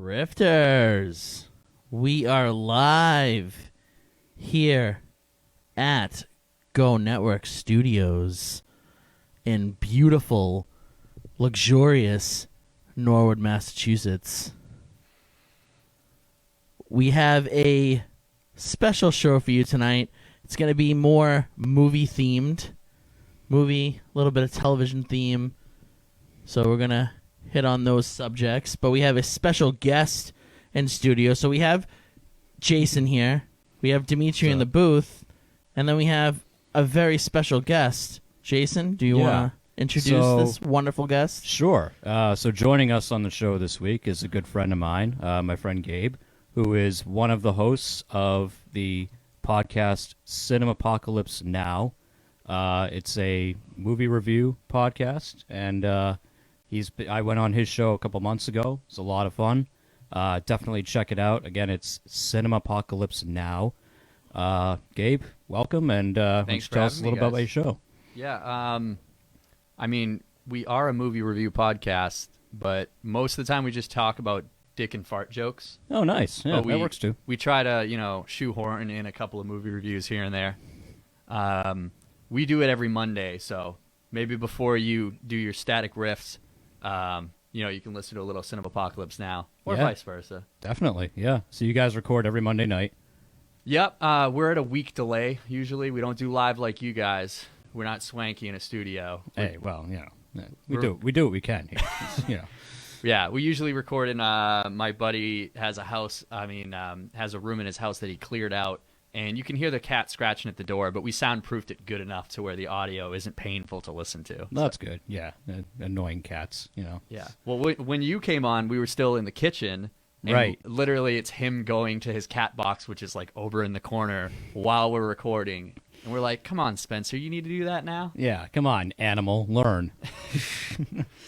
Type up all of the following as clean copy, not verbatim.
Rifters, we are live here at Go Network Studios in beautiful, luxurious Norwood, Massachusetts. We have a special show for you tonight. It's going to be more movie-themed. A little bit of television theme. So we're going to hit on those subjects. But we have a special guest in studio. So we have Jason here. We have Dimitri in the booth. And then we have a very special guest. Jason, do you want to introduce this wonderful guest? Sure. So joining us on the show this week is a good friend of mine, my friend Gabe, who is one of the hosts of the podcast Cinemapocalypse Now. It's a movie review podcast, and I went on his show a couple months ago. It's a lot of fun. Definitely check it out. Again, it's Cinemapocalypse Now. Gabe, welcome, and thanks for tell us a little about your show. Yeah, I mean, we are a movie review podcast, but most of the time we just talk about dick and fart jokes. Oh, nice. Yeah, that works too. We try to, shoehorn in a couple of movie reviews here and there. We do it every Monday, so maybe before you do your static riffs, you can listen to a little Cinemapocalypse Now, or vice versa. Definitely, yeah. So you guys record every Monday night. Yep, we're at a week delay, usually. We don't do live like you guys. We're not swanky in a studio. Hey, well, we do what we can here. Yeah, we usually record in, my buddy has a house, has a room in his house that he cleared out, and you can hear the cat scratching at the door, but we soundproofed it good enough to where the audio isn't painful to listen to. That's good, yeah. Annoying cats, Yeah. Well, when you came on, we were still in the kitchen. And right. Literally, it's him going to his cat box, which is like over in the corner, while we're recording. And we're like, come on, Spencer, you need to do that now? Yeah, come on, animal, learn.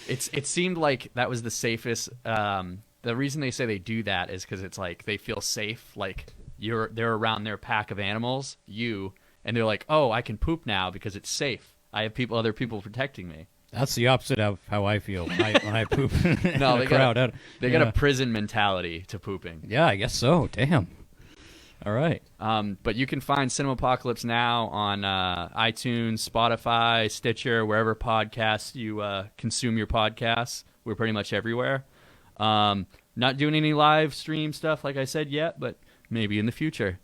It seemed like that was the safest. The reason they say they do that is because it's like they feel safe, like they're around their pack of animals, and they're like, oh, I can poop now because it's safe. I have other people protecting me. That's the opposite of how I feel when I poop. No, they got a prison mentality to pooping. Yeah, I guess so. Damn. All right. But you can find Cinemapocalypse Now on iTunes, Spotify, Stitcher, wherever podcasts you consume your podcasts. We're pretty much everywhere. Not doing any live stream stuff, like I said, yet, but maybe in the future.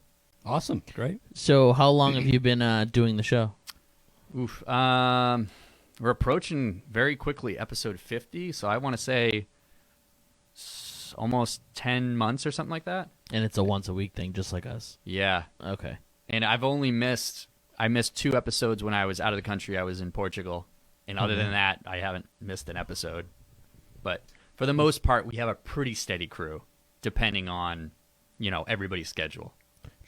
Awesome. Great. So how long have you been doing the show? Oof. We're approaching very quickly episode 50, so I want to say almost 10 months or something like that. And it's a once-a-week thing, just like us? Yeah. Okay. And I missed 2 episodes when I was out of the country. I was in Portugal. And other than that, I haven't missed an episode. But for the most part, we have a pretty steady crew, depending on, everybody's schedule.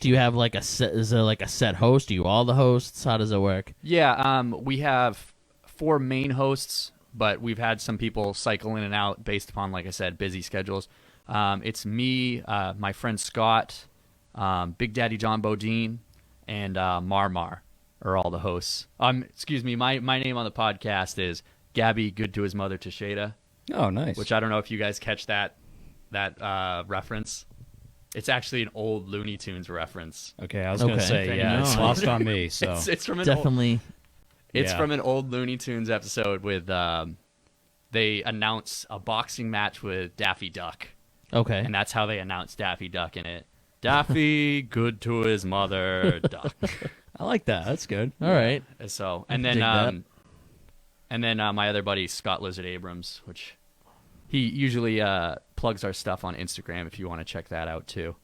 Do you have is there like a set host? Do you all the hosts? How does it work? Yeah, we have 4 main hosts, but we've had some people cycle in and out based upon, like I said, busy schedules. It's me, my friend Scott, Big Daddy John Bodine, and Marmar are all the hosts. Excuse me, my name on the podcast is Gabe Good to His Mother Texeira. Oh, nice. Which I don't know if you guys catch that reference. It's actually an old Looney Tunes reference. Okay, I was going to say, it's lost on me. So it's from definitely. It's from an old Looney Tunes episode with they announce a boxing match with Daffy Duck. Okay. And that's how they announce Daffy Duck in it. Daffy, good to his mother, Duck. I like that. That's good. All right. So, and then my other buddy, Scott Lizard Abrams, which he usually plugs our stuff on Instagram if you want to check that out too.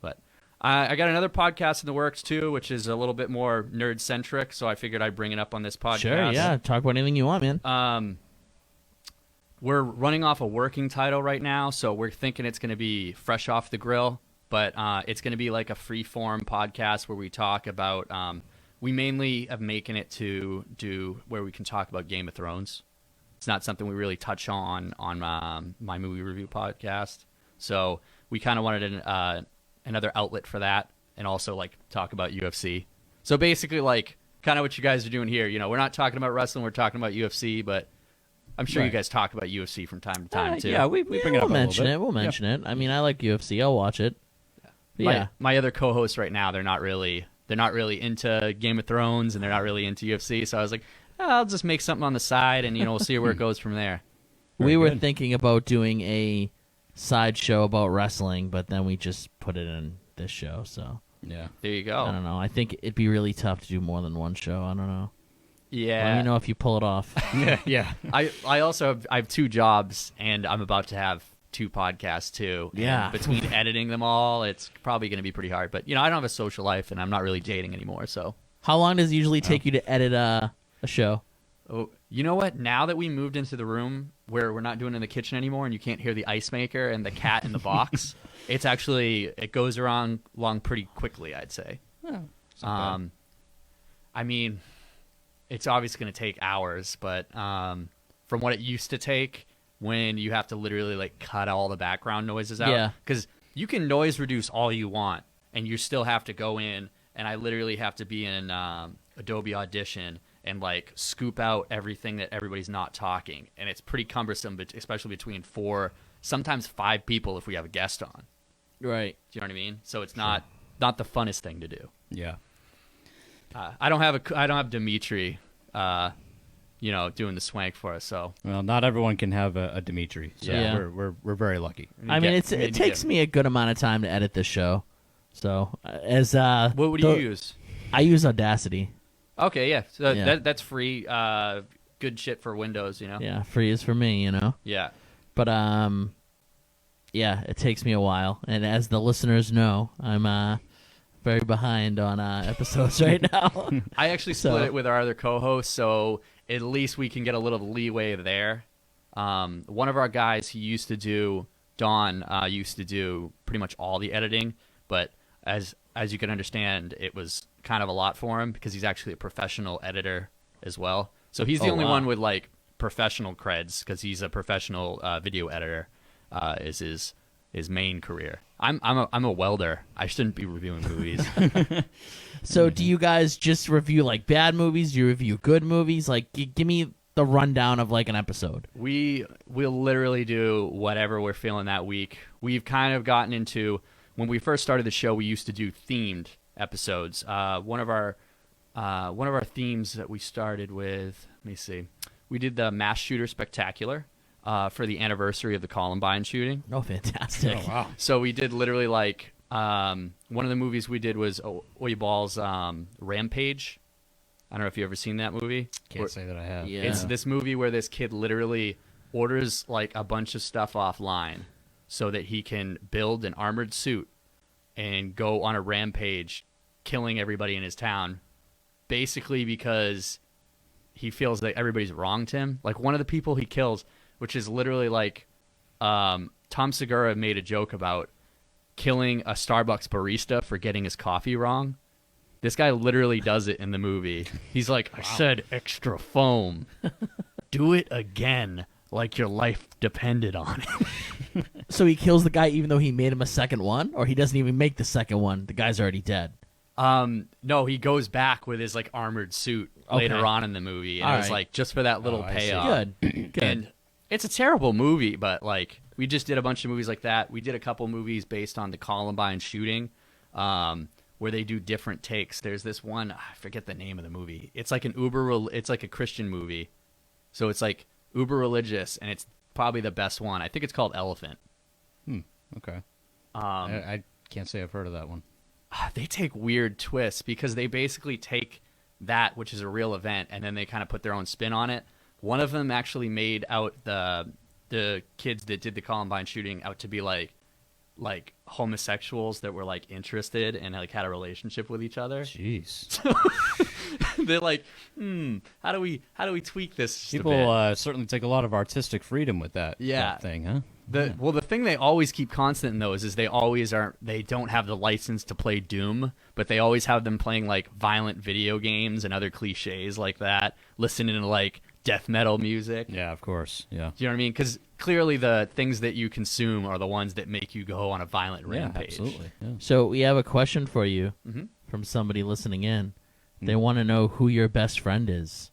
But I got another podcast in the works too, which is a little bit more nerd-centric, so I figured I'd bring it up on this podcast. Sure, yeah. Talk about anything you want, man. We're running off a working title right now, so we're thinking it's going to be fresh off the grill, but it's going to be like a free-form podcast where we talk about we mainly have making it to do where we can talk about Game of Thrones. It's not something we really touch on my movie review podcast, so we kind of wanted another outlet for that, and also like talk about UFC. So basically, like kind of what you guys are doing here. We're not talking about wrestling, we're talking about UFC, but I'm sure you Right. guys talk about UFC from time to time too. Yeah, we bring it we'll up mention a it. little We'll bit. mention it. I mean, I like UFC. I'll watch it. But yeah. My other co-hosts right now, they're not really into Game of Thrones, and they're not really into UFC. So I was like, I'll just make something on the side, and we'll see where it goes from there. We were good. thinking about doing a side show about wrestling, but then we just put it in this show. So Yeah. There you I go. don't know. I think it'd be really tough to do more than one show. I don't know. Yeah. Let me know if you pull it off. Yeah. I also have 2 jobs, and I'm about to have 2 podcasts too. And Yeah. between editing them all, it's probably going to be pretty hard. But I don't have a social life, and I'm not really dating anymore. So, How long does it usually take you to edit a show? oh, you know what? Now that we moved into the room where we're not doing it in the kitchen anymore, and you can't hear the ice maker and the cat in the box, it goes along pretty quickly, I'd say. I mean, it's obviously going to take hours, but from what it used to take when you have to literally like cut all the background noises out. Yeah. Because you can noise reduce all you want, and you still have to go in, and I literally have to be in Adobe Audition and like scoop out everything that everybody's not talking. And it's pretty cumbersome, but especially between 4, sometimes 5 people if we have a guest on. Right. Do you know what I mean? So it's not the funnest thing to do. Yeah. I don't have Dimitri, doing the swank for us. So Well, not everyone can have a Dimitri, so Yeah. we're very lucky. I mean, Yeah, it takes me a good amount of time to edit this show. So as What do you use? I use Audacity. Okay, yeah. So Yeah. that's free. Good shit for Windows, Yeah, free is for me, Yeah. But yeah, it takes me a while, and as the listeners know, I'm very behind on episodes right now. I actually So- split it with our other co-host, so at least we can get a little leeway there. One of our guys, Don, used to do pretty much all the editing, but as you can understand, it was kind of a lot for him because he's actually a professional editor as well. So he's the Oh, only wow. one with like professional creds because he's a professional video editor. Is his main career. I'm a welder. I shouldn't be reviewing movies. So do you guys just review like bad movies? Do you review good movies? Like, give me the rundown of like an episode. We'll literally do whatever we're feeling that week. We've kind of gotten into, when we first started the show, we used to do themed episodes. One of our themes that we started with, let me see, we did the Mass Shooter Spectacular for the anniversary of the Columbine shooting. Oh, fantastic! Wow. So we did literally like one of the movies we did was Oybal's Rampage. I don't know if you ever seen that movie. Can't say that I have. Yeah. It's this movie where this kid literally orders like a bunch of stuff offline so that he can build an armored suit and go on a rampage, killing everybody in his town, basically because he feels that everybody's wronged him. Like one of the people he kills, which is literally like Tom Segura made a joke about killing a Starbucks barista for getting his coffee wrong. This guy literally does it in the movie. He's like, I said extra foam. Do it again like your life depended on it. So he kills the guy even though he made him a second one, or he doesn't even make the second one. The guy's already dead. No, he goes back with his like armored suit later Okay. on in the movie. And All it was right. like just for that little I see. payoff. Good. And it's a terrible movie, but like we just did a bunch of movies like that. We did a couple movies based on the Columbine shooting, where they do different takes. There's this one, I forget the name of the movie. It's like it's like a Christian movie, so it's like uber religious, and it's probably the best one. I think it's called Elephant. Okay. I can't say I've heard of that one. They take weird twists because they basically take that, which is a real event, and then they kind of put their own spin on it. One of them actually made out the kids that did the Columbine shooting out to be like homosexuals that were like interested and like had a relationship with each other. Jeez. They're like, how do we tweak this just a bit? People certainly take a lot of artistic freedom with that, Yeah. that thing, huh? Well, the thing they always keep constant in those is they don't have the license to play Doom, but they always have them playing like violent video games and other cliches like that, listening to like death metal music. Yeah, of course. Yeah. Do you know what I mean? Because clearly the things that you consume are the ones that make you go on a violent Yeah, rampage. absolutely. Yeah. So we have a question for you Mm-hmm. from somebody listening in. They want to know who your best friend is.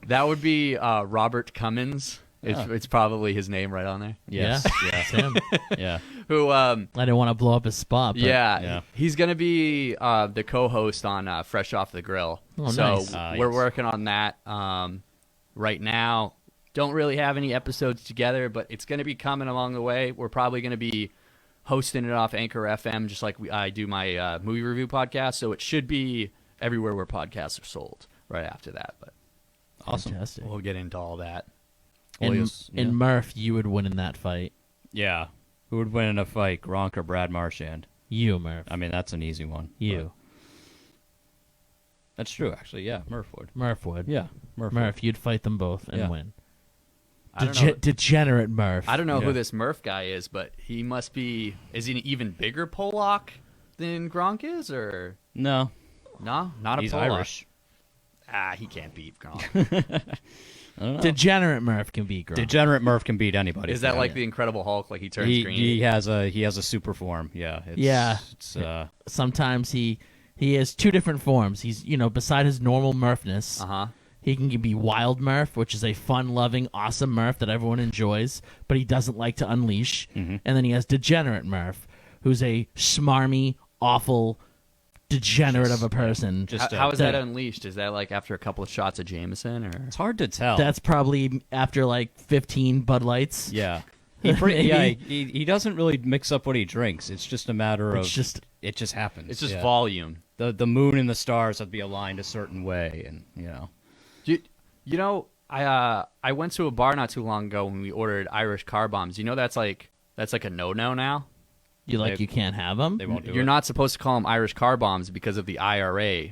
That would be Robert Cummins. It's probably his name right on there. Yes. Yeah. Yeah. It's him. Yeah. Who? I didn't want to blow up his spot. But Yeah. He's gonna be the co-host on Fresh Off the Grill. Oh, so nice. we're Yes. working on that right now. Don't really have any episodes together, but it's gonna be coming along the way. We're probably gonna be hosting it off Anchor FM, just like I do my movie review podcast. So it should be everywhere where podcasts are sold right after that. But Awesome. Fantastic. we'll get into all that. Well, In, yes, in yeah. Murph, you would win in that fight. Yeah. Who would win in a fight, Gronk or Brad Marchand? You, Murph. I mean, that's an easy one. You. That's true, actually. Yeah, Murph would. Murph would. Yeah, Murph. Murph, you'd fight them both and Yeah. win. I don't know. Degenerate Murph. I don't know Yeah. who this Murph guy is, but he must be. Is he an even bigger Polak than Gronk is, or No, no? Not a he's Polak. Irish. He can't beat Gronk. I don't know. Degenerate Murph can be Gronk. Degenerate Murph can beat anybody. Is that Yeah. like the Incredible Hulk? Like he turns green. He has a super form. Yeah. It's, Yeah. It's Sometimes he has two different forms. He's, beside his normal Murphness, he can be Wild Murph, which is a fun-loving, awesome Murph that everyone enjoys, but he doesn't like to unleash. And then he has Degenerate Murph, who's a smarmy, awful, degenerate of a person. just How is that that- unleashed? Is that like after a couple of shots of Jameson, or It's hard to tell. That's probably after like 15 Bud Lights. yeah. He doesn't really mix up what he drinks. It's just a matter of it just happens. it's just yeah. volume? The moon and the stars have to be aligned a certain way, and I went to a bar not too long ago when we ordered Irish car bombs. That's like a no-no now. You can't have them? they won't do You're it. not supposed to call them Irish car bombs because of the IRA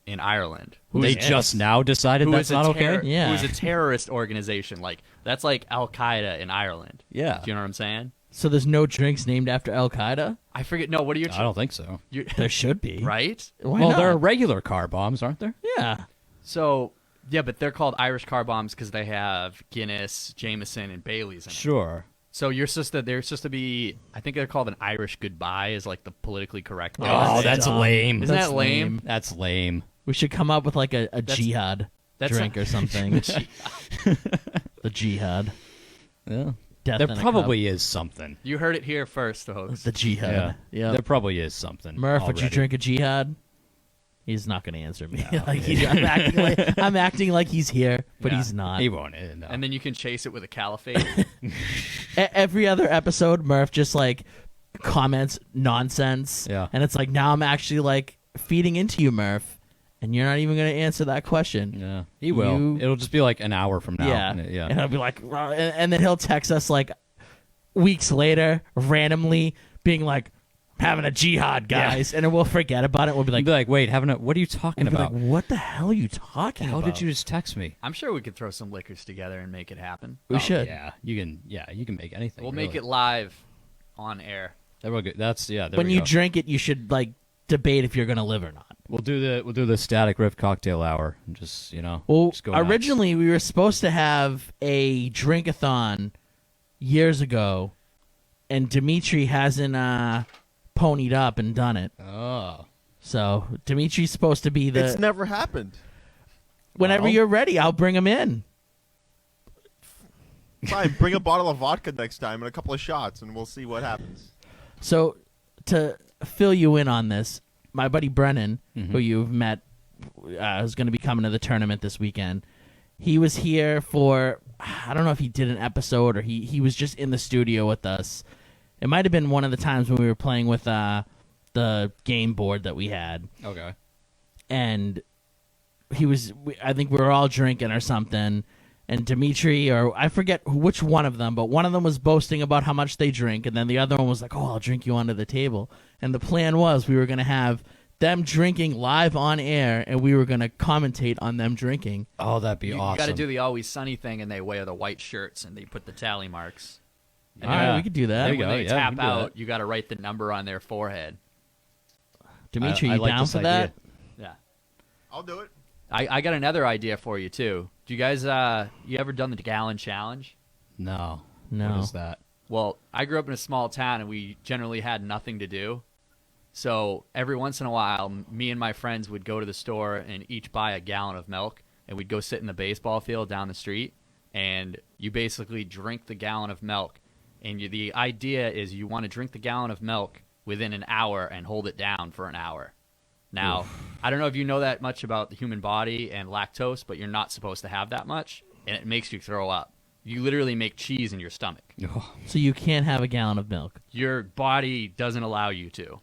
in Ireland. They just now decided Who that's is a not terror- okay. Yeah. Who is a terrorist organization? Like that's like Al Qaeda in Ireland. Yeah. Do you know what I'm saying? So there's no drinks named after Al Qaeda? I forget. No, what are your? I don't think so. There should be. Right. Why well, not? there are regular car bombs, aren't there? Yeah. So yeah, but they're called Irish car bombs because they have Guinness, Jameson, and Bailey's in it. Sure. So they're supposed to be. I think they're called an Irish goodbye, is like the politically correct. name. Oh, that's dumb. lame. Isn't That's that lame? That's lame. We should come up with like a jihad that's drink a- or something. The jihad. Yeah. Death There in a probably is something. You heard it here first, folks. cup. The jihad. Yeah. There probably is something. Murph, would you already. drink a jihad? He's not going to answer me. I'm acting like he's here, but Yeah. he's not. He won't. No. And then you can chase it with a caliphate. Every other episode, Murph just like comments nonsense. Yeah. And it's like, now I'm actually like feeding into you, Murph, and you're not even going to answer that question. Yeah, he will. You- It'll just be like an hour from now. Yeah. Yeah. And I'll be like, and then he'll text us like weeks later, randomly, being like, having a jihad, guys. And then we'll forget about it. We'll be I'd like, be like, wait, what are you talking and be about? like, what the hell are you talking How about? did you just text me? I'm sure we could throw some liquors together and make it happen. We should. Yeah, you can. Yeah, you can make anything. We'll really. make it live on air. There we go. That's There When we you go. drink it, you should like debate if you're going to live or not. We'll do the static riff cocktail hour. And just Well, just go nuts. originally we were supposed to have a drink-a-thon years ago, and Dimitri hasn't ponied up and done it. Oh, So Dimitri's supposed to be It's the. never happened. Whenever Well. you're ready, I'll bring him in. Fine, bring a bottle of vodka next time and a couple of shots, and we'll see what happens. So to fill you in on this, my buddy Brennan, Mm-hmm. who you've met, is going to be coming to the tournament this weekend. He was here for, I don't know if he did an episode or he was just in the studio with us. It might have been one of the times when we were playing with the game board that we had. okay. And I think we were all drinking or something. And Dimitri, or I forget which one of them, but one of them was boasting about how much they drink. And then the other one was like, oh, I'll drink you onto the table. And the plan was we were going to have them drinking live on air, and we were going to commentate on them drinking. Oh, that'd be You awesome. got to do the Always Sunny thing, and they wear the white shirts and they put the tally marks. And All then right, we could do that. There you when go. they Yeah, tap we can do out, that. you got to write the number on their forehead. Dimitri, I you like down this for idea. that? Yeah. I'll do it. I got another idea for you too. Do you guys you ever done the gallon challenge? No. No. What is that? Well, I grew up in a small town and we generally had nothing to do. So every once in a while, me and my friends would go to the store and each buy a gallon of milk. and we'd go sit in the baseball field down the street, and you basically drink the gallon of milk. And the idea is you want to drink the gallon of milk within an hour and hold it down for an hour. Now, I don't know if you know that much about the human body and lactose, but you're not supposed to have that much, and it makes you throw up. You literally make cheese in your stomach. So you can't have a gallon of milk. Your body doesn't allow you to.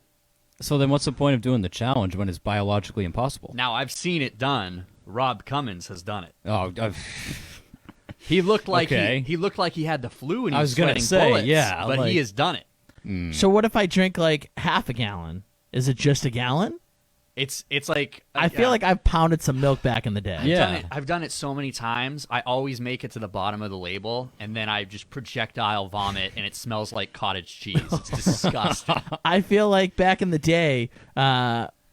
So then what's the point of doing the challenge when it's biologically impossible? Now, I've seen it done. Rob Cummins has done it. Oh, He looked like Okay. he looked like he had the flu and he I was was gonna sweating say, bullets, yeah, but like- he has done it. So what if I drink like half a gallon? Is it just a gallon? It's like I feel like I've pounded some milk back in the day. Yeah. I've done it so many times. I always make it to the bottom of the label, and then I just projectile vomit, and it smells like cottage cheese. It's disgusting. I feel like back in the day,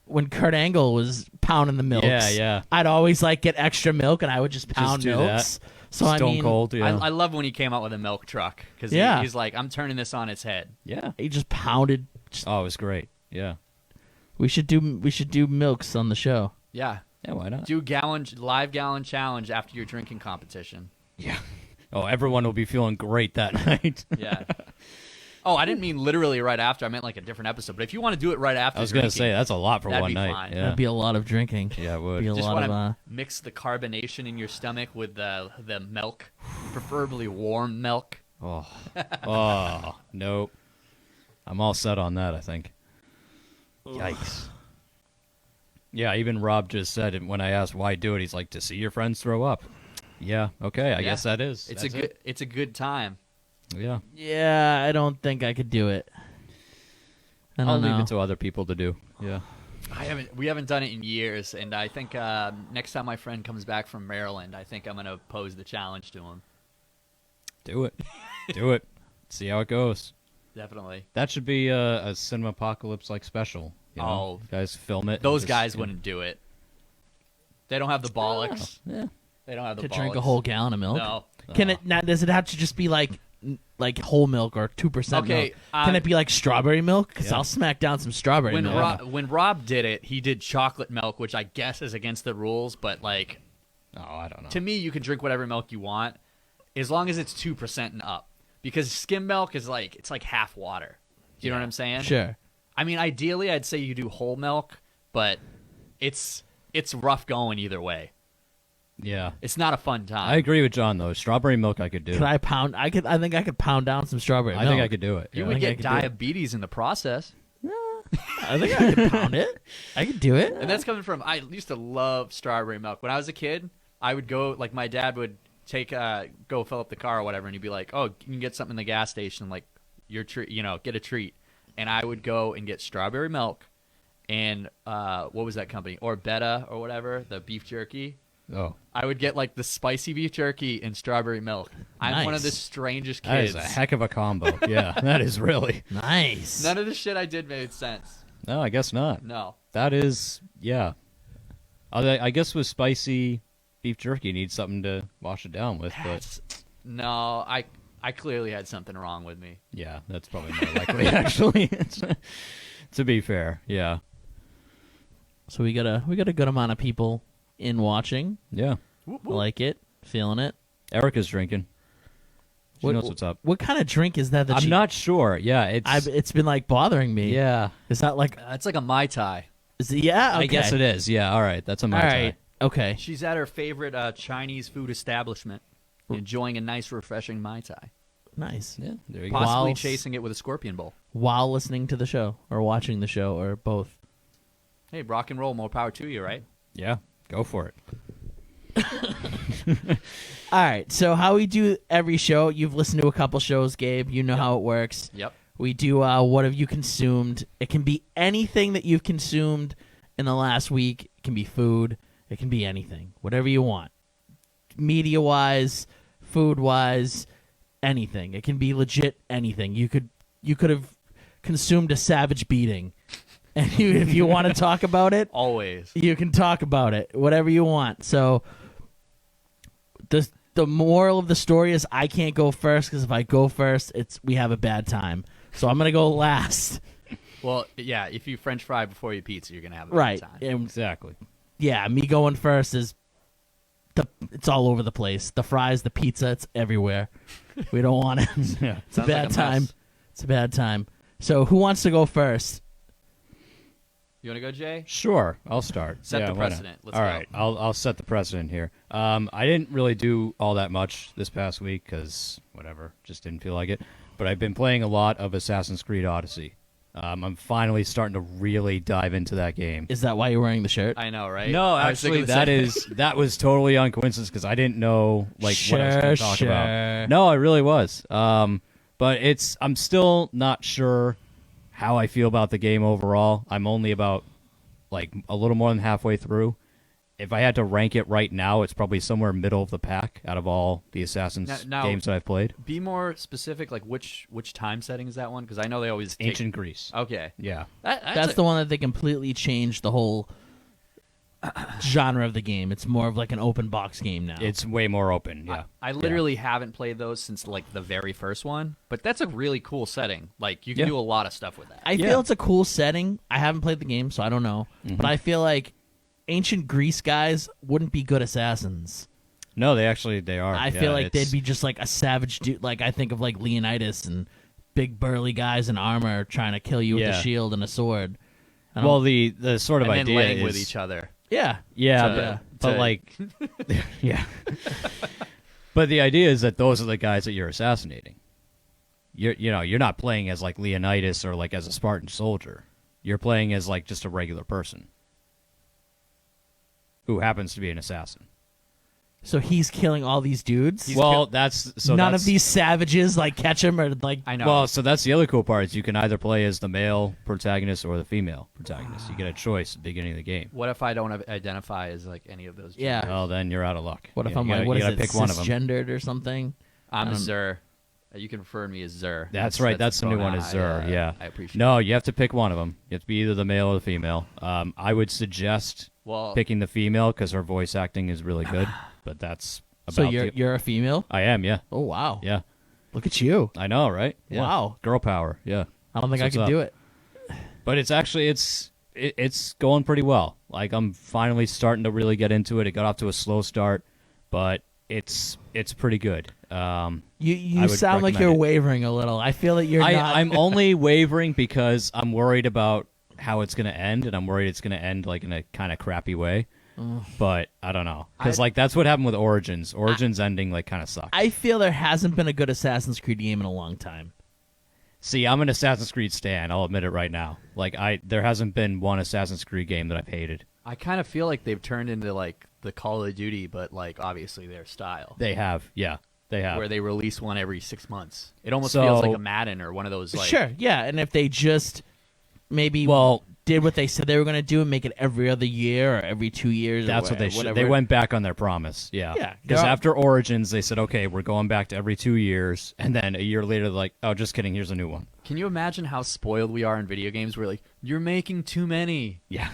when Kurt Angle was pounding the milks, Yeah. I'd always like get extra milk, and I would just pound do milks. that. So Stone I mean, Cold, yeah. I love when he came out with a milk truck because Yeah. he's like, I'm turning this on its head. Yeah. he just pounded. Oh, it was great. Yeah. We should do milks on the show. Yeah. Yeah, why not? Do live gallon challenge after your drinking competition. Yeah. Oh, everyone will be feeling great that night. Yeah. Oh, I didn't mean literally right after. I meant like a different episode. But if you want to do it right after, I was going to drinking, say, that's a lot for that'd one be night. fine. Yeah. That'd be a lot of drinking. Yeah, it would. Be a just lot want of to mix the carbonation in your stomach with the milk, preferably warm milk. Oh, nope. I'm all set on that, I think. Yikes. Yeah, even Rob just said it when I asked why do it. He's like, to see your friends throw up. Yeah, okay, I guess that is. It's That's it's a good time. Yeah. Yeah, I don't think I could do it. I I'll don't know. leave it to other people to do. Yeah. We haven't done it in years, and I think next time my friend comes back from Maryland, I think I'm gonna pose the challenge to him. Do it. Do it. See how it goes. Definitely. That should be a Cinemapocalypse like special. You know? Oh. You guys film it. and Those just, guys you know. wouldn't do it. They don't have the bollocks. Yeah. They don't have the to bollocks. drink a whole gallon of milk. No. Can it now? Does it have to just be like whole milk or 2% Okay, milk? Can it be like strawberry milk? Because Yeah. I'll smack down some strawberry When milk. when Rob did it, he did chocolate milk, which I guess is against the rules, but like Oh, I don't know. to me, you can drink whatever milk you want, as long as it's 2% and up. Because skim milk is like it's like half water. Do you know what I'm saying? Sure. I mean, ideally, I'd say you do whole milk, but it's rough going either way. Yeah. It's not a fun time. I agree with John though. Strawberry milk I could do. Could I pound? I think I could pound down some strawberry I milk. think I could do it. You yeah. would think I get could do it. diabetes in the process. I think I could pound it. I could do it. And that's coming from, I used to love strawberry milk. When I was a kid, I would go, like my dad would go fill up the car or whatever, and he'd be like, oh, you can get something in the gas station, like your treat, get a treat. And I would go and get strawberry milk and what was that company? Orbetta or whatever, the beef jerky. Oh. I would get like the spicy beef jerky and strawberry milk. I'm one of the Nice. strangest That kids. is a heck of a combo. Yeah, that is really. Nice. None of the shit I did made sense. No, I guess not. No. That is, yeah. I guess with spicy beef jerky, you need something to wash it down with. But No, I clearly had something wrong with me. yeah, that's probably more likely, actually. To be fair, yeah. So we got a good amount of people in watching. Yeah. Like it, feeling it. Erica's drinking. She knows what's up. What kind of drink is that? I'm not sure. Yeah, It's been like bothering me. yeah. Is that like? It's like a Mai Tai. Is it, yeah. Okay. I guess it is. Yeah, all right. That's a All Mai Tai. right. Okay. She's at her favorite Chinese food establishment, enjoying a nice, refreshing Mai Tai. Nice. Yeah, there you go. Possibly Whilst- chasing it with a scorpion bowl. While listening to the show or watching the show or both. Hey, rock and roll, more power to you, right? Yeah, go for it. All right. So how we do every show? You've listened to a couple shows, Gabe. You know how it works. Yep. We do what have you consumed? It can be anything that you've consumed in the last week. It can be food. It can be anything. Whatever you want. Media-wise, food-wise, anything. It can be legit anything. You could have consumed a savage beating. And if you want to talk about it, Always. you can talk about it. Whatever you want. So the moral of the story is I can't go first because if I go first, we have a bad time. So I'm gonna go last. Well, yeah, if you French fry before you pizza, you're going to have a Right. good time. And Exactly. yeah, me going first is it's all over the place. The fries, the pizza, it's everywhere. We don't want it. Yeah. It's a Sounds like bad a time. mess. It's a bad time. So who wants to go first? You want to go, Jay? Sure, I'll start. Set the why not? precedent. Let's All go. right, I'll set the precedent here. I didn't really do all that much this past week because whatever, just didn't feel like it. But I've been playing a lot of Assassin's Creed Odyssey. I'm finally starting to really dive into that game. Is that why you're wearing the shirt? I know, right? No, I was thinking actually, the same. that was totally on coincidence because I didn't know what I was going to talk Sure. about. No, it really was. But I'm still not sure how I feel about the game overall. I'm only about a little more than halfway through. If I had to rank it right now, it's probably somewhere middle of the pack out of all the Assassin's Now- games that I've played. Be more specific, like which time setting is that one? Because I know they always take... Ancient Greece. Okay. Yeah. That's the one that they completely changed the whole genre of the game. It's more of like an open box game now. It's way more open, yeah. I literally haven't played those since like the very first one, but that's a really cool setting. Like you can do a lot of stuff with that. I feel it's a cool setting. I haven't played the game, so I don't know. Mm-hmm. But I feel like ancient Greece guys wouldn't be good assassins. No, they are. I feel like they'd be just like a savage dude. Like I think of like Leonidas and big burly guys in armor trying to kill you with a Yeah. shield and a sword. I don't- Well, the sort of and then idea laying is with each other. yeah. Yeah, to- but to- like, yeah. But the idea is that those are the guys that you're assassinating. You're not playing as like Leonidas or like as a Spartan soldier. You're playing as like just a regular person who happens to be an assassin. So he's killing all these dudes. None None of these savages like catch him or like. I know. Well, so that's the other cool part is you can either play as the male protagonist or the female protagonist. You get a choice at the beginning of the game. What if I don't identify as like any of those? Yeah. genders? Well, then you're out of luck. What if Yeah, I'm you like, gotta- what you is gotta it? pick one of them. Cisgendered or something? I'm Zer. You can refer to me as Zer. That's right. That's the new one is Zer. Yeah. I appreciate. No, you have to pick one of them. You have to be either the male or the female. I would suggest Well, picking the female because her voice acting is really good. But that's about So it. you're a female? I am. Yeah. Oh wow! Yeah. Look at you. I know, right? Yeah. Wow. Girl power. Yeah. I don't think I What's could up? do it. But it's actually it's going pretty well. Like I'm finally starting to really get into it. It got off to a slow start, but it's pretty good. I You would sound like recommend you're it. wavering a little. I feel that you're not. I'm only wavering because I'm worried about how it's going to end, and I'm worried it's going to end like in a kind of crappy way. But I don't know because like that's what happened with Origins. Origins ending like kind of sucked. I feel there hasn't been a good Assassin's Creed game in a long time. See, I'm an Assassin's Creed stan. I'll admit it right now. Like there hasn't been one Assassin's Creed game that I've hated. I kind of feel like they've turned into like the Call of Duty, but like obviously their style. They have, yeah, they have. Where they release one every 6 months. It almost feels like So- a Madden or one of those like Sure, yeah, and if they just maybe Well- did what they said they were going to do and make it every other year or every 2 years. That's or what they should. whatever. They went back on their promise. Yeah. Yeah, Because they're- after Origins, they said, okay, we're going back to every 2 years. And then a year later, they're like, oh, just kidding. Here's a new one. Can you imagine how spoiled we are in video games? We're like, you're making too many. Yeah.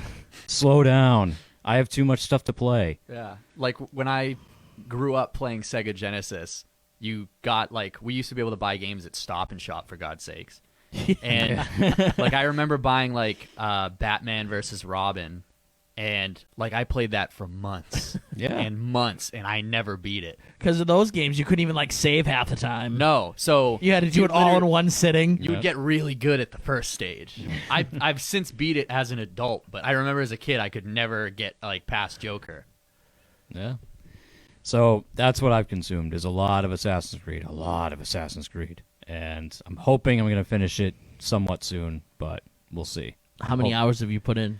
Slow down. I have too much stuff to play. Yeah. Like when I grew up playing Sega Genesis, you got like we used to be able to buy games at Stop and Shop for God's sakes. And like I remember buying like Batman versus Robin, and like I played that for months Yeah. and months, and I never beat it. Because of those games, you couldn't even like save half the time. No, so You had to do it all in one sitting. You would get really good at the first stage. I've since beat it as an adult, but I remember as a kid I could never get like past Joker. Yeah. So that's what I've consumed is a lot of Assassin's Creed. A lot of Assassin's Creed. And I'm hoping I'm going to finish it somewhat soon, but we'll see. How many hours have you put in?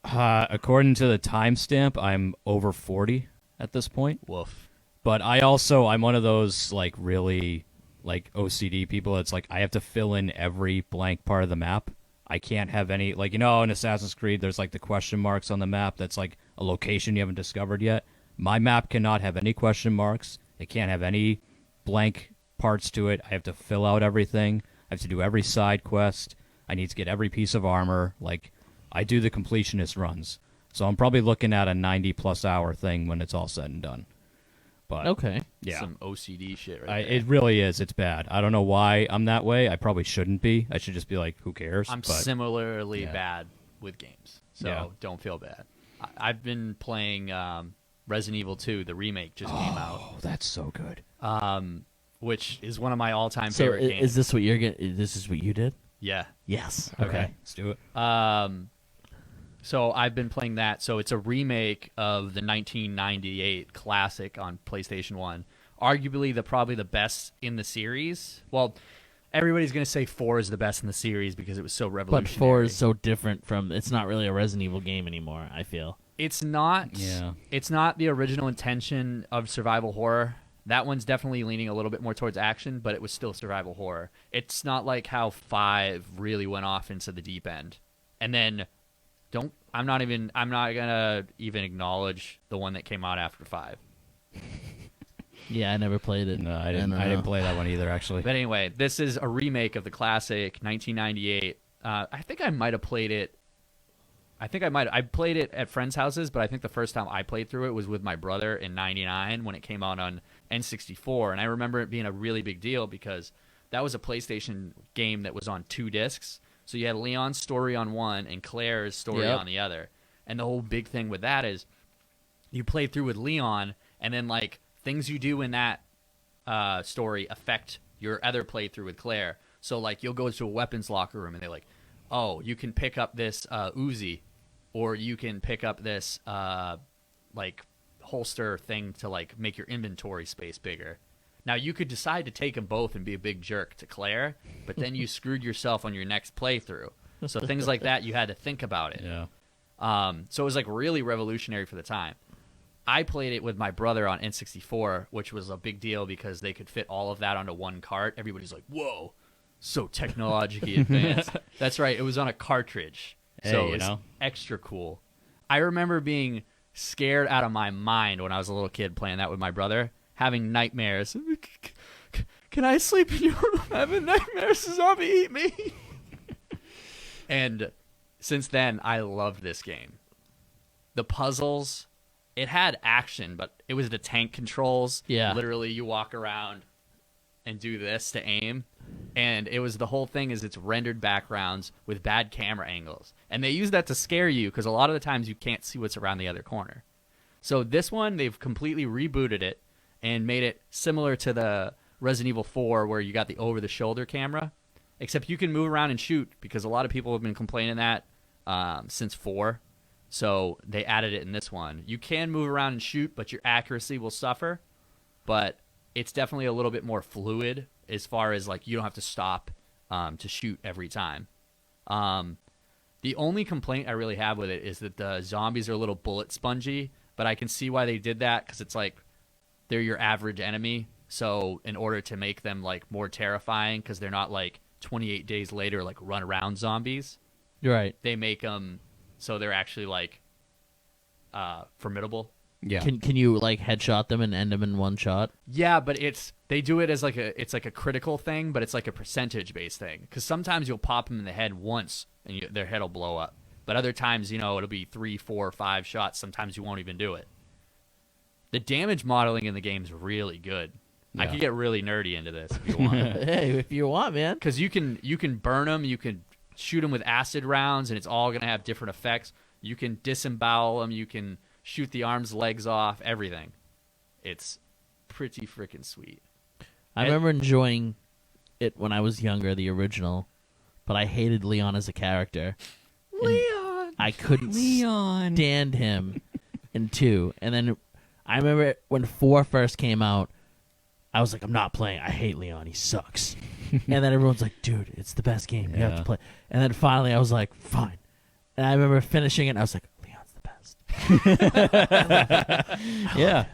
According to the timestamp, I'm over 40 at this point. Woof. But I'm one of those like really like OCD people. It's like I have to fill in every blank part of the map. I can't have any like in Assassin's Creed there's like the question marks on the map that's like a location you haven't discovered yet. My map cannot have any question marks. It can't have any blank parts to it. I have to fill out everything. I have to do every side quest. I need to get every piece of armor. Like I do the completionist runs. So I'm probably looking at a 90+ hour thing when it's all said and done. But Okay. yeah. Some OCD shit right there. It really is. It's bad. I don't know why I'm that way. I probably shouldn't be. I should just be like, who cares? I'm But similarly yeah. bad with games, so Yeah. don't feel bad. I've been playing Resident Evil 2, the remake, just came out. Oh, that's so good. Which is one of my all-time So favorite games. is this what you're getting? This is what you did? Yeah. Yes. Okay, let's do it. So I've been playing that. So it's a remake of the 1998 classic on PlayStation 1. Arguably probably the best in the series. Well, everybody's going to say 4 is the best in the series because it was so revolutionary. But 4 is so different from. It's not really a Resident Evil game anymore, I feel. It's not. Yeah. It's not the original intention of survival horror. That one's definitely leaning a little bit more towards action, but it was still survival horror. It's not like how 5 really went off into the deep end. And then I'm not gonna even acknowledge the one that came out after 5. Yeah, I never played it. No, I didn't play that one either, actually. But anyway, this is a remake of the classic 1998. I think I might have played it. I played it at friends' houses, but I think the first time I played through it was with my brother in '99 when it came out on N64, and I remember it being a really big deal because that was a PlayStation game that was on 2 discs. So you had Leon's story on one and Claire's story on the other. And the whole big thing with that is you play through with Leon, and then like things you do in that story affect your other playthrough with Claire. So like you'll go to a weapons locker room and they're like, oh, you can pick up this Uzi, or you can pick up this like holster thing to like make your inventory space bigger. Now you could decide to take them both and be a big jerk to Claire, but then you screwed yourself on your next playthrough. So things like that, you had to think about it. Yeah. So it was like really revolutionary for the time. I played it with my brother on N64, which was a big deal because they could fit all of that onto one cart. Everybody's like, whoa, so technologically advanced. That's right. It was on a cartridge. So Hey, it's extra cool. I remember being scared out of my mind when I was a little kid playing that with my brother, having nightmares. Can I sleep in your room? I'm having nightmares. A zombie eat me. And since then, I loved this game. The puzzles, it had action, but it was the tank controls. Yeah. Literally, you walk around and do this to aim. And it was the whole thing is it's rendered backgrounds with bad camera angles. And they use that to scare you because a lot of the times you can't see what's around the other corner. So this one, they've completely rebooted it and made it similar to the Resident Evil 4 where you got the over-the-shoulder camera. Except you can move around and shoot because a lot of people have been complaining that since 4. So they added it in this one. You can move around and shoot, but your accuracy will suffer. But it's definitely a little bit more fluid as far as like you don't have to stop to shoot every time. The only complaint I really have with it is that the zombies are a little bullet spongy, but I can see why they did that because it's like they're your average enemy. So in order to make them like more terrifying because they're not like 28 days later like run around zombies, You're right. they make them so they're actually like formidable. Yeah. Can you like headshot them and end them in one shot? Yeah, but they do it as like a critical thing, but it's like a percentage based thing. Because sometimes you'll pop them in the head once and their head will blow up. But other times, it'll be 3, 4, 5 shots. Sometimes you won't even do it. The damage modeling in the game is really good. I Yeah. could get really nerdy into this if you want. Hey, if you want, man. Because you can burn them, you can shoot them with acid rounds, and it's all going to have different effects. You can disembowel them, you can shoot the arms, legs off, everything. It's pretty freaking sweet. I remember enjoying it when I was younger, the original, but I hated Leon as a character. Leon! I couldn't stand him in 2. And then I remember when 4 first came out, I was like, I'm not playing. I hate Leon. He sucks. And then everyone's like, dude, it's the best game. You have to play. And then finally I was like, fine. And I remember finishing it, and I was like, Leon's the best. Yeah.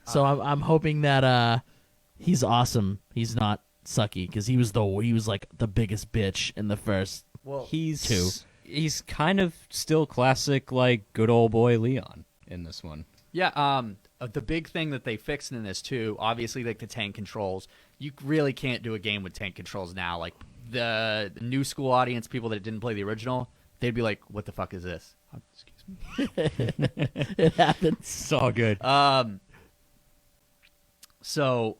So I'm hoping that he's awesome. He's not sucky because he was like the biggest bitch in the first. He's kind of still classic, like good old boy Leon in this one. Yeah, the big thing that they fixed in this too, obviously, like the tank controls. You really can't do a game with tank controls now. Like the new school audience, people that didn't play the original, they'd be like, "What the fuck is this?" Excuse me. It happens. It's all good. So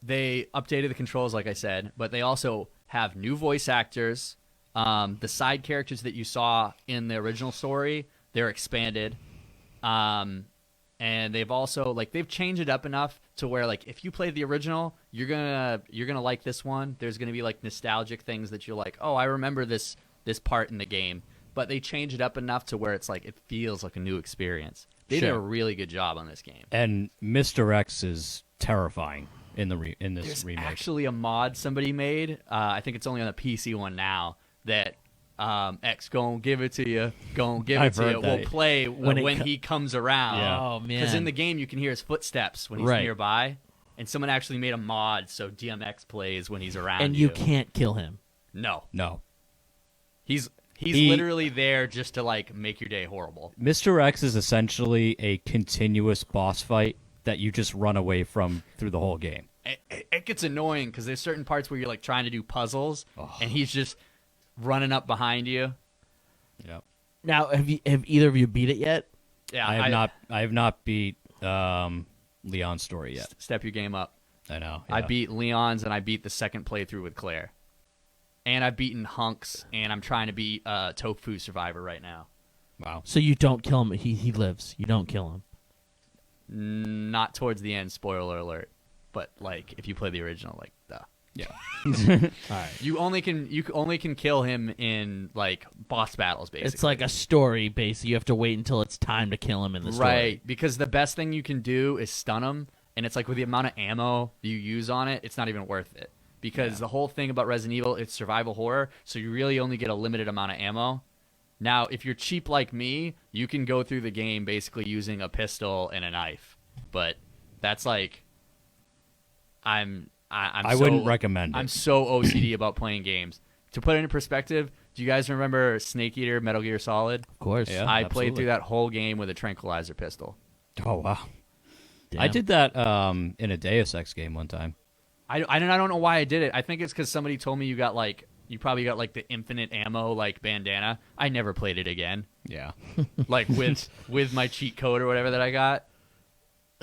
they updated the controls, like I said, but they also have new voice actors. The side characters that you saw in the original story, they're expanded. And And they've also they've changed it up enough to where if you play the original, you're gonna like this one. There's gonna be nostalgic things that you're like, oh, I remember this part in the game. But they change it up enough to where it's it feels like a new experience. They did a really good job on this game. And Mr. X is terrifying in this There's remake. actually a mod somebody made. I think it's only on the PC one now. That X gon' give it to you, gon' give it I've to you. heard that. Will play when he comes around. Yeah. Oh man! Because in the game you can hear his footsteps when he's Right. nearby, and someone actually made a mod so DMX plays when he's around. and you can't kill him. No, No. he's He- literally there just to make your day horrible. Mr. X is essentially a continuous boss fight that you just run away from through the whole game. It gets annoying because there's certain parts where you're trying to do puzzles, and he's just running up behind you. Yep. Now, have either of you beat it yet? Yeah, I have not beat Leon's story yet. Step your game up. I know. I yeah. beat Leon's, and I beat the second playthrough with Claire. And I've beaten Hunks, and I'm trying to beat Tofu Survivor right now. Wow. So you don't kill him. He lives. You don't kill him. Not towards the end, spoiler alert. But if you play the original, duh. Yeah. All right. You only can kill him in boss battles, basically. It's like a story base. You have to wait until it's time to kill him in the story. Right, because the best thing you can do is stun him, and it's with the amount of ammo you use on it, it's not even worth it. Because the whole thing about Resident Evil, it's survival horror, so you really only get a limited amount of ammo. Now, if you're cheap like me, you can go through the game basically using a pistol and a knife. But that's I wouldn't recommend it. I'm so OCD about playing games. To put it in perspective, do you guys remember Snake Eater, Metal Gear Solid? Of course. Yeah. I played absolutely. through that whole game with a tranquilizer pistol. Oh wow. Damn. I did that in a Deus Ex game one time. I don't know why I did it. I think it's because somebody told me you probably got the infinite ammo bandana. I never played it again. Yeah. with my cheat code or whatever that I got.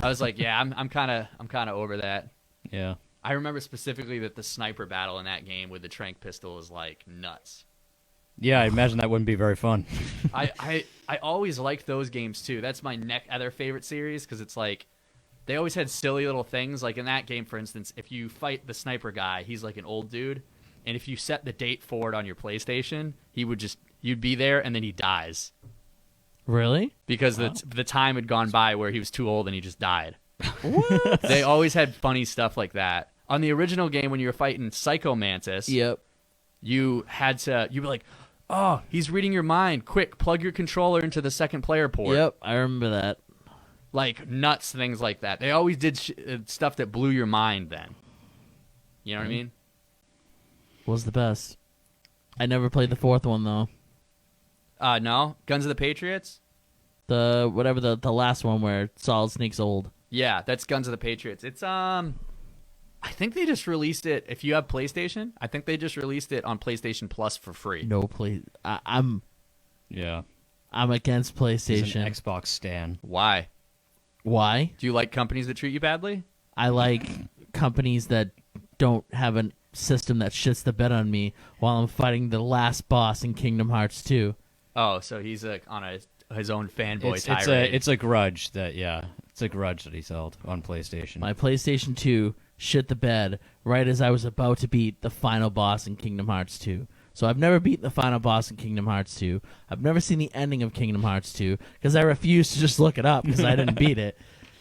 I was like, yeah, I'm kind of over that. Yeah. I remember specifically that the sniper battle in that game with the tranq pistol is nuts. Yeah, I imagine that wouldn't be very fun. I always liked those games too. That's my other favorite series because it's they always had silly little things. In that game, for instance, if you fight the sniper guy, he's an old dude, and if you set the date forward on your PlayStation, you'd be there and then he dies Really? because the time had gone by where he was too old and he just died. What? They always had funny stuff like that. On the original game, when you were fighting Psycho Mantis, Yep. you'd be like, oh, he's reading your mind. Quick, plug your controller into the second player port. Yep. I remember that. Nuts things like that. They always did stuff that blew your mind then. You know what I mean? Was the best. I never played the fourth one though. No? Guns of the Patriots? The last one where Solid Snake's old. Yeah, that's Guns of the Patriots. It's I think they just released it. If you have PlayStation, I think they just released it on PlayStation Plus for free. No play. I'm Yeah. against He's PlayStation. an Xbox stan. Why? Why? Do you like companies that treat you badly? I like companies that don't have a system that shits the bed on me while I'm fighting the last boss in Kingdom Hearts 2. Oh, so he's on his own fanboy tirade. It's a grudge that it's a grudge that he's held on PlayStation. My PlayStation 2 shit the bed right as I was about to beat the final boss in Kingdom Hearts 2. So I've never beaten the final boss in Kingdom Hearts 2. I've never seen the ending of Kingdom Hearts 2 because I refuse to just look it up because I didn't beat it.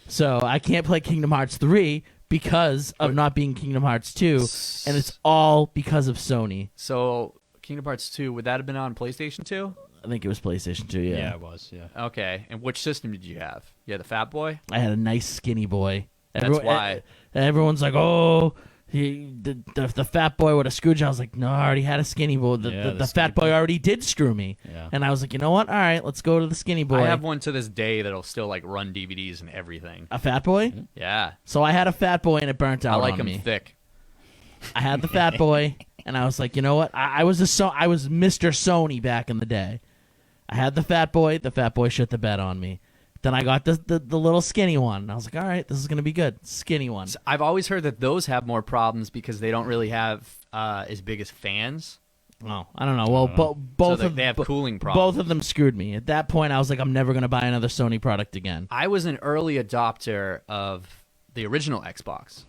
So I can't play Kingdom Hearts 3 because of not being Kingdom Hearts 2, and it's all because of Sony. So Kingdom Hearts 2, would that have been on PlayStation 2? I think it was PlayStation 2, yeah, it was. Yeah. Okay, and which system did you have? You had the Fat Boy? I had a nice skinny boy. That's why. Everyone's like, oh, the fat boy would have screwed you. I was like, no, I already had a skinny boy. The the fat skinny boy boy. already did screw me. Yeah. And I was like, you know what? All right, let's go to the skinny boy. I have one to this day that'll still run DVDs and everything. A fat boy? Yeah. So I had a fat boy and it burnt out I like on them me. thick. I had the fat boy and I was like, you know what? I was Mr. Sony back in the day. I had the fat boy shit the bed on me. Then I got the little skinny one. I was like, all right, this is going to be good. Skinny one. I've always heard that those have more problems because they don't really have as big as fans. Oh, I don't know. Well, both So of they have cooling problems. Both of them screwed me. At that point, I was like, I'm never going to buy another Sony product again. I was an early adopter of the original Xbox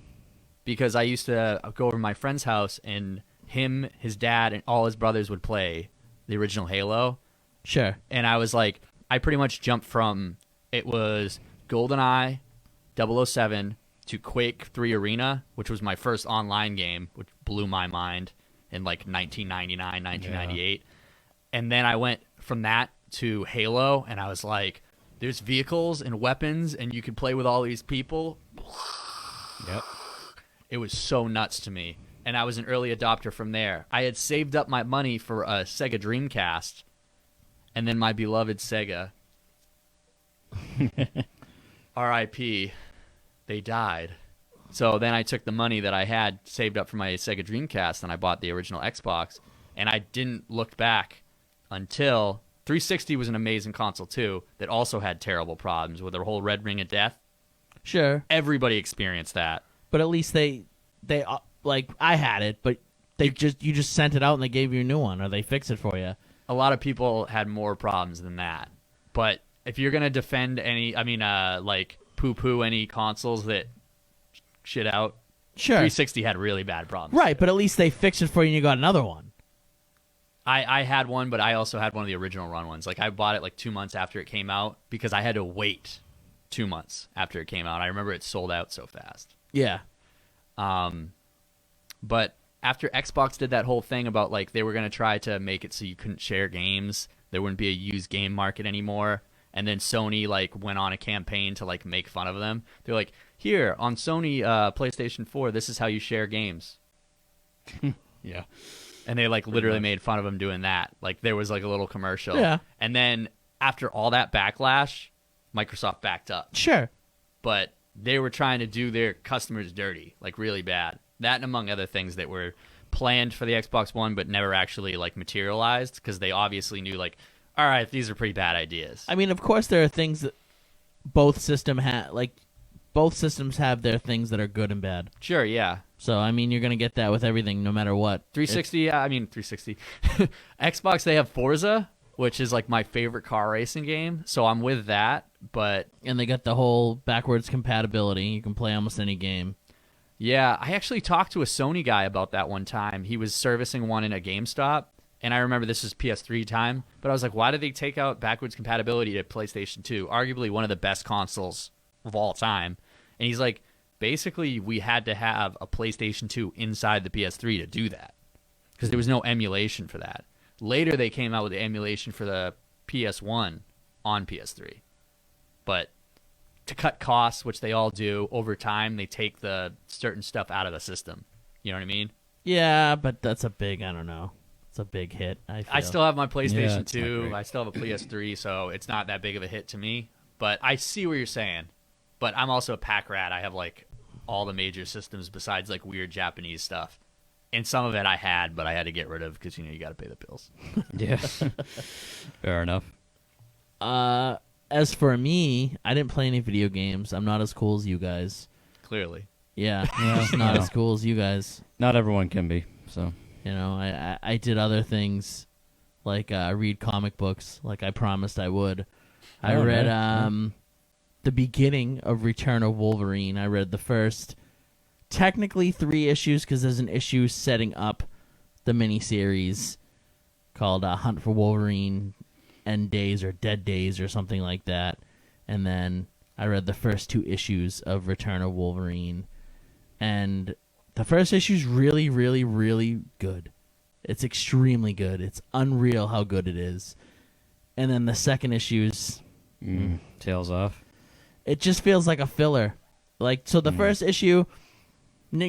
because I used to go over to my friend's house and him, his dad, and all his brothers would play the original Halo. Sure. And I was like, I pretty much jumped from, it was GoldenEye, 007, to Quake 3 Arena, which was my first online game, which blew my mind in like 1999, 1998. Yeah. And then I went from that to Halo, and I was like, there's vehicles and weapons, and you can play with all these people. Yep. It was so nuts to me. And I was an early adopter from there. I had saved up my money for a Sega Dreamcast, and then my beloved Sega, R.I.P., they died. So then I took the money that I had saved up for my Sega Dreamcast, and I bought the original Xbox, and I didn't look back until 360 was an amazing console, too, that also had terrible problems with their whole Red Ring of Death. Sure. Everybody experienced that. But at least they like, I had it, but you just sent it out and they gave you a new one, or they fixed it for you. A lot of people had more problems than that. But if you're going to defend like poo-poo any consoles that shit out, sure, 360 had really bad problems. Right, but at least they fixed it for you and you got another one. I had one, but I also had one of the original run ones. Like, I bought it like 2 months after it came out because I had to wait 2 months after it came out. I remember it sold out so fast. Yeah. But after Xbox did that whole thing about, like, they were going to try to make it so you couldn't share games, there wouldn't be a used game market anymore, and then Sony, like, went on a campaign to, like, make fun of them. They're like, here, on Sony PlayStation 4, this is how you share games. Yeah. And they, like, literally made fun of them doing that. Like, there was, like, a little commercial. Yeah. And then after all that backlash, Microsoft backed up. Sure. But they were trying to do their customers dirty, like, really bad. That and among other things that were planned for the Xbox One but never actually, like, materialized because they obviously knew, like, all right, these are pretty bad ideas. I mean, of course there are things that both systems have their things that are good and bad. Sure, yeah. So, I mean, you're going to get that with everything no matter what. 360, 360. Xbox, they have Forza, which is, like, my favorite car racing game, so I'm with that, but... And they got the whole backwards compatibility. You can play almost any game. Yeah, I actually talked to a Sony guy about that one time. He was servicing one in a GameStop, and I remember this was PS3 time, but I was like, why did they take out backwards compatibility to PlayStation 2? Arguably one of the best consoles of all time. And he's like, basically, we had to have a PlayStation 2 inside the PS3 to do that because there was no emulation for that. Later, they came out with the emulation for the PS1 on PS3. But to cut costs, which they all do, over time, they take the certain stuff out of the system. You know what I mean? Yeah, but that's a big, I don't know. It's a big hit, I feel. I still have my PlayStation it's not 2. great. I still have a PS3, so it's not that big of a hit to me. But I see what you're saying. But I'm also a pack rat. I have, like, all the major systems besides, like, weird Japanese stuff. And some of it I had, but I had to get rid of because, you know, you got to pay the bills. Yeah. Fair enough. As for me, I didn't play any video games. I'm not as cool as you guys. Clearly. Yeah, just not as cool as you guys. Not everyone can be, so. You know, I did other things, like read comic books, like I promised I would. I read the beginning of Return of Wolverine. I read the first, technically 3 issues, because there's an issue setting up the miniseries called Hunt for Wolverine, End Days or Dead Days or something like that. And then I read the first 2 issues of Return of Wolverine. And the first issue's really, really, really good. It's extremely good. It's unreal how good it is. And then the second issue's... Tails off. It just feels like a filler. Like, so the first issue...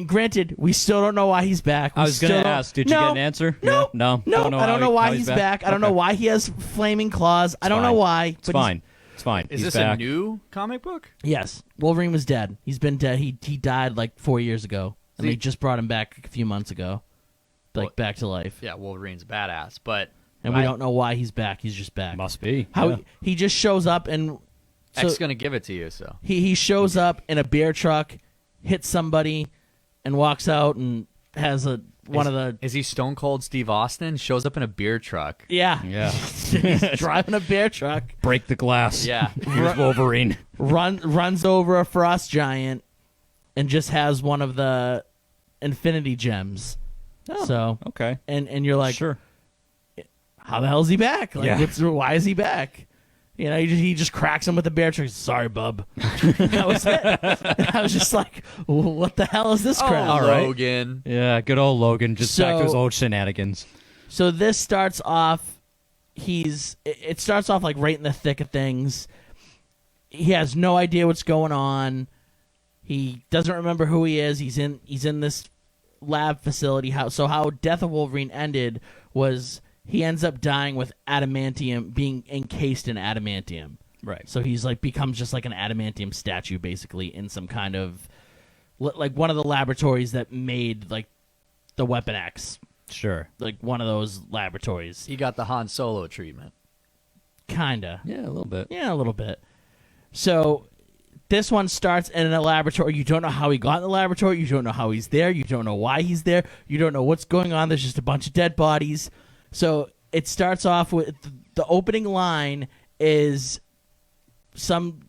Granted, we still don't know why he's back. I was going to ask, did you get an answer? No. No. No, Don't know I don't know how why he's back. I don't know why he has flaming claws. I don't know why. It's fine. It's fine. Is He's this back. a new comic book? Yes. Wolverine was dead. He's been dead. He died like 4 years ago. And they just brought him back a few months ago. Like, Well, back to life. Yeah, Wolverine's a badass, but... And we don't know why he's back. He's just back. Must be. How yeah. he just shows up and... So X's going to give it to you, so... he shows up in a beer truck, hits somebody, and walks out and has a one of the Is he Stone Cold Steve Austin? Shows up in a beer truck. yeah Yeah. he's driving a bear truck, Break the glass. Yeah. Here's Wolverine. runs over a frost giant, and just has one of the Infinity Gems. So Okay. and you're like, Sure. how the hell is he back? Like, Yeah. why is he back? You know, he just cracks him with the bear truck. Sorry, bub. That was it. And I was just like, what the hell is this crap? Oh, All right. Logan. Yeah, good old Logan, just back to his So- old shenanigans. So this starts off. It starts off like right in the thick of things. He has no idea what's going on. He doesn't remember who he is. He's in this lab facility. How Death of Wolverine ended was he ends up dying with adamantium, being encased in adamantium. Right. So he's like becomes just like an adamantium statue, basically, in some kind of like one of the laboratories that made like the Weapon X, Sure. like one of those laboratories, He got the Han Solo treatment. kinda. Yeah, a little bit. Yeah, a little bit. So this one starts in a laboratory. You don't know how he got in the laboratory. You don't know how he's there. You don't know why he's there. You don't know what's going on. There's just a bunch of dead bodies. So it starts off with the opening line is some,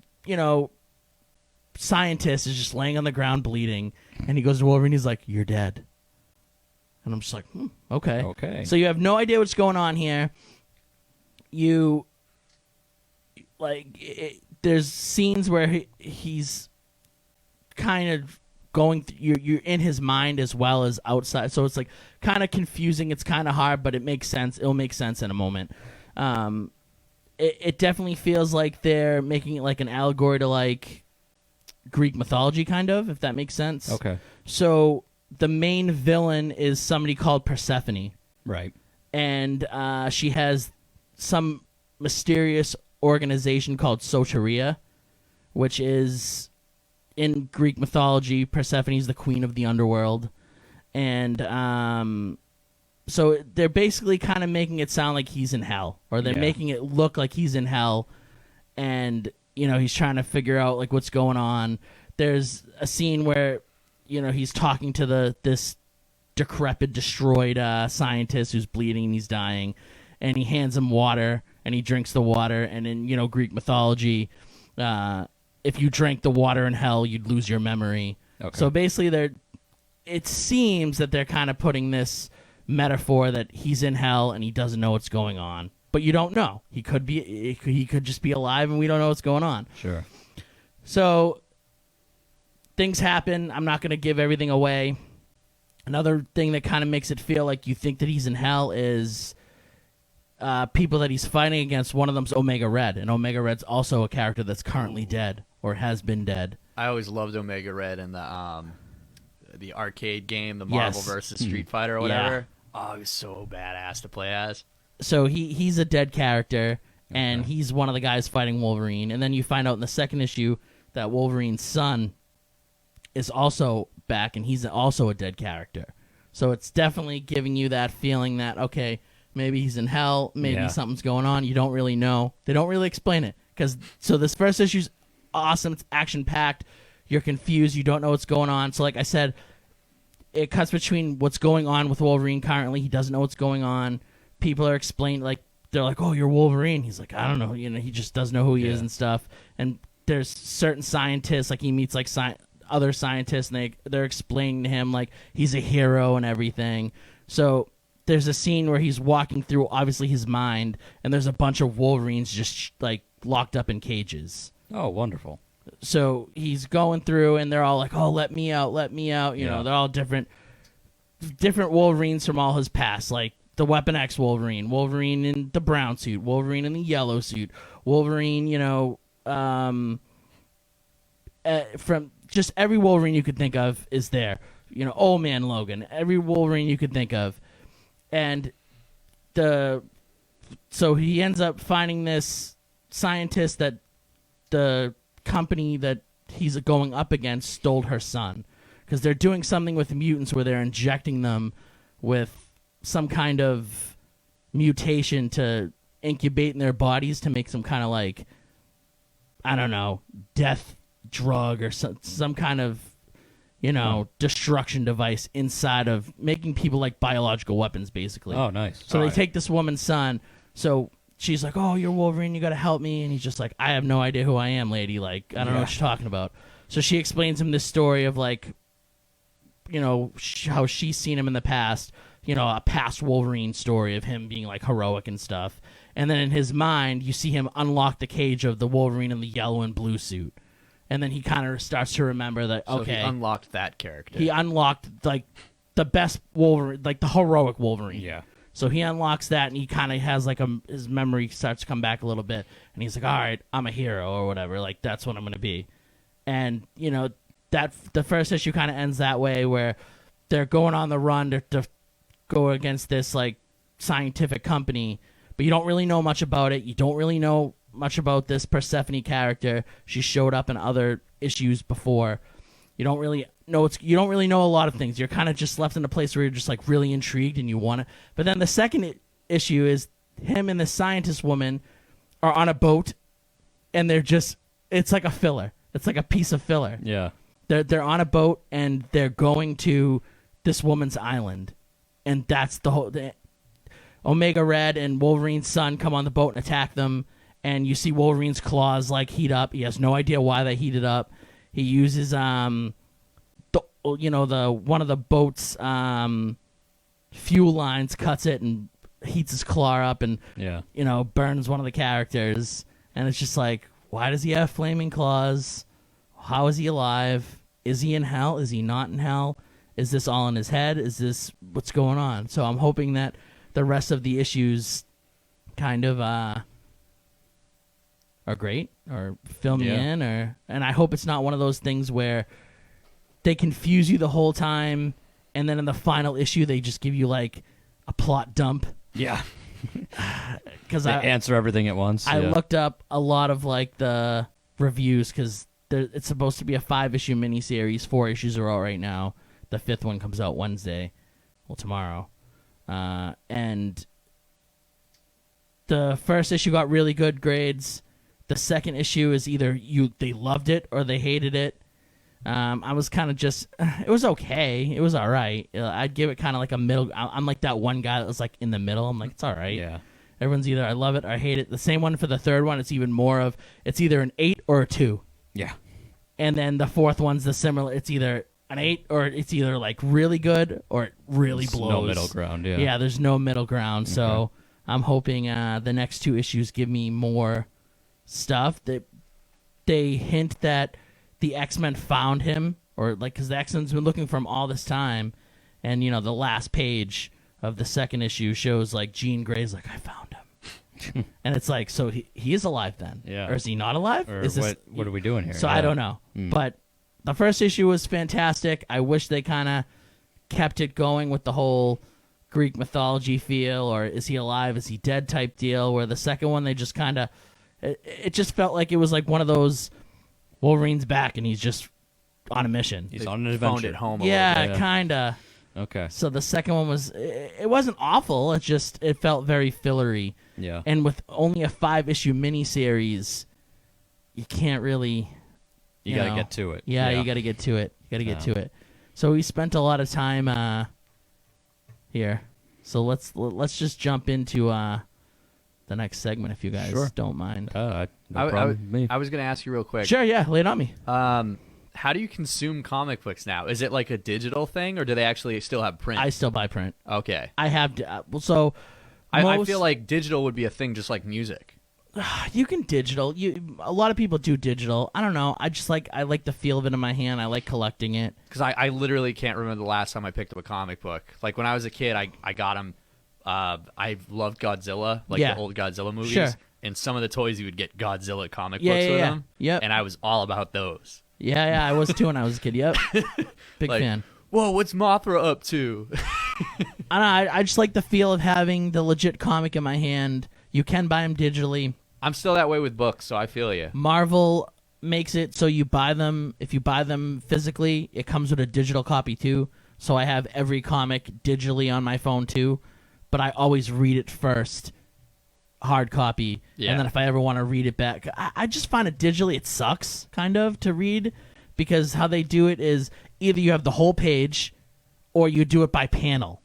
scientist is just laying on the ground bleeding, and he goes to Wolverine. He's like, "You're dead." And I'm just like, okay. Okay. So you have no idea what's going on here. You there's scenes where he's kind of going you're in his mind as well as outside, so it's like kind of confusing. It's kind of hard, but it makes sense. It'll make sense in a moment. It definitely feels like they're making it like an allegory to like Greek mythology, kind of, if that makes sense. Okay. So the main villain is somebody called Persephone, Right. and she has some mysterious organization called Soteria, which is, in Greek mythology, Persephone is the queen of the underworld. And so they're basically kind of making it sound like he's in hell, or they're Yeah. making it look like he's in hell, and he's trying to figure out like what's going on. There's a scene where he's talking to this decrepit, destroyed scientist who's bleeding and he's dying, and he hands him water, and he drinks the water. And in Greek mythology, if you drank the water in hell, you'd lose your memory. Okay. So basically, it seems that they're kind of putting this metaphor that he's in hell and he doesn't know what's going on, but you don't know. He could just be alive, and we don't know what's going on. Sure. So things happen. I'm not going to give everything away. Another thing that kind of makes it feel like you think that he's in hell is people that he's fighting against. One of them's Omega Red, and Omega Red's also a character that's currently dead or has been dead. I always loved Omega Red in the arcade game, the Marvel Yes. versus Street Fighter or Yeah. whatever. Oh, he was so badass to play as. So he's a dead character, and he's one of the guys fighting Wolverine. And then you find out in the second issue that Wolverine's son is also back, and he's also a dead character. So it's definitely giving you that feeling that, okay, maybe he's in hell, maybe Yeah. something's going on. You don't really know. They don't really explain it. So this first issue's awesome. It's action-packed. You're confused. You don't know what's going on. So like I said, it cuts between what's going on with Wolverine currently. He doesn't know what's going on. People are explaining, like, they're like, "Oh, you're Wolverine." He's like, "I don't know." He just doesn't know who he is and stuff. And there's certain scientists, like he meets like other scientists, and they're explaining to him like he's a hero and everything. So there's a scene where he's walking through, obviously, his mind, and there's a bunch of Wolverines just like locked up in cages. Oh, wonderful. So he's going through, and they're all like, "Oh, let me out, let me out." You Yeah. know, they're all different Wolverines from all his past, like the Weapon X Wolverine, Wolverine in the brown suit, Wolverine in the yellow suit, Wolverine, from just every Wolverine you could think of is there. Old Man Logan, every Wolverine you could think of. And so he ends up finding this scientist that the company that he's going up against stole her son, because they're doing something with mutants where they're injecting them with some kind of mutation to incubate in their bodies to make some kind of like, I don't know, death drug or some kind of, destruction device inside of making people like biological weapons, basically. Oh, nice. So they take this woman's son. So she's like, "Oh, you're Wolverine. You got to help me." And he's just like, "I have no idea who I am, lady. Like, I don't know what you're talking about." So she explains him this story of like, how she's seen him in the past. A past Wolverine story of him being like heroic and stuff. And then in his mind, you see him unlock the cage of the Wolverine in the yellow and blue suit. And then he kind of starts to remember that, So okay. he unlocked that character. He unlocked, like, the best Wolverine, like the heroic Wolverine. Yeah. So he unlocks that, and he kind of has, like, his memory starts to come back a little bit. And he's like, all right, I'm a hero or whatever. Like, that's what I'm going to be. And, the first issue kind of ends that way where they're going on the run to go against this, like, scientific company. But you don't really know much about it. You don't really know much about this Persephone character. She showed up in other issues before. You don't really know a lot of things. You're kind of just left in a place where you're just like really intrigued and you want to. But then the second issue is him and the scientist woman are on a boat, and it's like a filler. It's like a piece of filler. Yeah. They're on a boat and they're going to this woman's island, and that's the whole. Omega Red and Wolverine's son come on the boat and attack them. And you see Wolverine's claws like heat up. He has no idea why they heated up. He uses one of the boat's fuel lines, cuts it and heats his claw up, and burns one of the characters. And it's just like, why does he have flaming claws? How is he alive? Is he in hell? Is he not in hell? Is this all in his head? Is this what's going on? So I'm hoping that the rest of the issues kind of are great or fill me in, and I hope it's not one of those things where they confuse you the whole time and then in the final issue they just give you like a plot dump. Yeah. Because I answer everything at once. I looked up a lot of like the reviews because it's supposed to be a 5-issue miniseries. 4 issues are out right now. The 5th one comes out tomorrow. And the first issue got really good grades. The second issue is either they loved it or they hated it. I was kind of it was okay. It was all right. I'd give it kind of like a middle. I'm like that one guy that was like in the middle. I'm like, it's all right. Yeah. Everyone's either I love it or I hate it. The same one for the third one. It's even more of, it's either an 8 or a 2. Yeah. And then the fourth one's the similar. It's either an 8 or it's either like really good or it really blows. No middle ground. Yeah. Yeah, there's no middle ground. Okay. So I'm hoping the next 2 issues give me more stuff. That they hint that the X-Men found him, or like, because the X-Men's been looking for him all this time, and the last page of the second issue shows like Jean Grey's like, I found him, and it's like, so he is alive then, Yeah. or is he not alive? Or is this, what are we doing here? So I don't know, but the first issue was fantastic. I wish they kind of kept it going with the whole Greek mythology feel, or is he alive, is he dead type deal, where the second one they just kind of, it just felt like it was like one of those Wolverine's back and he's just on a mission. He's on an Found adventure. it home. Yeah, kind of. Okay. So the second one it wasn't awful. It felt very fillery. Yeah. And with only a 5-issue miniseries, you can't really. You got to get to it. Yeah, you got to get to it. To it. So we spent a lot of time here. So let's just jump into the next segment if you guys don't mind. No problem with me. I was going to ask you real quick. Sure, yeah, lay it on me. How do you consume comic books now? Is it like a digital thing, or do they actually still have print? I still buy print. Okay. I have so. I feel like digital would be a thing just like music. You can digital. A lot of people do digital. I don't know. I like the feel of it in my hand. I like collecting it. Because I literally can't remember the last time I picked up a comic book. Like when I was a kid, I got them. I loved Godzilla, like the old Godzilla movies. Sure. And some of the toys you would get Godzilla comic books with them. Yep. And I was all about those. Yeah, I was too when I was a kid. Yep. Big Like, fan. Whoa, what's Mothra up to? I just like the feel of having the legit comic in my hand. You can buy them digitally. I'm still that way with books, so I feel you. Marvel makes it so you buy them. If you buy them physically, it comes with a digital copy too. So I have every comic digitally on my phone too. But I always read it first, hard copy, and then if I ever want to read it back, I just find it digitally, it sucks kind of to read, because how they do it is either you have the whole page or you do it by panel.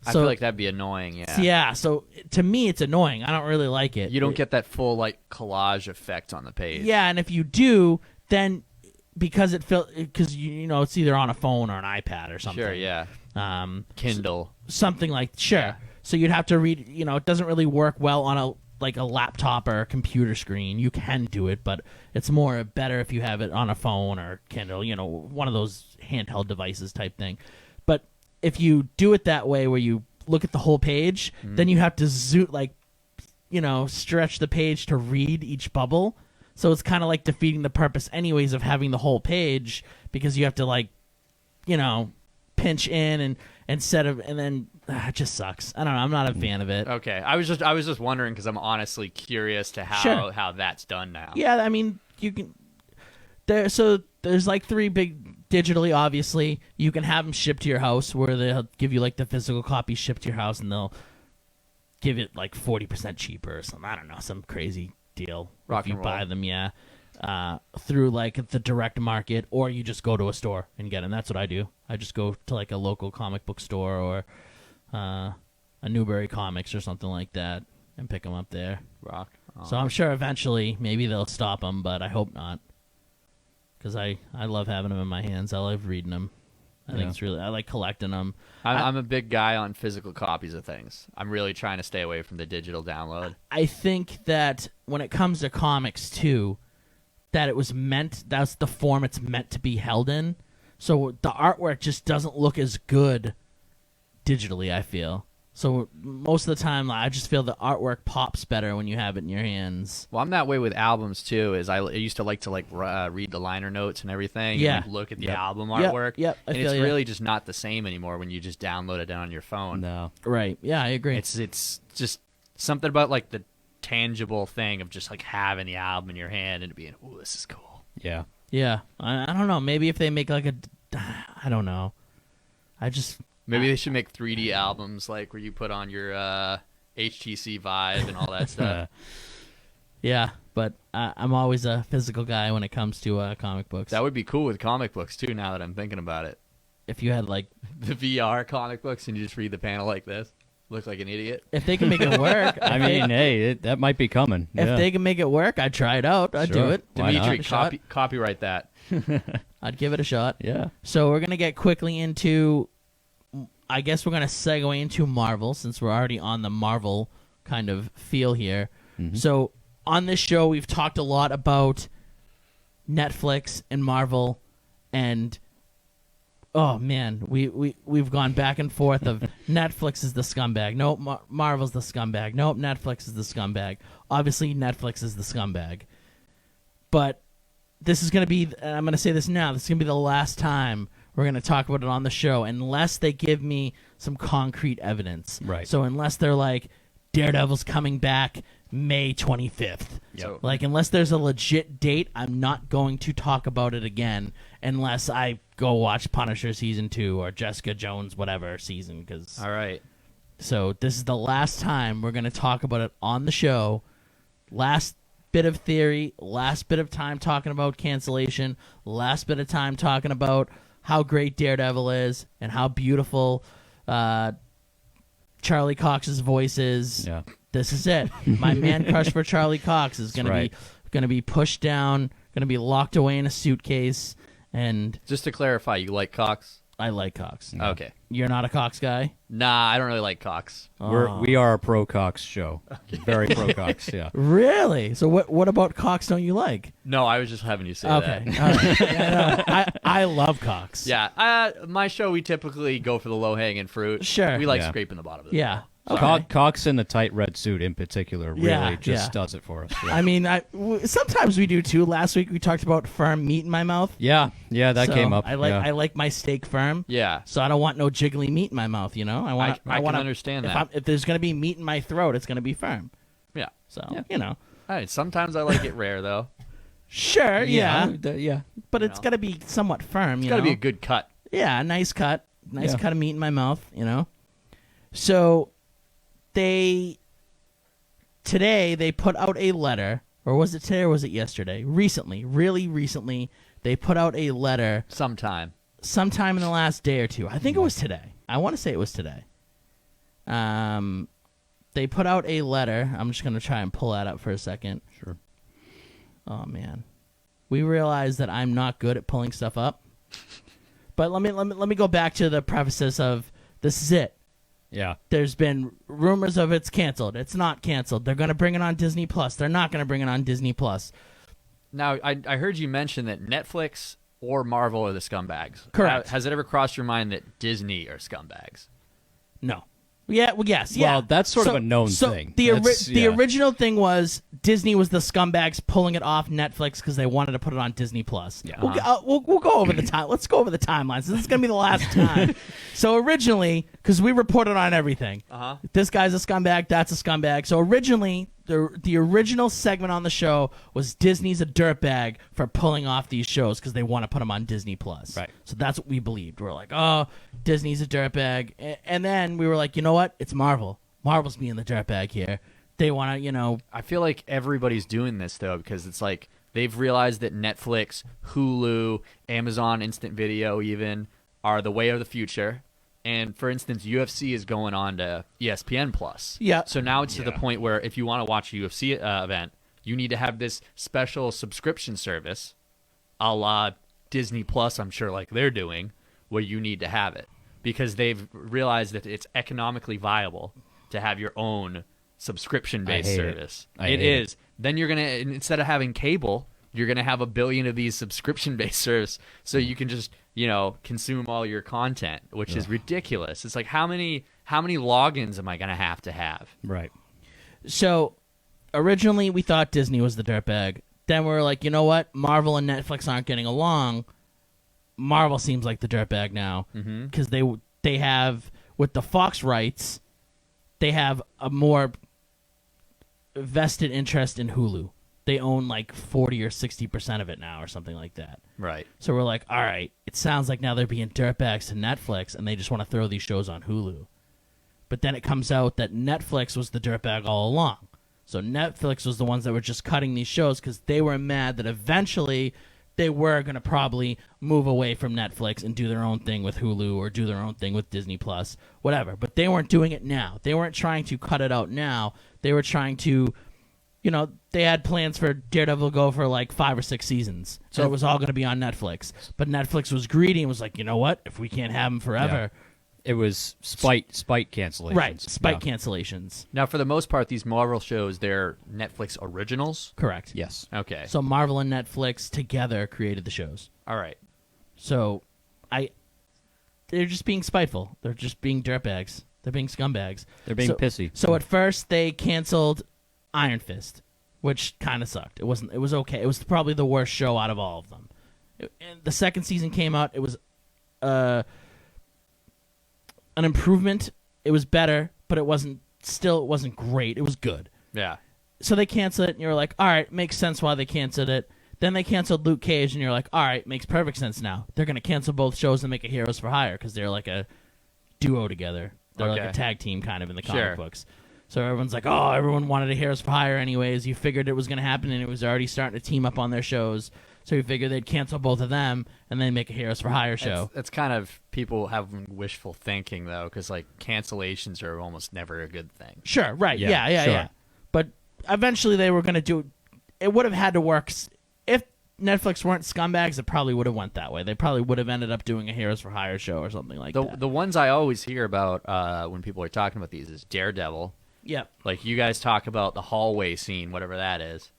I feel like that'd be annoying. Yeah. Yeah. So to me, it's annoying. I don't really like it. You don't get that full like collage effect on the page. Yeah, and if you do, then because you know it's either on a phone or an iPad or something. Sure. Yeah. Kindle. Something like sure. Yeah. So you'd have to read. You know, it doesn't really work well on a laptop or a computer screen. You can do it, but it's better if you have it on a phone or Kindle. You know, one of those handheld devices type thing. But if you do it that way, where you look at the whole page, then you have to stretch the page to read each bubble. So it's kind of like defeating the purpose, anyways, of having the whole page because you have to pinch in and then it just sucks. I don't know. I'm not a fan of it. Okay. I was just wondering because I'm honestly curious to how that's done now. Yeah, I mean you can. There's like 3 big digitally. Obviously, you can have them shipped to your house, where they'll give you like the physical copy shipped to your house, and they'll give it like 40% cheaper or something. I don't know, some crazy deal Rock if you and buy roll. them. Yeah, through like the direct market, or you just go to a store and get them. That's what I do. I just go to like a local comic book store or a Newbury Comics or something like that and pick them up there. Rock. So I'm sure eventually maybe they'll stop them, but I hope not. Because I love having them in my hands. I love reading them. I like collecting them. I'm a big guy on physical copies of things. I'm really trying to stay away from the digital download. I think that when it comes to comics too, that that's the form it's meant to be held in. So the artwork just doesn't look as good digitally, I feel. So most of the time, I just feel the artwork pops better when you have it in your hands. Well, I'm that way with albums too. I used to like to read the liner notes and everything. Yeah. And look at the album artwork. Yep. And it's really just not the same anymore when you just download it down on your phone. No. Right. Yeah, I agree. It's just something about like the tangible thing of just like having the album in your hand and being, ooh, this is cool. Yeah. Yeah. I don't know. Maybe if they make like I don't know. Maybe they should make 3D albums like where you put on your HTC Vive and all that stuff. Yeah, but I'm always a physical guy when it comes to comic books. That would be cool with comic books too. Now that I'm thinking about it, if you had like the VR comic books and you just read the panel like this, look like an idiot. if they can make it work. I mean, hey, that might be coming. If they can make it work, I'd try it out. I'd do Sure. it. Why not? Dimitri, copyright that. I'd give it a shot. Yeah. So we're gonna get quickly into. I guess we're gonna segue into Marvel since we're already on the Marvel kind of feel here. Mm-hmm. So on this show, we've talked a lot about Netflix and Marvel, and oh man, we've gone back and forth of Netflix is the scumbag. Nope, Marvel's the scumbag. Nope, Netflix is the scumbag. Obviously, Netflix is the scumbag. But this is gonna be. I'm gonna say this now. This is gonna be the last time we're going to talk about it on the show unless they give me some concrete evidence. Right. So unless they're like, Daredevil's coming back May 25th. Yep. Like, unless there's a legit date, I'm not going to talk about it again unless I go watch Punisher Season 2 or Jessica Jones whatever season. All right. So this is the last time we're going to talk about it on the show. Last bit of theory, last bit of time talking about cancellation, last bit of time talking about how great Daredevil is and how beautiful Charlie Cox's voice is. Yeah. This is it. My man crush for Charlie Cox is gonna be pushed down, gonna be locked away in a suitcase. And Just to clarify, you like Cox? I like Cox. Okay. You're not a Cox guy? Nah, I don't really like Cox. We are a pro Cox show. Very pro Cox. Yeah. Really? So what about Cox don't you like? No, I was just having you say Okay. that. All right. Yeah, no, I love Cox. Yeah, my show, we typically go for the low-hanging fruit. Sure. We like Yeah. scraping the bottom of the Yeah. barrel. Okay. Cox in the tight red suit in particular really Yeah, just yeah. does it for us. Yeah. I mean, sometimes we do too. Last week we talked about firm meat in my mouth. yeah, that So came up. I like yeah. I like my steak firm. Yeah. So I don't want no jiggly meat in my mouth. You know, I can wanna, understand if that. If there's gonna be meat in my throat, it's gonna be firm. Yeah. So Yeah. you know, All right. Sometimes I like it rare, though. sure, yeah, yeah. but You it's know. be be somewhat firm. It's You got to know? be a good cut. Yeah, a nice cut Yeah. cut of meat in my mouth. You know, so today they put out a letter, or was it today or was it yesterday? Recently, really recently, they put out a letter. Sometime. sometime in the last day or two. I think it was today. I want to say it was today. They put out a letter. I'm just going to try and pull that up for a second. Sure. Oh, man. We realize that I'm not good at pulling stuff up. But let me go back to the prefaces of this is it. Yeah. There's been rumors of it's canceled. It's not canceled. They're going to bring it on Disney Plus. They're not going to bring it on Disney Plus. Now, I heard you mention that Netflix or Marvel are the scumbags. Correct. Has it ever crossed your mind that Disney are scumbags? No. Yeah, well, yes, yeah. Well, that's sort of a known thing. The original thing was Disney was the scumbags pulling it off Netflix because they wanted to put it on Disney Plus. Yeah. We'll go over the time. Let's go over the timelines. This is going to be the last time. So originally, because we reported on everything, this guy's a scumbag, that's a scumbag. So originally, the original segment on the show was Disney's a dirtbag for pulling off these shows because they want to put them on Disney Plus. Right. So that's what we believed. We're like, oh, Disney's a dirtbag. And then we were like, you know what? It's Marvel. Marvel's being the dirtbag here. They want to, I feel like everybody's doing this, though, because it's like they've realized that Netflix, Hulu, Amazon Instant Video even are the way of the future. And, for instance, UFC is going on to ESPN Plus. Yeah. So now it's to the point where if you want to watch a UFC event, you need to have this special subscription service, a la Disney Plus, I'm sure, like they're doing, where you need to have it. Because they've realized that it's economically viable to have your own subscription-based service. It is. Then you're going to, instead of having cable, you're going to have 1 billion of these subscription-based service so you can just, consume all your content, which is ridiculous. It's like, how many logins am I going to have? Right. So originally we thought Disney was the dirtbag. Then we were like, you know what? Marvel and Netflix aren't getting along. Marvel seems like the dirtbag now because they have, with the Fox rights, they have a more vested interest in Hulu. They own like 40 or 60% of it now or something like that. Right. So we're like, all right, it sounds like now they're being dirtbags to Netflix and they just want to throw these shows on Hulu. But then it comes out that Netflix was the dirtbag all along. So Netflix was the ones that were just cutting these shows because they were mad that eventually they were going to probably move away from Netflix and do their own thing with Hulu or do their own thing with Disney Plus, whatever. But they weren't doing it now. They weren't trying to cut it out now. They were trying to, they had plans for Daredevil to go for like 5 or 6 seasons. So it was all going to be on Netflix. But Netflix was greedy and was like, you know what? If we can't have them forever. Yeah. It was spite cancellations. Right, spite cancellations. Now, for the most part, these Marvel shows, they're Netflix originals? Correct. Yes. Okay. So Marvel and Netflix together created the shows. All right. So they're just being spiteful. They're just being dirtbags. They're being scumbags. They're being pissy. So at first they canceled Iron Fist, which kind of sucked. It was okay. It was probably the worst show out of all of them. And the second season came out. It was an improvement. It was better, but it wasn't great. It was good. Yeah. So they canceled it, and you're like, all right, makes sense why they canceled it. Then they canceled Luke Cage, and you're like, all right, makes perfect sense now. They're going to cancel both shows and make a Heroes for Hire because they're like a duo together. They're like a tag team kind of in the comic books. So everyone's like, oh, everyone wanted a Heroes for Hire anyways. You figured it was going to happen, and it was already starting to team up on their shows. So you figured they'd cancel both of them and then make a Heroes for Hire show. It's kind of people having wishful thinking, though, because like cancellations are almost never a good thing. Sure, right. Yeah. Sure. But eventually they were going to do it. Would have had to work. If Netflix weren't scumbags, it probably would have went that way. They probably would have ended up doing a Heroes for Hire show or something like that. The ones I always hear about when people are talking about these is Daredevil. Yep. Like you guys talk about the hallway scene, whatever that is.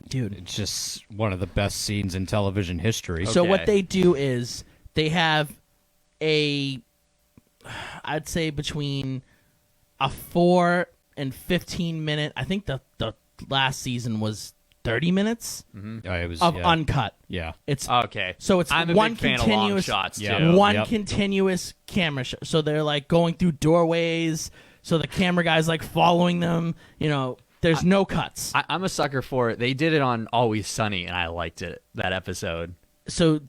Dude. It's just one of the best scenes in television history. So what they do is they have I'd say between a 4 and 15 minute, I think the last season was 30 minutes It was of uncut. Yeah. It's Okay. So it's I'm a one big fan of long continuous shots too. Yeah. one continuous camera shot. So they're like going through doorways. So the camera guy's like following them. There's no cuts. I'm a sucker for it. They did it on Always Sunny, and I liked it, that episode. So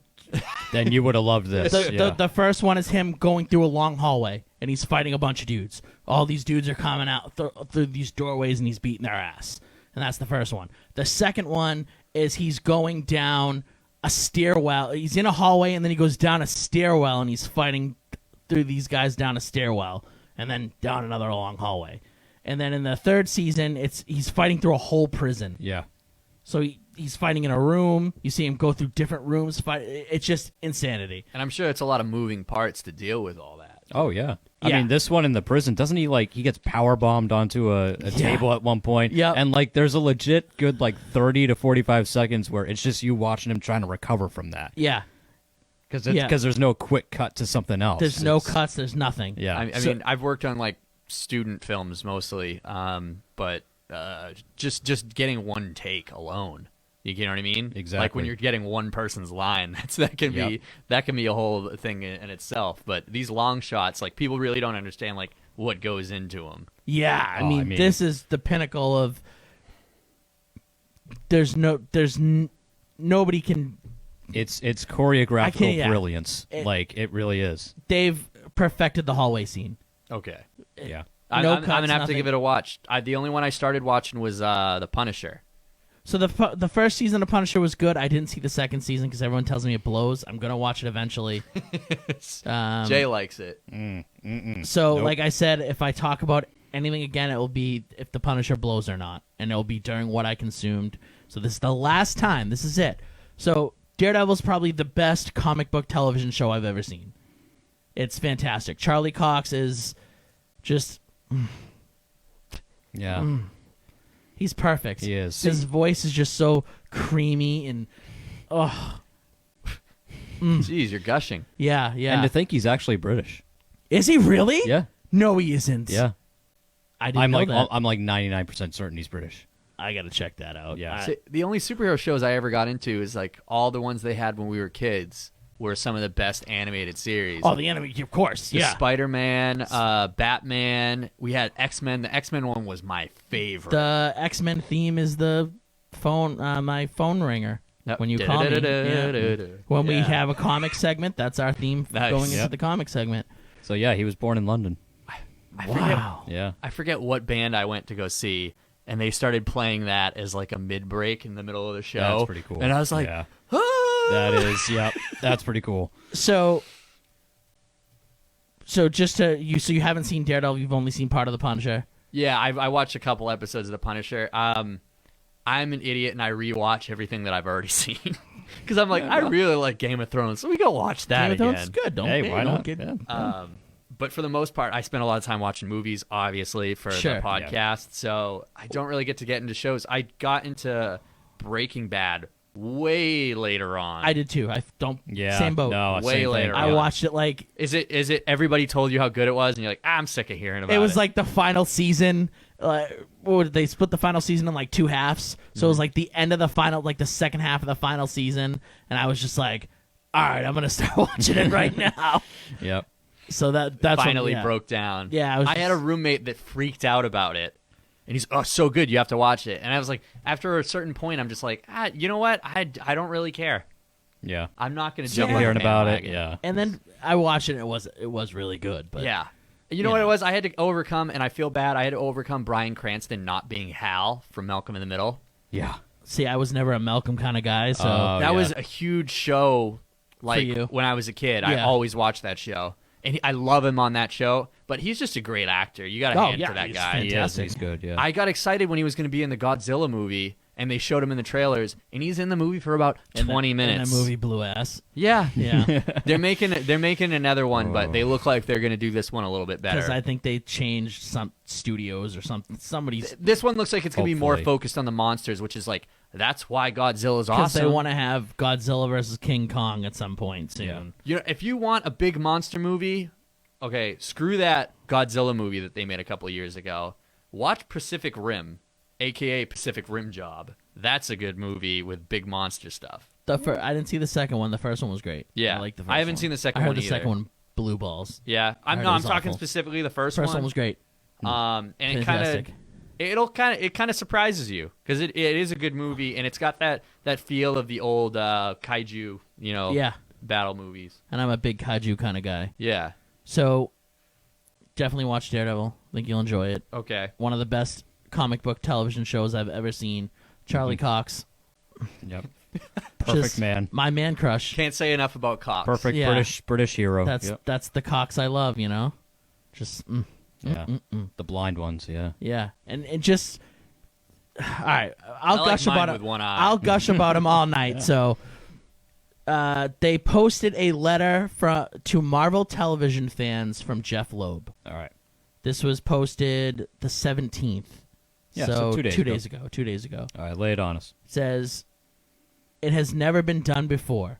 Then you would have loved this. the first one is him going through a long hallway, and he's fighting a bunch of dudes. All these dudes are coming out through these doorways, and he's beating their ass. And that's the first one. The second one is he's going down a stairwell. He's in a hallway, and then he goes down a stairwell, and he's fighting through these guys down a stairwell, and then down another long hallway. And then in the third season, he's fighting through a whole prison. Yeah. So he's fighting in a room. You see him go through different rooms. It's just insanity. And I'm sure it's a lot of moving parts to deal with all that. Oh yeah. I Yeah. mean, this one in the prison, doesn't he he gets power bombed onto a table at one point? Yep. And there's a legit good 30 to 45 seconds where it's just you watching him trying to recover from that. Yeah. Because there's no quick cut to something else. There's no cuts. There's nothing. Yeah. I mean, I've worked on student films mostly, but just getting one take alone. You know what I mean? Exactly. Like when you're getting one person's line, that can be a whole thing in itself. But these long shots, people really don't understand what goes into them. Yeah. I mean, this is the pinnacle of. Nobody can. It's choreographical brilliance. It really is. They've perfected the hallway scene. Okay. Yeah. I'm cuts, gonna have to nothing. give it a watch. The only one I started watching was The Punisher. So the first season of Punisher was good. I didn't see the second season because everyone tells me it blows. I'm gonna watch it eventually. Jay likes it. So, Nope. like I said, if I talk about anything again, it will be if the Punisher blows or not, and it will be during what I consumed. So this is the last time. This is it. So Daredevil's probably the best comic book television show I've ever seen. It's fantastic. Charlie Cox is just. Yeah. He's perfect. He is. His voice is just so creamy and, Jeez, you're gushing. yeah. And to think he's actually British. Is he really? Yeah. No, he isn't. Yeah. I didn't know that. I'm 99% certain he's British. I gotta check that out. Yeah. See, the only superhero shows I ever got into is all the ones they had when we were kids were some of the best animated series. Oh, the enemy, of course. The Yeah. Spider-Man, Batman. We had X-Men. The X-Men one was my favorite. The X-Men theme is the phone, my phone ringer. Yep. When you call me. Yeah. When we Yeah. have a comic segment, that's our theme Nice. going into Yep. the comic segment. So yeah, he was born in London. Wow. I forget what band I went to go see, and they started playing that as a mid-break in the middle of the show. That's pretty cool. And I was like, yeah. ah! That is, yep. That's pretty cool. So just so you haven't seen Daredevil, you've only seen part of the Punisher. Yeah, I watched a couple episodes of The Punisher. I'm an idiot, and I rewatch everything that I've already seen. Because I'm I really like Game of Thrones, so we go watch that Game of again. Thrones is good. Why don't not? get- Yeah. But for the most part, I spend a lot of time watching movies, obviously, for Sure. the podcast. So I don't really get into shows. I got into Breaking Bad way later on. I did too. I don't. Yeah. Same boat. No, Way same later thing. I on. watched it Is it everybody told you how good it was, and you're like, I'm sick of hearing about it. It was like the final season. They split the final season in two halves, so it was like the end of the final, the second half of the final season, and I was just like, all right, I'm gonna start watching it right now. Yep. So that's finally what, yeah. broke down. Yeah, I had a roommate that freaked out about it, and he's so good, you have to watch it. And I was like, after a certain point, I'm just like, you know what? I don't really care. Yeah. I'm not gonna Sick jump of on the hearing about it. bandwagon. Yeah. And then I watched it. And it was really good. But Yeah. You know what it was? I had to overcome, and I feel bad. I had to overcome Bryan Cranston not being Hal from Malcolm in the Middle. Yeah. See, I was never a Malcolm kind of guy, so Oh, That yeah. was a huge show. you. When I was a kid, I Yeah. always watched that show, and I love him on that show. But he's just a great actor. You got a hand for that he's guy. He is. fantastic. He's good. Yeah. I got excited when he was going to be in the Godzilla movie, and they showed him in the trailers, and he's in the movie for about 20 minutes. And the movie blew ass. Yeah, Yeah, they're making another one, but they look like they're going to do this one a little bit better. because I think they changed some studios or something. Somebody's This one looks like it's going to be more Hopefully. focused on the monsters, which is that's why Godzilla's because awesome. they want to have Godzilla versus King Kong at some point soon. Yeah. You know, if you want a big monster movie, okay, screw that Godzilla movie that they made a couple years ago. Watch Pacific Rim, aka Pacific Rim Job. That's a good movie with big monster stuff. I didn't see the second one. The first one was great. Yeah. I like the first I haven't one. seen the second I heard one the either. second one blew balls. Yeah, I'm heard it was talking awful. specifically the first First one. one was great. And it Fantastic. kind of surprises you because it is a good movie, and it's got that feel of the old kaiju, Yeah, battle movies. and I'm a big kaiju kind of guy. Yeah. So definitely watch Daredevil. I think you'll enjoy it. Okay. One of the best comic book television shows I've ever seen. Charlie Cox, Yep. Perfect Just man. My man crush. Can't say enough about Cox. Perfect Yeah. British hero. That's Yep. that's the Cox I love, you know? Just Yeah. The blind ones, yeah. yeah. And just all right, I'll I like gush mine about with it. one eye. I'll gush about him all night. So they posted a letter to Marvel Television fans from Jeff Loeb. All right. This was posted the 17th. Yeah, so 2 days ago. 2 days ago. All right, lay it on us. Says, it has never been done before.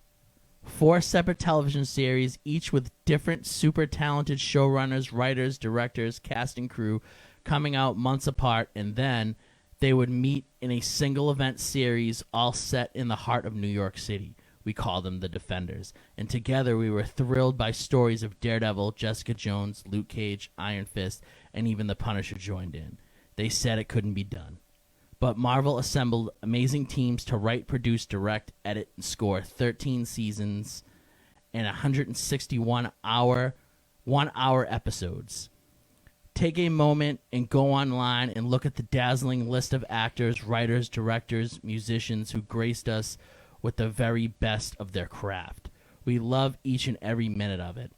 4 separate television series, each with different super talented showrunners, writers, directors, cast and crew, coming out months apart, and then they would meet in a single event series all set in the heart of New York City. We call them the Defenders. And together we were thrilled by stories of Daredevil, Jessica Jones, Luke Cage, Iron Fist, and even the Punisher joined in. They said it couldn't be done. But Marvel assembled amazing teams to write, produce, direct, edit, and score 13 seasons and 161 one-hour episodes. Take a moment and go online and look at the dazzling list of actors, writers, directors, musicians who graced us with the very best of their craft. We love each and every minute of it.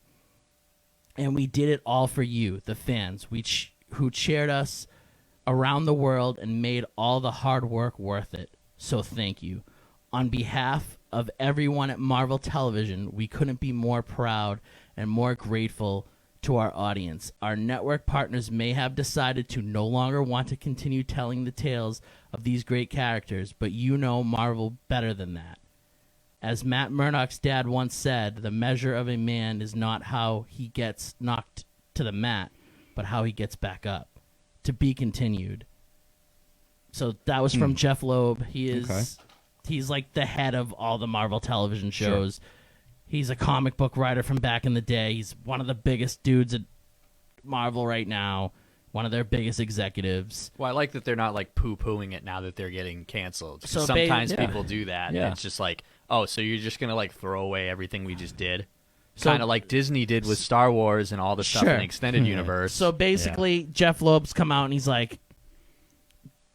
And we did it all for you, the fans, who cheered us around the world and made all the hard work worth it. So thank you. On behalf of everyone at Marvel Television, we couldn't be more proud and more grateful to our audience. Our network partners may have decided to no longer want to continue telling the tales of these great characters, but you know Marvel better than that. As Matt Murdock's dad once said, the measure of a man is not how he gets knocked to the mat, but how he gets back up. To be continued. So that was from Jeff Loeb. He's like the head of all the Marvel television shows. Sure. He's a comic book writer from back in the day. He's one of the biggest dudes at Marvel right now. One of their biggest executives. Well, I like that they're not like poo-pooing it now that they're getting canceled. So sometimes people do that. Yeah. And it's just like, oh, so you're just gonna like throw away everything we just did? So, kind of like Disney did with Star Wars and all the stuff in the extended universe. So basically, Jeff Loeb's come out and he's like,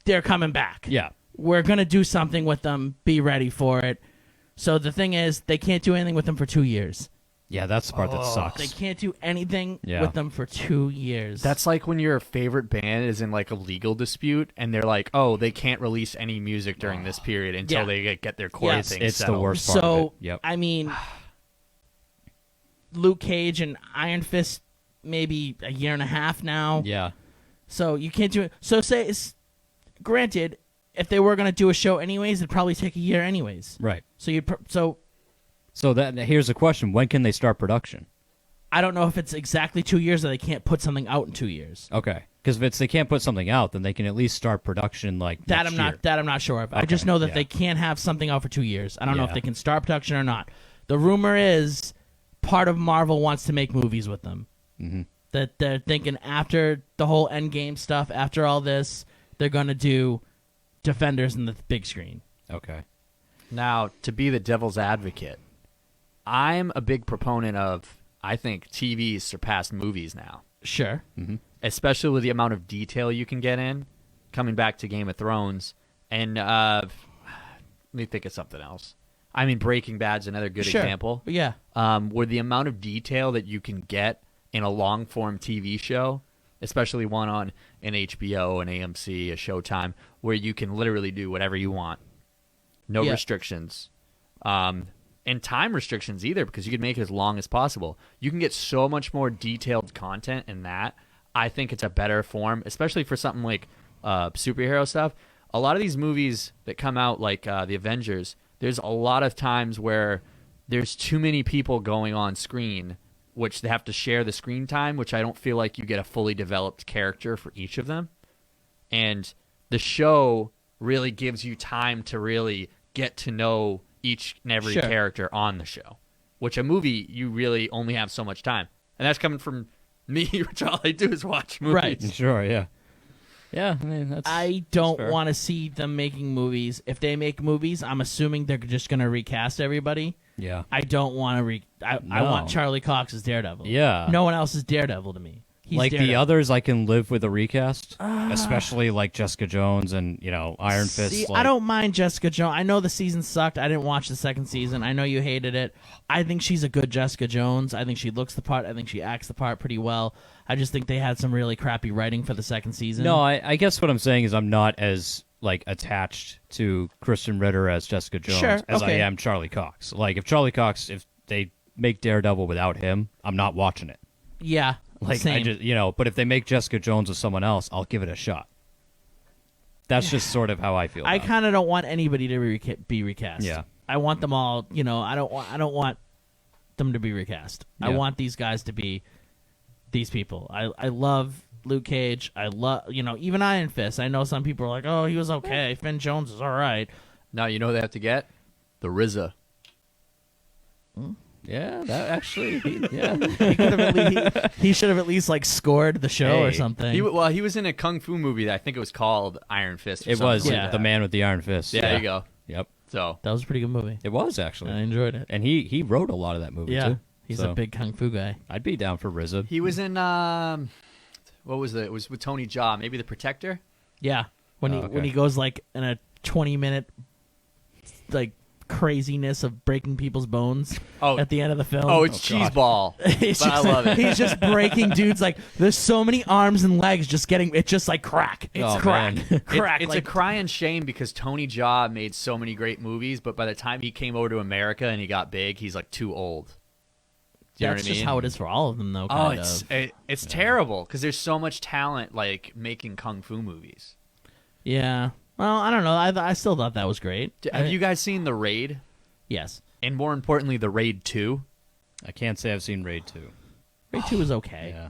they're coming back. Yeah. We're going to do something with them. Be ready for it. So the thing is, they can't do anything with them for 2 years. Yeah, that's the part that sucks. They can't do anything with them for 2 years. That's like when your favorite band is in like a legal dispute and they're like, oh, they can't release any music during this period until they get their court thing It's settled. the worst part of it. Yep. I mean, Luke Cage and Iron Fist maybe a year and a half now. Yeah. So you can't do it. So granted, if they were going to do a show anyways, it'd probably take a year anyways. Right. So here's the question: when can they start production? I don't know if it's exactly 2 years or they can't put something out in 2 years. Okay, because if they can't put something out, then they can at least start production like that. next I'm year. not. That I'm not sure of. I Okay, just know that yeah. they can't have something out for 2 years. I don't know if Yeah. they can start production or not. The rumor is part of Marvel wants to make movies with them. Mm-hmm. That they're thinking after the whole Endgame stuff, after all this, they're going to do Defenders in the big screen. Okay. Now, to be the devil's advocate, I'm a big proponent of, I think TV's surpassed movies now. Sure. Mm-hmm. Especially with the amount of detail you can get in. Coming back to Game of Thrones. And let me think of something else. I mean, Breaking Bad's another good example. Yeah. Where the amount of detail that you can get in a long-form TV show, especially one on an HBO, an AMC, a Showtime, where you can literally do whatever you want. No restrictions. And time restrictions either, because you can make it as long as possible. You can get so much more detailed content in that. I think it's a better form, especially for something like superhero stuff. A lot of these movies that come out, like The Avengers, there's a lot of times where there's too many people going on screen, which they have to share the screen time, which I don't feel like you get a fully developed character for each of them. And the show really gives you time to really get to know each and every character on the show, which a movie, you really only have so much time. And that's coming from me, which all I do is watch movies. Right. Sure. Yeah. Yeah. I mean, I don't want to see them making movies. If they make movies, I'm assuming they're just going to recast everybody. Yeah. I don't want to I want Charlie Cox as Daredevil. Yeah. No one else is Daredevil to me. He's like the Daredevil. others, I can live with a recast, especially like Jessica Jones and Iron Fist. See, like, I don't mind Jessica Jones. I know the season sucked. I didn't watch the second season. I know you hated it. I think she's a good Jessica Jones. I think she looks the part. I think she acts the part pretty well. I just think they had some really crappy writing for the second season. No, I guess what I'm saying is I'm not as like attached to Kristen Ritter as Jessica Jones Sure, as okay. I am Charlie Cox. Like if they make Daredevil without him, I'm not watching it. Yeah, Like same. I just but if they make Jessica Jones with someone else, I'll give it a shot. That's just sort of how I feel. I about it. kind of don't want anybody to be recast. Yeah. I want them all. I don't want them to be recast. I Yeah. want these guys to be these people. I love Luke Cage. I love even Iron Fist. I know some people are like, oh, he was okay. Finn Jones is all right. Now you know what they have to get the RZA. Yeah, that actually. Yeah. He could have he should have at least like scored the show or Hey. something. He was in a kung fu movie that I think it was called Iron Fist. Or It something was like Yeah. that. the man with the iron fist. Yeah, there you go. Yep. So That was a pretty good movie. It was actually. I enjoyed it. And he wrote a lot of that movie Yeah, too. he's So a big kung fu guy. I'd be down for RZA. he was in what was it? It was with Tony Jaa, maybe The Protector. Yeah, when Oh, okay. when he goes like in a 20-minute like craziness of breaking people's bones Oh. at the end of the film. Oh, it's Oh, God. Cheeseball. He's But I just- love it. He's just breaking dudes like there's so many arms and legs just getting it just like crack. It's Oh, crack. man. Crack. It's like, a crying shame because Tony Jaa made so many great movies, but by the time he came over to America and he got big, he's like too old. Do you know that's what I mean? just how it is for all of them though. Oh, Kind of. it's terrible because there's so much talent like making kung fu movies. Yeah. Well, I don't know. I still thought that was great. Have you guys seen The Raid? Yes. And more importantly, The Raid 2? I can't say I've seen Raid 2. Raid 2 was okay. Yeah.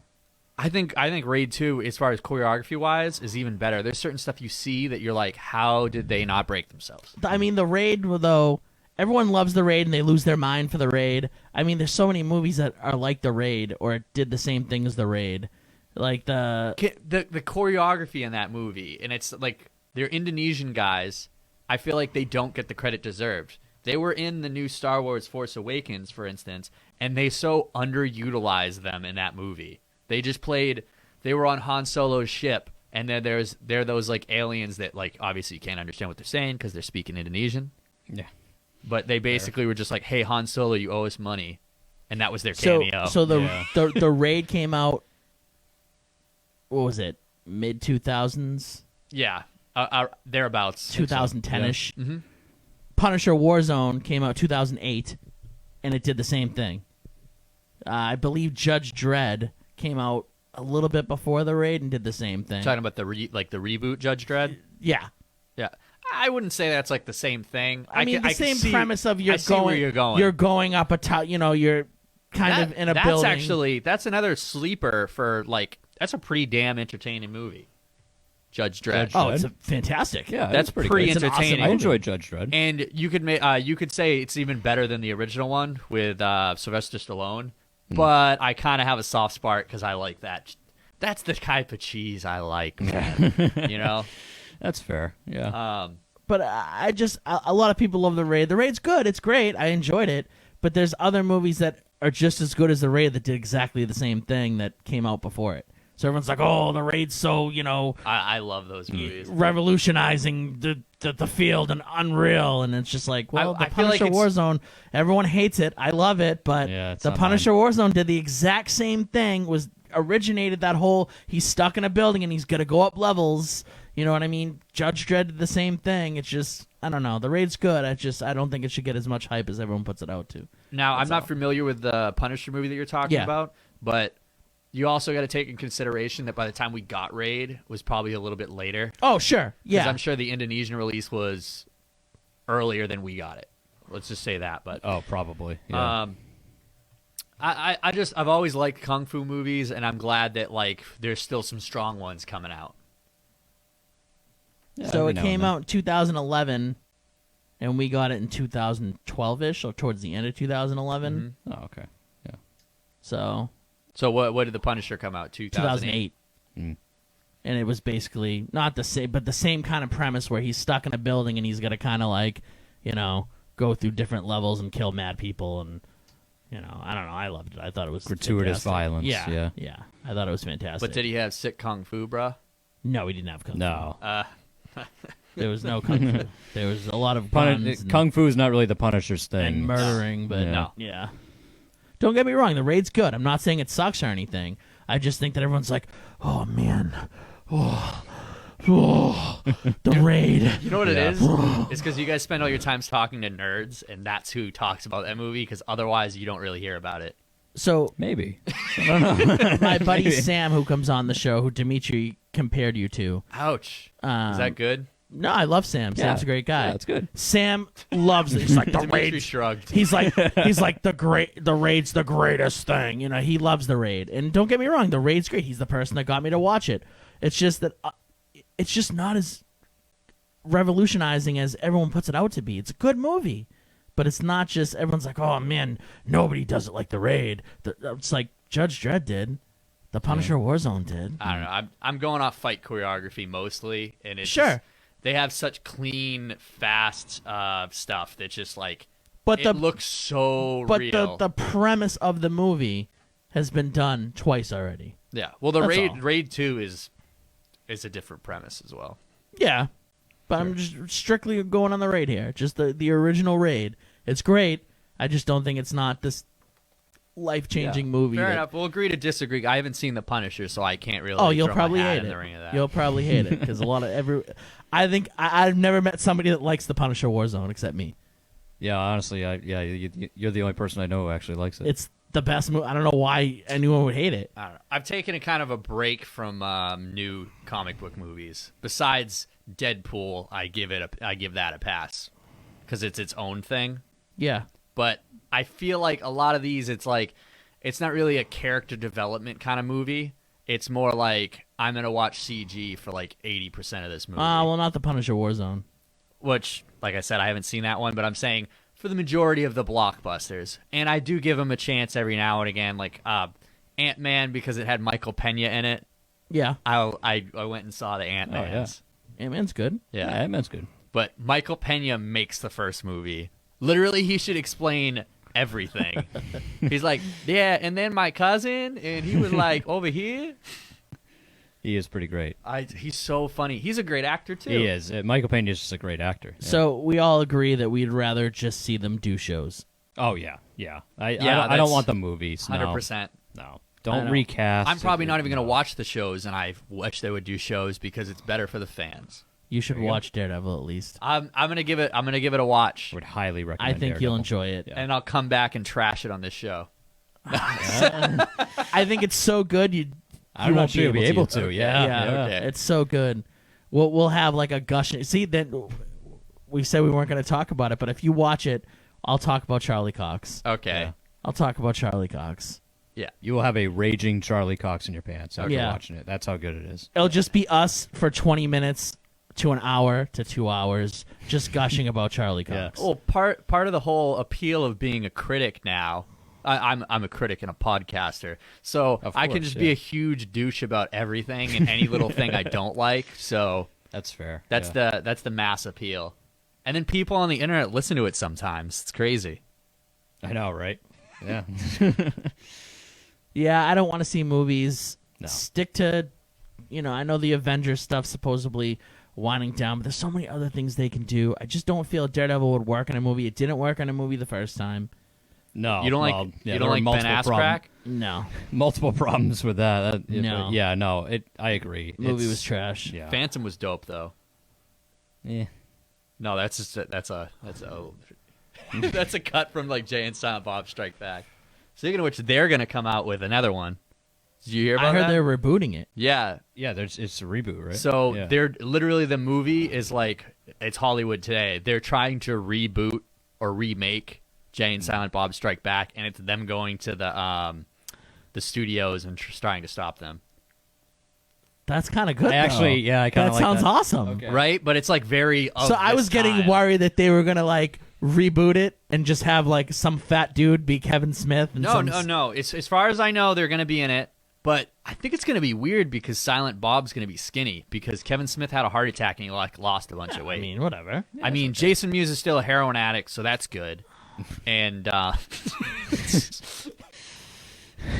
I think Raid 2, as far as choreography wise, is even better. There's certain stuff you see that you're like, how did they not break themselves? I mean, the Raid, though, everyone loves the Raid and they lose their mind for the Raid. I mean, there's so many movies that are like the Raid or did the same thing as the Raid, like the The choreography in that movie, and it's like they're Indonesian guys. I feel like they don't get the credit deserved. They were in the new Star Wars Force Awakens, for instance, and they so underutilized them in that movie. They just played. They were on Han Solo's ship, and then there are those like aliens that like obviously you can't understand what they're saying because they're speaking Indonesian. Yeah. But they basically were just like, "Hey, Han Solo, you owe us money," and that was their cameo. So the Yeah. the Raid came out. What was it? Mid 2000s, yeah, thereabouts. 2010ish. Mm-hmm. Punisher Warzone came out 2008, and it did the same thing. I believe Judge Dredd came out a little bit before the Raid and did the same thing. Talking about the reboot Judge Dredd. Yeah. Yeah, I wouldn't say that's like the same thing. I mean, can- the can same see- premise of I see where you're going. You're going up a top. You're kind of in a that's building. actually that's another sleeper for like that's a pretty damn entertaining movie. Judge Dredd. Judge Oh, it's Dredd? fantastic. Yeah, That's pretty pretty good. It's an awesome entertaining. I enjoyed Judge Dredd. And you could say it's even better than the original one with Sylvester Stallone. But I kind of have a soft spot because I like that. That's the type of cheese I like, man. You know. That's fair. Yeah. But I just a lot of people love the Raid. The Raid's good. It's great. I enjoyed it. But there's other movies that are just as good as the Raid that did exactly the same thing that came out before it. So everyone's like, "Oh, the Raid's so I love those movies. revolutionizing the field and unreal." And it's just like, well, I the feel like Punisher it's- Warzone, everyone hates it. I love it, but Yeah, it's the not Punisher Warzone did the exact same thing. Originated that whole he's stuck in a building and he's gonna go up levels. You know what I mean? Judge Dredd did the same thing. It's just I don't know. The Raid's good. I don't think it should get as much hype as everyone puts it out to. Now, I'm That's not all. familiar with the Punisher movie that you're talking Yeah. about, but you also got to take in consideration that by the time we got Raid was probably a little bit later. Oh sure, 'Cause yeah. I'm sure the Indonesian release was earlier than we got it. Let's just say that. But Oh, probably. Yeah. I've always liked kung fu movies, and I'm glad that like there's still some strong ones coming out. Yeah, So every it now and came then. out in 2011, and we got it in 2012ish, or towards the end of 2011. Oh, okay. Yeah. So So what did the Punisher come out? 2008. Mm. And it was basically not the same, but the same kind of premise where he's stuck in a building and he's got to kind of like, go through different levels and kill mad people and you know, I don't know. I loved it. I thought it was Gratuitous fantastic. violence, Yeah, yeah. I thought it was fantastic. But did he have sick kung fu, bruh? No, he didn't have kung fu. No. There was no kung fu. There was a lot of Pun- guns and, Kung Fu is not really the Punisher's thing. and murdering, but Yeah. No. yeah. Don't get me wrong. The Raid's good. I'm not saying it sucks or anything. I just think that everyone's like, oh man, the Raid. You know what Yeah. it is? It's because you guys spend all your time talking to nerds, and that's who talks about that movie, because otherwise you don't really hear about it. So Maybe. my buddy Sam, who comes on the show, who Dimitri compared you to. Ouch. Um, Is that good? No, I love Sam. Yeah. Sam's a great guy. Yeah, that's good. Sam loves it. He's like the Dimitri Raid. shrugged. He's like the Raid's the greatest thing. You know, he loves the Raid. And don't get me wrong, the Raid's great. He's the person that got me to watch it. It's just that it's just not as revolutionizing as everyone puts it out to be. It's a good movie, but it's not just everyone's like, oh man, nobody does it like the Raid. It's like Judge Dredd did. The Punisher Warzone did. I don't know. I'm going off fight choreography mostly, and it's Sure. just- they have such clean, fast stuff that just like But it looks so but real. the premise of the movie has been done twice already. Yeah. Well, the That's all. Raid 2 is a different premise as well. Yeah, but I'm just strictly going on the Raid here. Just the original Raid. It's great. I just don't think it's not this life-changing movie. Fair that- enough. We'll agree to disagree. I haven't seen The Punisher, so I can't really. Oh, you'll throw my probably hat hate in it. the ring of that. You'll probably hate it because a lot of I think I've never met somebody that likes the Punisher Warzone except me. Yeah, honestly, you're the only person I know who actually likes it. It's the best movie. I don't know why anyone would hate it. I don't know. I've taken a kind of a break from new comic book movies. Besides Deadpool, I give that a pass because it's its own thing. Yeah, But I feel like a lot of these, it's like it's not really a character development kind of movie. It's more like I'm gonna watch CG for like 80% of this movie. well, not the Punisher Warzone. Which, like I said, I haven't seen that one, but I'm saying for the majority of the blockbusters, and I do give them a chance every now and again, like Ant-Man because it had Michael Pena in it. Yeah, I went and saw the Ant-Man's. Ant-Man's good. Yeah. Yeah, Ant-Man's good. But Michael Pena makes the first movie. Literally, he should explain everything. He's like, yeah, and then my cousin, and he was like, over here. He is pretty great. He's so funny. He's a great actor, too. He is. Michael Pena is just a great actor. Yeah. So we all agree that we'd rather just see them do shows. Oh yeah. I Yeah, don't want the movies. 100%. No. I Don't know. recast. I'm probably not even going to No. watch the shows, and I wish they would do shows because it's better for the fans. You should There you go. watch Daredevil at least. I'm gonna give it a watch, Would highly I recommend. think you'll Daredevil. enjoy it. Yeah. and I'll come back and trash it on this show. I think it's so good you I'm won't not sure you'll be able to. Okay. Yeah. Yeah, okay. it's so good. We'll have like a gushing. See, then we said we weren't going to talk about it, but if you watch it, I'll talk about Charlie Cox. Okay. Yeah. I'll talk about Charlie Cox. You will have a raging Charlie Cox in your pants after Yeah. watching it. That's how good it is. It'll just be us for 20 minutes to an hour to 2 hours just gushing about Charlie Cox. Yeah. Well, part of the whole appeal of being a critic now. I'm a critic and a podcaster, so Of I can course, just yeah. be a huge douche about everything and any little thing I don't like. So That's fair. that's yeah. the mass appeal. And then people on the internet listen to it sometimes. It's crazy. I know, right? Yeah. Yeah, I don't want to see movies. No. Stick to, I know the Avengers stuff supposedly winding down, but there's so many other things they can do. I just don't feel Daredevil would work in a movie. It didn't work in a movie the first time. No. You don't well, like yeah, you there don't were like Ben multiple Askren? No. Multiple problems with that. No. Yeah. No. I agree. The movie It's- was trash. Yeah. Phantom was dope though. Yeah. No, that's a that's a cut from like Jay and Silent Bob Strike Back. Speaking of which, they're gonna come out with another one. Did you hear about I heard that? they're rebooting it. Yeah. Yeah. It's a reboot, right? So yeah. they're literally the movie is like it's Hollywood today. They're trying to reboot or remake Jay and Silent Bob Strike Back, and it's them going to the studios and trying to stop them. That's kind of good. I actually, though. yeah, I kind that of like sounds that. awesome. Okay. Right? But it's like very of So I this was getting time. worried that they were gonna like reboot it and just have like some fat dude be Kevin Smith. And No. It's as far as I know, they're gonna be in it. But I think it's gonna be weird because Silent Bob's gonna be skinny because Kevin Smith had a heart attack and he like lost a bunch of weight. I mean, whatever. Jason Mewes is still a heroin addict, so that's good. and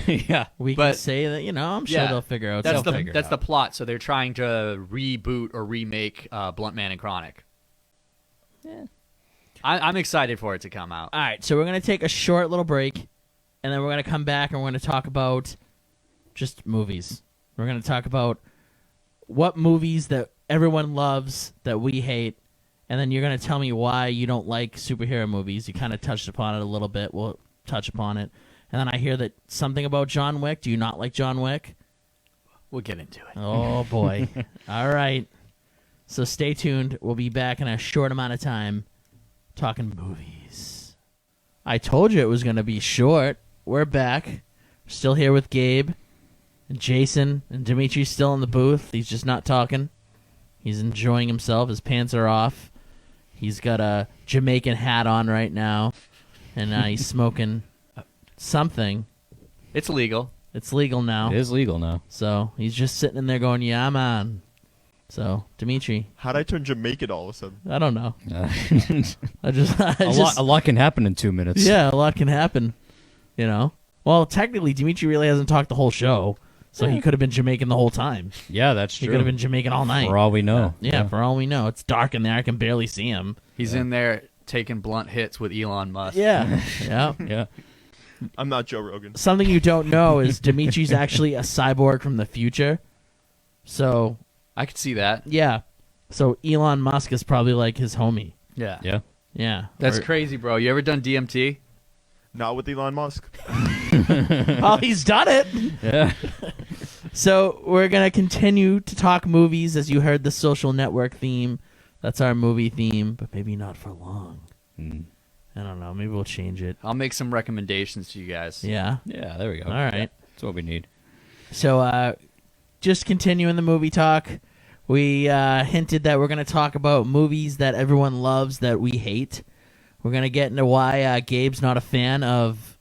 Yeah. We can say that, I'm sure they'll figure out that's something. the plot. So they're trying to reboot or remake Blunt Man and Chronic. Yeah. I'm excited for it to come out. All right, so we're going to take a short little break, and then we're going to come back and we're going to talk about just movies. We're going to talk about what movies that everyone loves that we hate, and then you're going to tell me why you don't like superhero movies. You kind of touched upon it a little bit. We'll touch upon it. And then I hear that something about John Wick. Do you not like John Wick? We'll get into it. Oh, boy. All right. So stay tuned. We'll be back in a short amount of time talking movies. I told you it was going to be short. We're back. Still here with Gabe and Jason, and Dimitri's still in the booth. He's just not talking. He's enjoying himself. His pants are off. He's got a Jamaican hat on right now, and he's smoking something. It's legal. It's legal now. It is legal now. So he's just sitting in there going, yeah, man. So, Dimitri, How'd I turn Jamaican all of a sudden? I don't know. A lot can happen in 2 minutes. Yeah, a lot can happen, Well, technically, Dimitri really hasn't talked the whole show, so he could have been Jamaican the whole time. Yeah, that's He true. could have been Jamaican all night. For all we know. Yeah, for all we know. It's dark in there. I can barely see him. He's in there taking blunt hits with Elon Musk. Yeah. Yeah. Yeah. I'm not Joe Rogan. Something you don't know is Dimitri's actually a cyborg from the future. So, I could see that. yeah. So Elon Musk is probably like his homie. Yeah. Yeah. Yeah. That's crazy, bro. You ever done DMT? Not with Elon Musk. Oh, he's done it. Yeah. So we're going to continue to talk movies, as you heard the social network theme. That's our movie theme, but maybe not for long. I don't know. Maybe we'll change it. I'll make some recommendations to you guys. Yeah. Yeah, there we go. All right. Yeah, that's what we need. So just continuing the movie talk, we hinted that we're going to talk about movies that everyone loves that we hate. We're going to get into why Gabe's not a fan of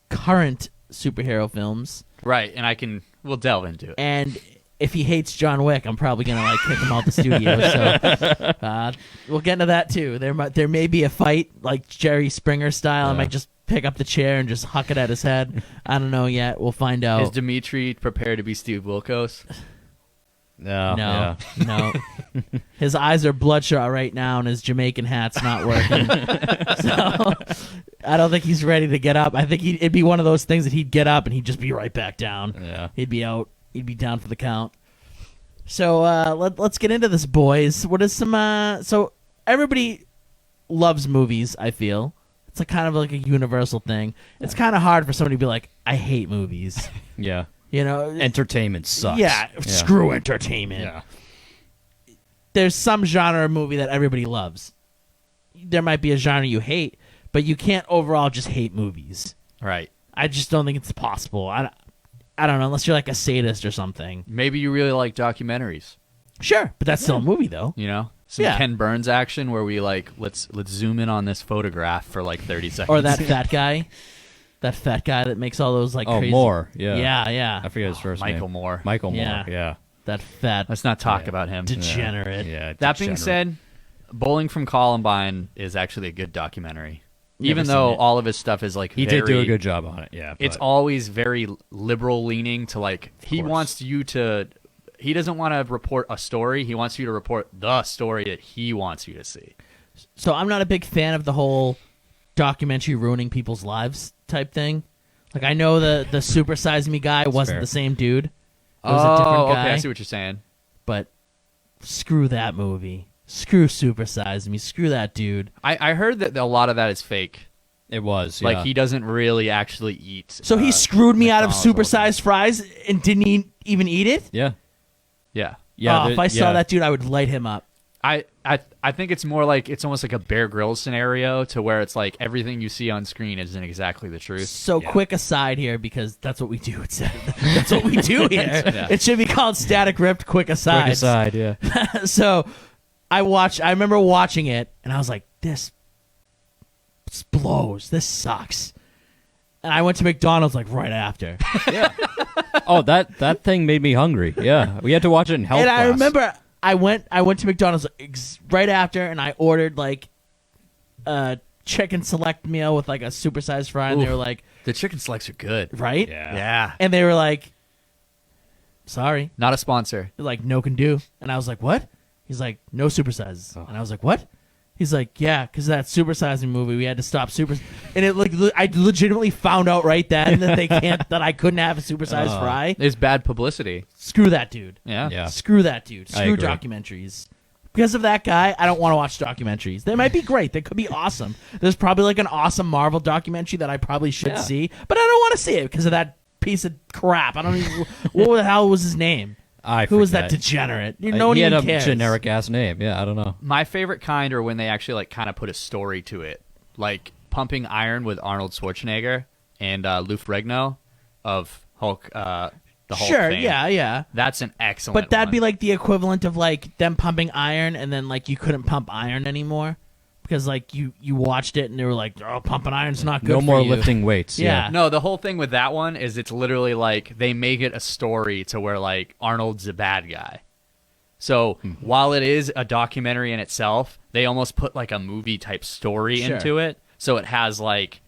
current superhero films. Right, and we'll delve into it. And if he hates John Wick, I'm probably going to kick him out the studio. So we'll get into that too. There may be a fight like Jerry Springer style. I might just pick up the chair and just huck it at his head. I don't know yet. We'll find out. Is Dimitri prepared to be Steve Wilkos? No. No, no. His eyes are bloodshot right now, and his Jamaican hat's not working. So I don't think he's ready to get up. I think it'd be one of those things that he'd get up and he'd just be right back down. Yeah. He'd be out. He'd be down for the count. So let's get into this, boys. What is some? So everybody loves movies. I feel it's kind of like a universal thing. It's kind of hard for somebody to be like, I hate movies. Yeah. Entertainment sucks. Yeah, screw entertainment. Yeah. There's some genre of movie that everybody loves. There might be a genre you hate, but you can't overall just hate movies. Right. I just don't think it's possible. I don't know, unless you're like a sadist or something. Maybe you really like documentaries. Sure, but that's still a movie, though. Some Yeah. Ken Burns action where we let's zoom in on this photograph for 30 seconds. Or that fat guy. That fat guy that makes all those crazy... Moore. Yeah. Yeah. I forget his first name. Michael Moore. Michael Moore. Yeah. Yeah. That fat Let's not talk about him. degenerate. Yeah. That being degenerate. said, Bowling from Columbine is actually a good documentary. Never Even seen though it. all of his stuff is he did do a good job on it. Yeah. It's but- always very liberal leaning to he course. wants you to. He doesn't want to report a story. He wants you to report the story that he wants you to see. So I'm not a big fan of the whole documentary ruining people's lives type thing. I know the Super Size Me guy wasn't fair. the same dude. It was a different guy. Okay, I see what you're saying. But screw that movie. Screw Super Size Me. Screw that dude. I heard that a lot of that is fake. It was. Yeah. He doesn't really actually eat. So he screwed me out of McDonald's all the time. supersized fries and didn't even eat it? Yeah. Yeah. Yeah. If I saw that dude, I would light him up. I think it's more it's almost like a Bear Grylls scenario to where it's everything you see on screen isn't exactly the truth. So Yeah. quick aside here, because that's what we do. That's what we do here. Yeah. It should be called Static Ripped Quick Aside. Quick aside. Yeah. So I remember watching it, and I was like, this blows. This sucks. And I went to McDonald's right after. Oh, that thing made me hungry. Yeah. We had to watch it in health And class. I remember I went to McDonald's right after, and I ordered chicken select meal with like a supersized fry, and they Oof. were like, The chicken selects are good. right? Yeah. And they were like, sorry. Not a sponsor. They're like, no can do. And I was like, what? He's like, no supersizes. And I was like, what? He's like, yeah, because that supersizing movie, we had to stop super. And it like I legitimately found out right then that they can't, that I couldn't have a supersized fry. There's bad publicity. Screw that dude. Yeah. Yeah. Screw that dude. I Screw agree. documentaries. Because of that guy, I don't want to watch documentaries. They might be great. They could be awesome. There's probably like an awesome Marvel documentary that I probably should see, but I don't want to see it because of that piece of crap. I don't even. What the hell was his name? Who was that degenerate? No one he had even a cares. generic ass name. Yeah, I don't know. My favorite kind are when they actually like kind of put a story to it, like Pumping Iron with Arnold Schwarzenegger and Lou Ferrigno of Hulk. The Hulk Sure, fame. yeah. That's an excellent. But that'd one. be like the equivalent of like them pumping iron and then like you couldn't pump iron anymore because like you watched it and they were like, oh, pumping iron's not good. No for more you. lifting weights. Yeah. No, the whole thing with that one is it's literally like they make it a story to where like Arnold's a bad guy. So while it is a documentary in itself, they almost put like a movie type story Sure. into it. So it has like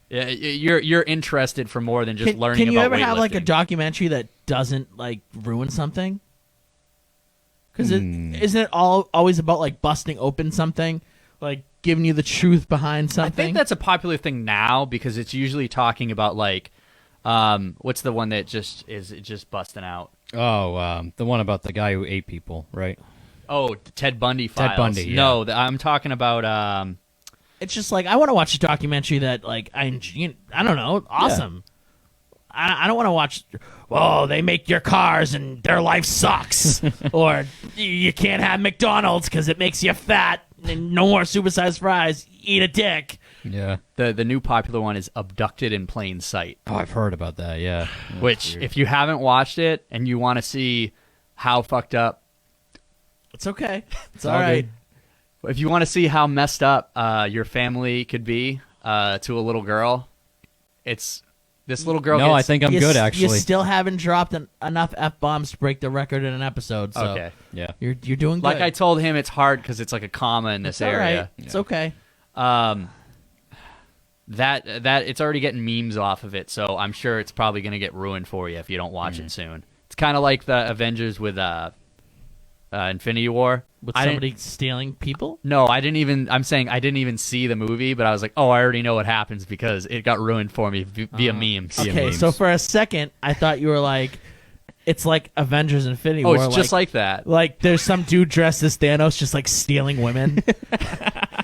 you're interested for more than just learning Can you about ever have like a weightlifting. documentary that doesn't like ruin something? Because isn't it always about like busting open something, like giving you the truth behind I something? think that's a popular thing now because it's usually talking about like what's the one that just is just busting out? Oh, the one about the guy who ate people, right? Oh, Ted Bundy files. Ted Bundy, yeah. No, I'm talking about It's just like I want to watch a documentary that like I don't know, awesome. I don't want to watch. Well, they make your cars and their life sucks, or you can't have McDonald's because it makes you fat. And no more supersized fries. Eat a dick. Yeah. the new popular one is Abducted in Plain Sight. Oh, I've heard about that. Yeah. That's Which, weird. if you haven't watched it and you want to see how fucked up, It's okay. It's all all right. good. if you want to see how messed up your family could be to a little girl, it's this little girl. No, I gets, think I'm good You actually. still haven't dropped enough f-bombs to break the record in an episode. So okay. Yeah. you're doing good. Like I told him, it's hard because it's like a comma in this it's all right. area. It's okay. That it's already getting memes off of it, so I'm sure it's probably gonna get ruined for you if you don't watch it soon. It's kind of like the Avengers with Infinity War. With I didn't- somebody stealing people. No, I didn't even. I'm saying I didn't even see the movie, but I was like, oh, I already know what happens because it got ruined for me via memes. Via Okay, memes. so for a second, I thought you were like, it's like Avengers Infinity Oh, War. it's just like that. Like there's some dude dressed as Thanos just like stealing women.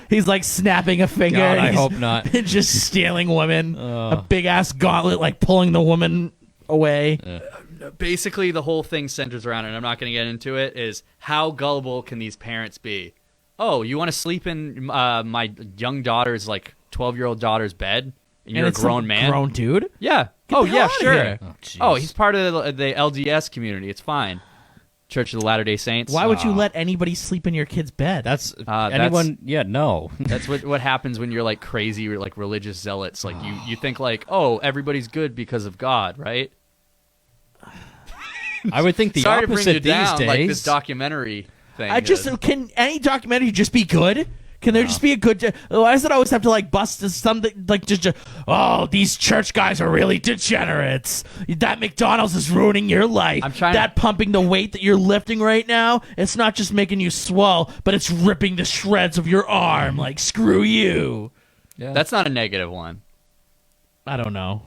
He's like snapping a finger. God, and I he's hope not. just stealing women. A big ass gauntlet, like pulling the woman away. Basically, the whole thing centers around, and I'm not going to get into it, is how gullible can these parents be? Oh, you want to sleep in my young daughter's, like, 12-year-old daughter's bed? And you're a it's grown some man? Grown dude. Yeah. Get Oh, the hell yeah, outta sure. here. Oh, jeez. Oh, he's part of the LDS community. It's fine. Church of the Latter-day Saints. Why would you let anybody sleep in your kid's bed? That's that's- anyone. Yeah. No. That's what happens when you're, like, crazy or, like, religious zealots. Like, you think, like, oh, everybody's good because of God, right? I would think the Sorry to bring opposite you these down, days. like, this documentary thing. Can any documentary just be good? Can there just be a good? Why does it always have to like bust something like just oh, these church guys are really degenerates. That McDonald's is ruining your life. I'm trying that pumping the weight that you're lifting right now. It's not just making you swell, but it's ripping the shreds of your arm. Like screw you. Yeah. That's not a negative one. I don't know.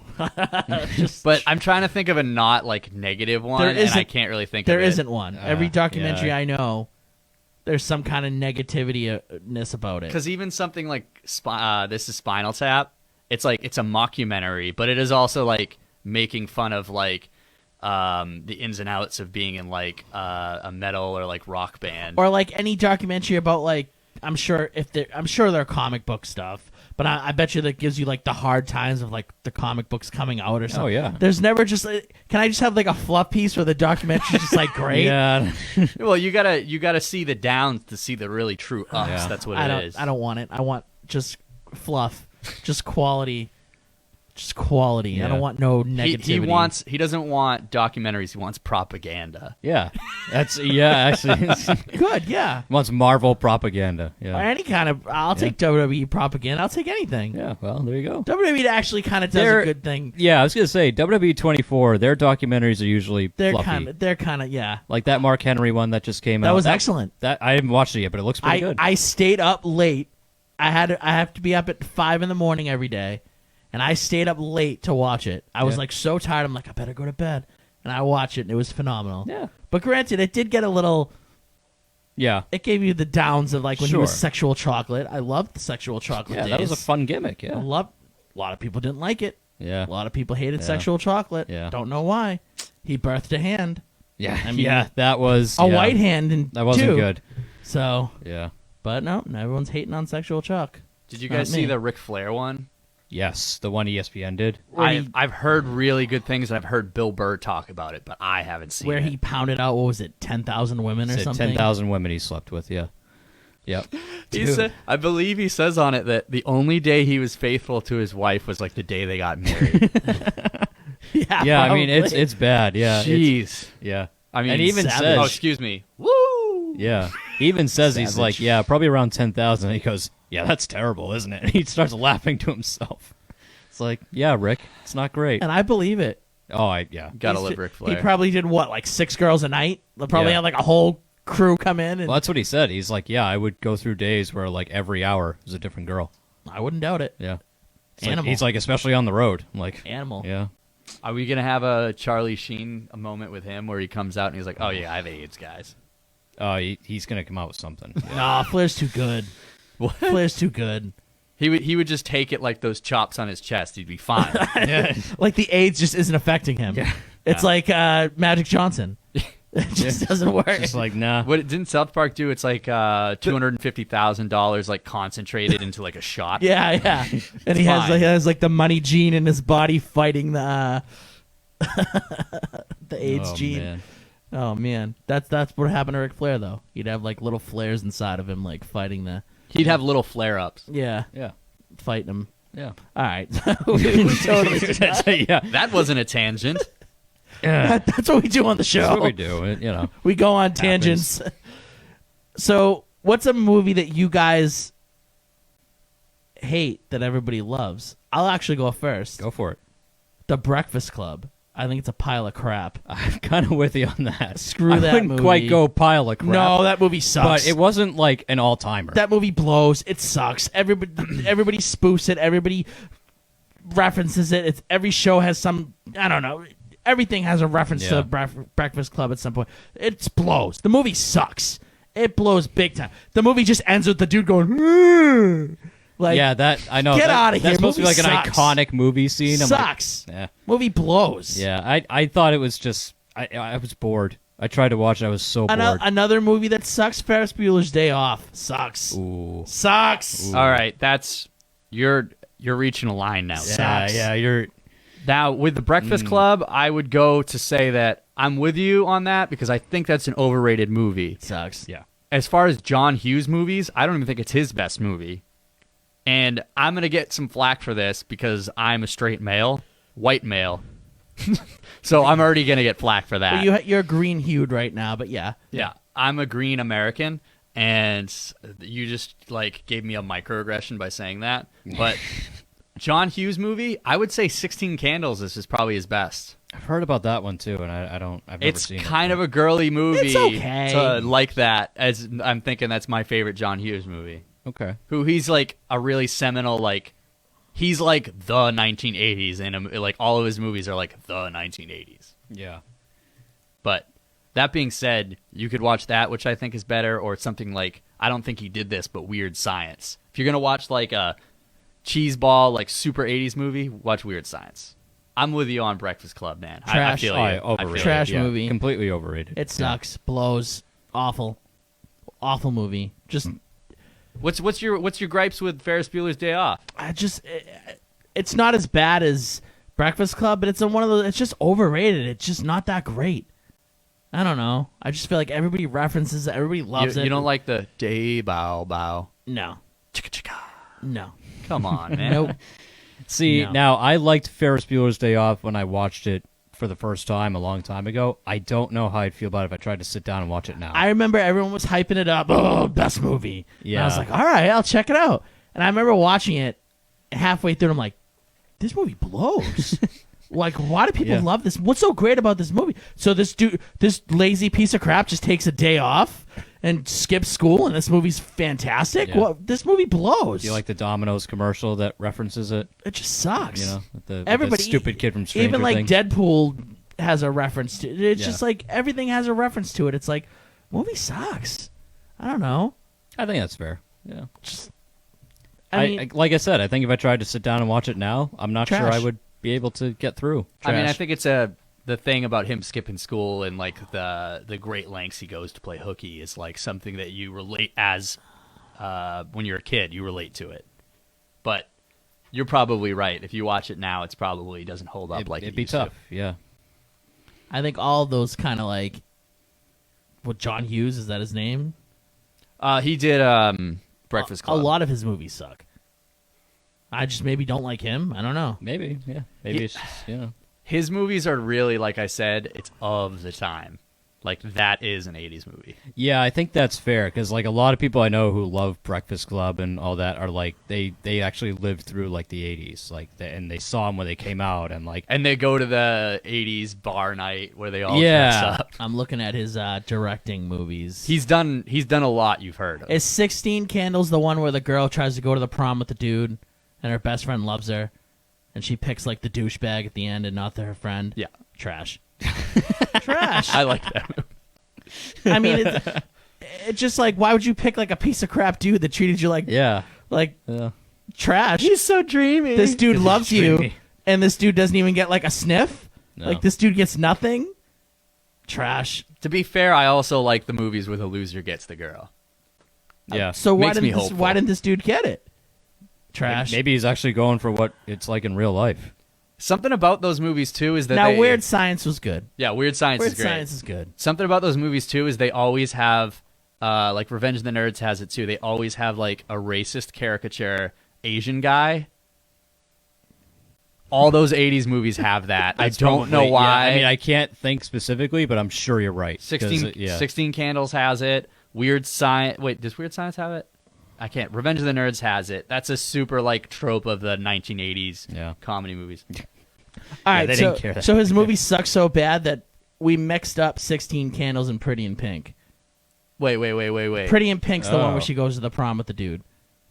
But I'm trying to think of a not like negative one, There and I isn't- can't really think There of it. isn't one. Every documentary yeah. I know, there's some kind of negativity-ness about it. Because even something like this is Spinal Tap, it's like it's a mockumentary, but it is also like making fun of like the ins and outs of being in like a metal or like rock band. Or like any documentary about like I'm sure they're comic book stuff, but I bet you that gives you like the hard times of like the comic books coming out or something. Oh, yeah. There's never just can I just have like a fluff piece where the documentary's just like great? Yeah. Well, you gotta see the downs to see the really true ups. Yeah. That's what I it don't is. I don't want it. I want just fluff, just quality Just quality. I Yeah. don't want no negativity. He doesn't want documentaries. He wants propaganda. Yeah, actually, Good, yeah. wants Marvel propaganda. Or Yeah, any kind of. I'll take WWE propaganda. I'll take anything. yeah. Well, there you go. WWE actually kind of does They're- a good thing. Yeah, I was gonna say WWE 24. Their documentaries are usually They're fluffy. kind of yeah. Like that Mark Henry one that just came out. That was excellent. That I haven't watched it yet, but it looks pretty good. I stayed up late. I have to be up at 5 in the morning every day, and I stayed up late to watch it. I was Yeah. like so tired. I'm like, I better go to bed, and I watched it, and it was phenomenal. Yeah. But granted, it did get a little. Yeah, It gave you the downs of like when he was Sure. sexual chocolate. I loved the sexual chocolate yeah. days. That was a fun gimmick. I Yeah, loved. A lot of people didn't like it. yeah, A lot of people hated Yeah. sexual chocolate. Yeah. Don't know why. He birthed a hand, yeah. I mean, yeah, that was a yeah, white hand, and That wasn't two. good. So, Yeah. but no, everyone's hating on sexual choc. Did you Not guys see me. the Ric Flair one? Yes, the one ESPN did. I've heard really good things, and I've heard Bill Burr talk about it, but I haven't seen Where it. he pounded out, what was it, 10,000 women or Said something? 10,000 women he slept with. Yeah. Yep. He said, I believe he says on it that the only day he was faithful to his wife was like the day they got married. Yeah, Yeah, I mean probably. it's bad. Yeah. it's- Jeez. Yeah. I mean, and he even savage. says, oh, excuse me. Woo! yeah, he even says he's Savage. like, yeah, probably around 10,000. He goes, yeah, that's terrible, isn't it? And he starts laughing to himself. It's like, yeah, Rick, it's not great. And I believe it. Oh, yeah. Gotta He's- live Ric Flair. He probably did what, like 6 girls a night? They probably Yeah. had like a whole crew come in. And Well, that's what he said. He's like, yeah, I would go through days where like every hour was a different girl. I wouldn't doubt it. Yeah. It's like- Animal. he's like, especially on the road. I'm like, Animal. yeah. Are we going to have a Charlie Sheen a moment with him where he comes out and he's like, oh, yeah, I have AIDS, guys? Oh, he's gonna come out with something. Yeah. Nah, Flair's too good. What? Flair's too good. He would just take it like those chops on his chest. He'd be fine. Like the AIDS just isn't affecting him. Yeah. It's like Magic Johnson. It just doesn't work. Just like, nah. What didn't South Park do? It's like $250,000 like concentrated into like a shot. Yeah, yeah. And he has like the money gene in his body fighting the the AIDS Oh, gene. man. Oh man, that's what happened to Ric Flair though. He'd have like little flares inside of him, like fighting the He'd have little flare-ups. yeah, Yeah. fighting him. Yeah. All right, we totally yeah. That wasn't a tangent. Yeah. that's what we do on the show. That's what we do. You know. We go on tangents. So, what's a movie that you guys hate that everybody loves? I'll actually go first. Go for it. The Breakfast Club. I think it's a pile of crap. I'm kind of with you on that. Screw I that wouldn't movie. quite go pile of crap. No, that movie sucks. but it wasn't like an all-timer. That movie blows. It sucks. Everybody spoofs it. Everybody references it. It's every show has some. I don't know. Everything has a reference Yeah. to Breakfast Club at some point. It blows. The movie sucks. It blows big time. The movie just ends with the dude going. "Hmm." Like yeah, that I know. Get that- outta here. That's supposed to be Movie like sucks. an iconic movie scene. I'm like, sucks. yeah, Movie blows. yeah. I thought it was just. I was bored. I tried to watch it. I was so bored. Another movie that sucks. Ferris Bueller's Day Off sucks. Ooh. Sucks. All right, that's you're reaching a line now. Yeah, Sucks. yeah. You're. Now, with the Breakfast Club, I would go to say that I'm with you on that because I think that's an overrated movie. Sucks. Yeah. As far as John Hughes movies, I don't even think it's his best movie. And I'm going to get some flack for this because I'm a straight male, white male. So I'm already going to get flack for that. Well, you're green hued right now, but yeah. Yeah, I'm a green American, and you just like gave me a microaggression by saying that. But John Hughes movie, I would say 16 Candles is probably his best. I've heard about that one too, and I've never It's seen it. kind of a girly movie. It's okay. To like that, as I'm thinking that's my favorite John Hughes movie. Okay. Who he's like a really seminal like. He's like the 1980s, and like all of his movies are like the 1980s. Yeah. But that being said, you could watch that, which I think is better, or something like, I don't think he did this, but Weird Science. If you're going to watch like a cheeseball, like super 80s movie, watch Weird Science. I'm with you on Breakfast Club, man. I Trash. feel Oh, you. I feel overrated. you. Trash yeah. movie. Completely overrated. It sucks. Blows. Awful. Awful movie. Just What's your gripes with Ferris Bueller's Day Off? it's not as bad as Breakfast Club, but it's one of those. It's just overrated. It's just not that great. I don't know. I just feel like everybody references it. Everybody loves it. You don't like the day bow bow? No. Chicka chicka. No. Come on, man. Nope. See, No. now I liked Ferris Bueller's Day Off when I watched it for the first time a long time ago. I don't know how I'd feel about it if I tried to sit down and watch it now. I remember everyone was hyping it up. Oh, best movie. And I was Yeah. like, all right, I'll check it out. And I remember watching it halfway through. I'm like, this movie blows. Like, why do people Yeah. love this? What's so great about this movie? So this lazy piece of crap just takes a day off and skips school, and this movie's fantastic. Yeah. Well, this movie blows. Do you like the Domino's commercial that references it? It just sucks. You know, with the Everybody, stupid kid from Stranger even like Things. Deadpool has a reference to it. It's Yeah. just like everything has a reference to it. It's like, movie sucks. I don't know. I think that's fair. Yeah. I mean, like I said, I think if I tried to sit down and watch it now, I'm not sure I Trash. would be able to get through. I mean, I Trash. think it's the thing about him skipping school and like the great lengths he goes to play hooky is like something that you relate as when you're a kid, you relate to it. But you're probably right. If you watch it now, it's probably doesn't hold up like it'd it be used tough. to. Yeah. I think all those kind of like, what, John Hughes, is that his name? He did Breakfast Club. A lot of his movies suck. I just maybe don't like him. I don't know. Maybe. Yeah. Maybe Yeah. it's just, you know. His movies are really, like I said, it's of the time. Like, that is an 80s movie. Yeah, I think that's fair because like a lot of people I know who love Breakfast Club and all that are like they actually lived through like the 80s, like and they saw them when they came out and like And they go to the 80s bar night where they all Yeah. dress up. I'm looking at his directing movies. He's done a lot you've heard of. Is 16 Candles the one where the girl tries to go to the prom with the dude and her best friend loves her and she picks like the douchebag at the end and not her friend? Yeah. Trash. Trash. I like that movie. I mean, it's just like, why would you pick like a piece of crap dude that treated you like yeah. trash? He's so dreamy. This dude 'Cause loves he's you, dreamy. and this dude doesn't even get like a sniff. No. Like this dude gets nothing. Trash. To be fair, I also like the movies where the loser gets the girl. Yeah. So why Makes me didn't hopeful. why didn't this dude get it? Trash. Maybe he's actually going for what it's like in real life. Something about those movies too is that Now, they, Weird Science was good. Yeah, Weird Science Weird is great. Science is good. Something about those movies too is they always have, like Revenge of the Nerds has it too. They always have like a racist caricature Asian guy. All those '80s movies have that. I That's don't know probably- why. Yeah, I mean, I can't think specifically, but I'm sure you're right. 'cause 16, yeah. 16 Candles has it. Weird Science. Wait, does Weird Science have it? I can't. Revenge of the Nerds has it. That's a super like trope of the 1980s Yeah. comedy movies. All right, they so, didn't care that so his movie sucks so bad that we mixed up 16 Candles and Pretty in Pink. Wait. Pretty in Pink's the one Oh. where she goes to the prom with the dude.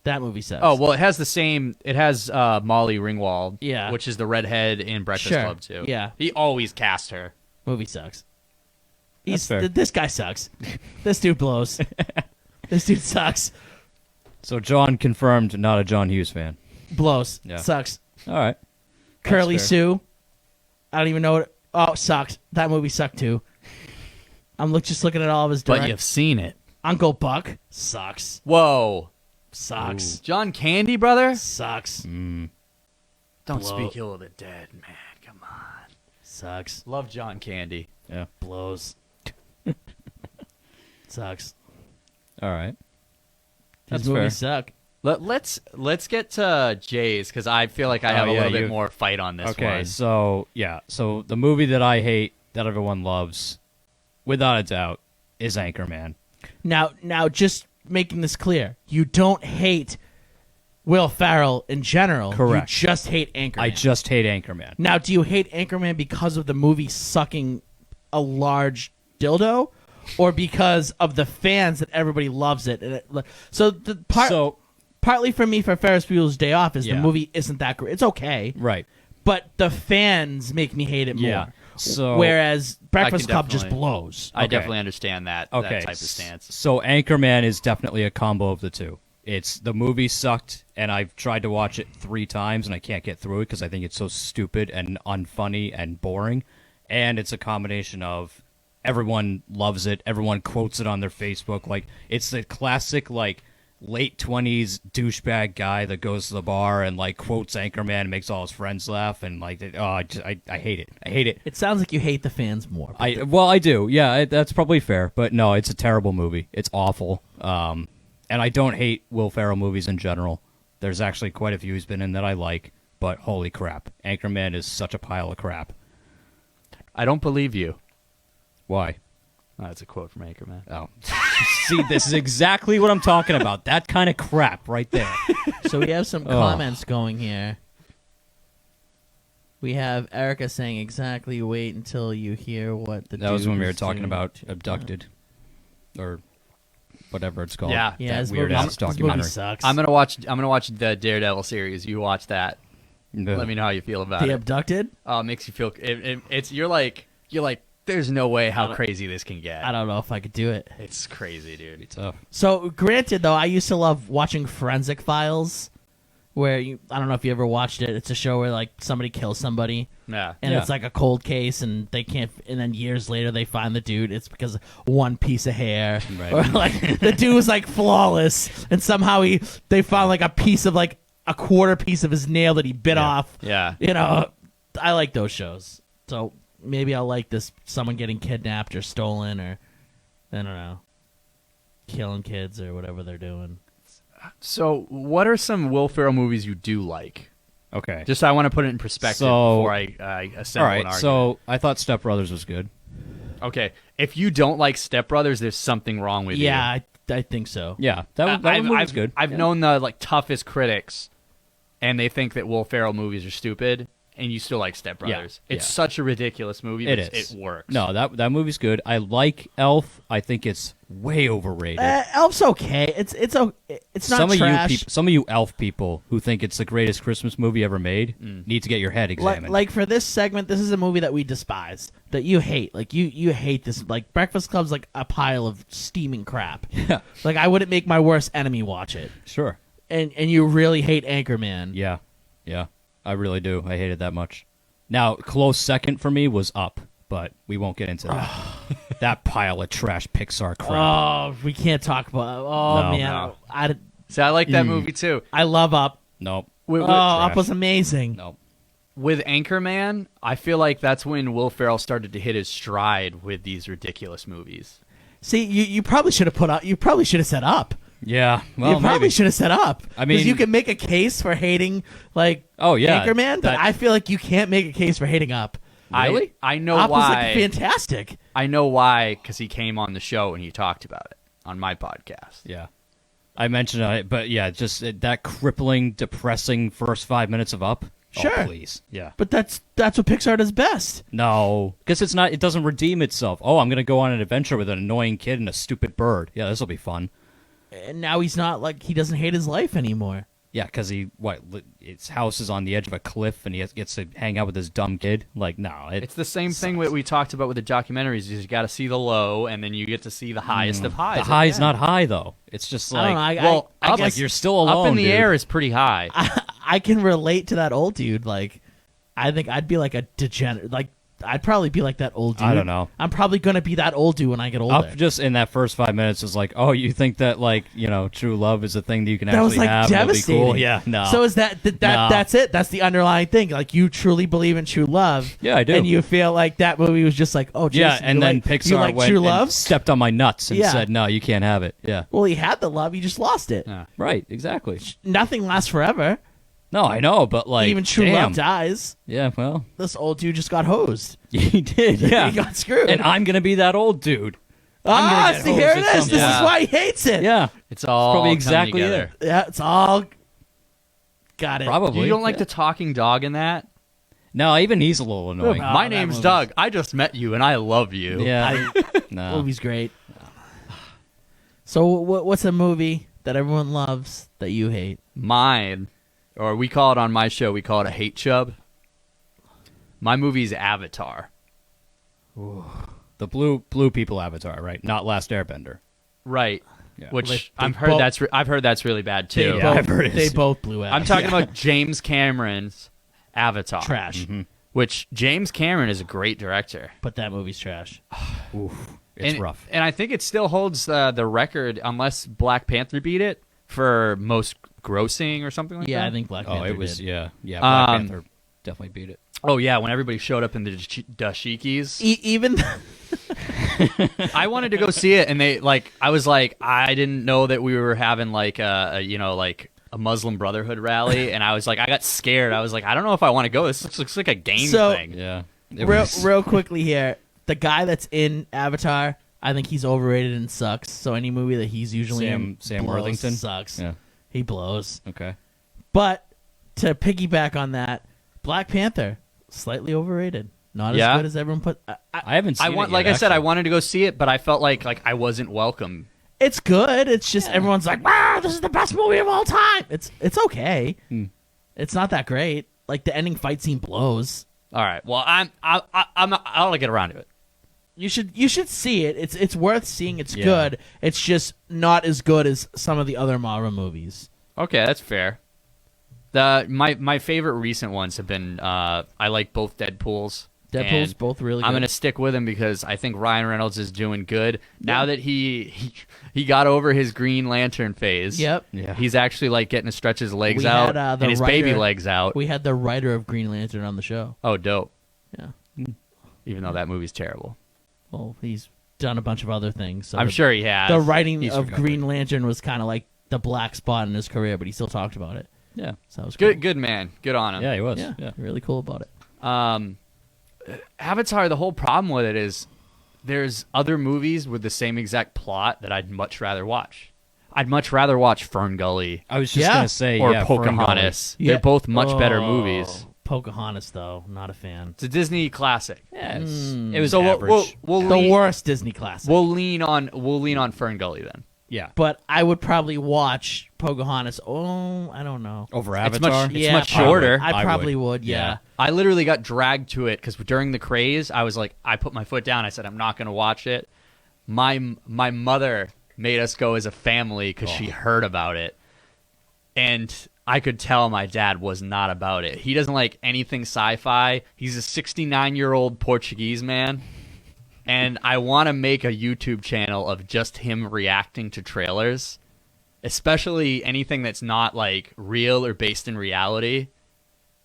That movie sucks. Oh well, it has the same. It has Molly Ringwald, Yeah. which is the redhead in Breakfast Sure, Club too. yeah. he always cast her. Movie sucks. That's fair. This guy sucks. This dude blows. This dude sucks. So John confirmed not a John Hughes fan. Blows. Yeah. Sucks. All right. Curly fair. Sue. I don't even know what. Oh, sucked. That movie sucked too. I'm just looking at all of his direct. But you've seen it. Uncle Buck sucks. Whoa, Sucks. John Candy, brother. Sucks. Don't Blow. speak ill of the dead, man. Come on. Sucks. Love John Candy. Yeah. Blows. Sucks. All right. His That's movies fair. suck. Let's get to Jay's because I feel like I have a yeah, little bit you- more fight on this Okay, one. so yeah, so the movie that I hate that everyone loves, without a doubt, is Anchorman. Now, just making this clear, you don't hate Will Ferrell in general. Correct. You just hate Anchorman. I just hate Anchorman. Now, do you hate Anchorman because of the movie sucking a large dildo, or because of the fans that everybody loves it? So the part. So Partly for me, for Ferris Bueller's Day Off, is the Yeah. movie isn't that great. It's okay, right, but the fans make me hate it more. Yeah. So Whereas Breakfast I can Club just definitely- blows. I Okay. definitely understand that okay, type of stance. So Anchorman is definitely a combo of the two. It's the movie sucked, and I've tried to watch it 3 times, and I can't get through it because I think it's so stupid and unfunny and boring. And it's a combination of everyone loves it, everyone quotes it on their Facebook. Like it's the classic like late 20s douchebag guy that goes to the bar and like quotes Anchorman and makes all his friends laugh, and like I hate it. I hate it. It sounds like you hate the fans more. but I do. Yeah, that's probably fair. But no, it's a terrible movie. It's awful. And I don't hate Will Ferrell movies in general. There's actually quite a few he's been in that I like. but holy crap, Anchorman is such a pile of crap. I don't believe you. Why? Oh, that's a quote from Anchorman. Oh, see, this is exactly what I'm talking about. That kind of crap right there. So we have some comments going here. We have Erica saying exactly wait until you hear what the That was dude when we were is talking doing about to- Abducted, or whatever it's called. Yeah. Yeah, that this weird movie, ass this movie documentary. sucks. I'm gonna watch the Daredevil series. You watch that. Ugh. Let me know how you feel about The it. Abducted? Oh, it makes you feel. It's you're like. There's no way how crazy this can get. I don't know if I could do it. It's crazy, dude. Tough. So, granted, though, I used to love watching Forensic Files, where I don't know if you ever watched it. It's a show where like somebody kills somebody, Yeah. and Yeah. it's like a cold case, and they can't. And then years later, they find the dude. It's because of one piece of hair, Right. or like the dude was like flawless, and somehow they found like a piece of like a quarter piece of his nail that he bit Yeah. off. Yeah. You know, I like those shows. So maybe I'll like this: someone getting kidnapped or stolen, or I don't know, killing kids or whatever they're doing. So, what are some Will Ferrell movies you do like? Okay. Just I want to put it in perspective So- before I assemble All an right. argument. So I thought Step Brothers was good. Okay, if you don't like Step Brothers, there's something wrong with you. Yeah, I think so. Yeah, that movie was good. I've known the like toughest critics, and they think that Will Ferrell movies are stupid, and you still like Step Brothers. Yeah, It's yeah. such a ridiculous movie, It but is. it works. No, that movie's good. I like Elf. I think it's way overrated. Elf's okay. It's not some trash. of you Elf people who think it's the greatest Christmas movie ever made need to get your head examined. Like for this segment, this is a movie that we despise, that you hate. Like you hate this. Like Breakfast Club's like a pile of steaming crap. yeah, Like I wouldn't make my worst enemy watch it. sure. And you really hate Anchorman. Yeah, yeah, I really do. I hate it that much. Now, close second for me was Up, but we won't get into that. That pile of trash Pixar crap. Oh, we can't talk about. Oh No. man, No. I See, I like that movie too. love Up. Nope. With, Oh, with, Up was amazing. Nope. with Anchorman, I feel like that's when Will Ferrell started to hit his stride with these ridiculous movies. See, you probably should have put up. You probably should have set Up. Yeah, well, you probably maybe. should have set Up. I 'Cause mean- you can make a case for hating like Oh, yeah, Anchorman, but that- I feel like you can't make a case for hating Up. Really? I know Up was why. like fantastic. I know why, because he came on the show and he talked about it on my podcast. Yeah. I mentioned it, but yeah, just that crippling, depressing first 5 minutes of Up. Sure. Oh, please. Yeah. But that's what Pixar does best. No, because it doesn't redeem itself. Oh, I'm going to go on an adventure with an annoying kid and a stupid bird. Yeah, this will be fun. And now he's not like he doesn't hate his life anymore. Yeah, because his house is on the edge of a cliff and he gets to hang out with this dumb kid. Like, no. It's the same thing that we talked about with the documentaries. You got to see the low, and then you get to see the highest of highs. The at high's end. not high, though. It's just I don't like, know. Well, I up, guess like you're still alone, up in the dude. air is pretty high. I can relate to that old dude. Like, I think I'd be like a degenerate. Like, I'd probably be like that old dude. I don't know. I'm probably gonna be that old dude when I get older. Up just in that first 5 minutes is like, oh, you think that, like, true love is a thing that you can that actually was like have? and it'll be devastating. Cool? Yeah, no. So is that No. that's it? That's the underlying thing. Like you truly believe in true love. Yeah, I do. And you feel like that movie was just like, oh, Jason, yeah, and you then like, Pixar you like went true and love. stepped on my nuts and Yeah. said, no, you can't have it. Yeah, Well, he had the love. He just lost it. Yeah. right, exactly. Nothing lasts forever. No, I know, but like, Even true damn. love dies. Yeah, well, This old dude just got hosed. he did. Yeah, He got screwed. and I'm gonna be that old dude. I'm gonna get see, hosed here at it some is. This point. is why he hates it. Yeah, It's all probably coming exactly together. it. Yeah, it's all got it. Probably. You don't like Yeah. the talking dog in that? No, even he's a little annoying. Oh, My that name's movie's- Doug. I just met you, and I love you. Yeah, no. Movie's great. So what's a movie that everyone loves that you hate? Mine, or we call it on my show, we call it a hate chub. My movie's Avatar. The blue people avatar, right? Not Last Airbender. Right. Yeah. Which Well, they I've heard both- I've heard that's really bad They too. Yeah, both, I've heard they it's- both blew out. I'm talking about James Cameron's Avatar. trash. Which James Cameron is a great director. But that movie's trash. Oof, it's and, rough. And I think it still holds the record, unless Black Panther beat it, for most grossing or something like Yeah, that. I think Black Oh, Panther it was did. yeah. Black Um, Panther definitely beat it. Oh, yeah, when everybody showed up in the dashikis. Even I wanted to go see it, and I was like, I didn't know that we were having like a a Muslim Brotherhood rally, and I got scared. I was like, I don't know if I want to go. This looks like a gang thing. Yeah. Real quickly here, the guy that's in Avatar, I think he's overrated and sucks. So any movie that he's usually in, Sam blows, Worthington sucks. Yeah. He blows. Okay. But to piggyback on that, Black Panther, slightly overrated. Not as good as everyone put. I haven't seen it Like yet, I said, I actually. wanted to go see it, but I felt like I wasn't welcome. It's good. It's just everyone's like, "Wow, this is the best movie of all time." It's okay. It's not that great. Like the ending fight scene blows. All right. Well, I'll get around to it. You should see it. It's worth seeing. It's Yeah. good. It's just not as good as some of the other Marvel movies. Okay, that's fair. My favorite recent ones have been I like both Deadpools. Deadpool's and both really good. I'm gonna stick with him because I think Ryan Reynolds is doing good now that he got over his Green Lantern phase. Yep. Yeah. He's actually like getting to stretch his legs We out had, the and his baby writer- legs out. We had the writer of Green Lantern on the show. Oh, dope! Yeah. Even though that movie's terrible, Well, he's done a bunch of other things. So I'm sure he has. the writing He's of recovered. Green Lantern was kind of like the black spot in his career, but he still talked about it. Yeah. So that was Good, cool. good man. Good on him. Yeah, he was. Yeah, really cool about it. Avatar, the whole problem with it is there's other movies with the same exact plot that I'd much rather watch. I'd much rather watch Fern Gully I was just Yeah. gonna say, or yeah, Pocahontas. Yeah. They're both much better Oh, movies. Pocahontas, though, not a fan. It's a Disney classic. Yeah, it was So average. we'll The lean, worst Disney classic. we'll lean on Fern Gully then. yeah. But I would probably watch Pocahontas. Oh, I don't know. Over It's Avatar. much- it's much shorter. I I probably would. would. Yeah. I literally got dragged to it because during the craze, I was like, I put my foot down. I said, I'm not going to watch it. My mother made us go as a family because she heard about it, and I could tell my dad was not about it. He doesn't like anything sci-fi. He's a 69-year-old Portuguese man, and I want to make a YouTube channel of just him reacting to trailers, especially anything that's not like real or based in reality.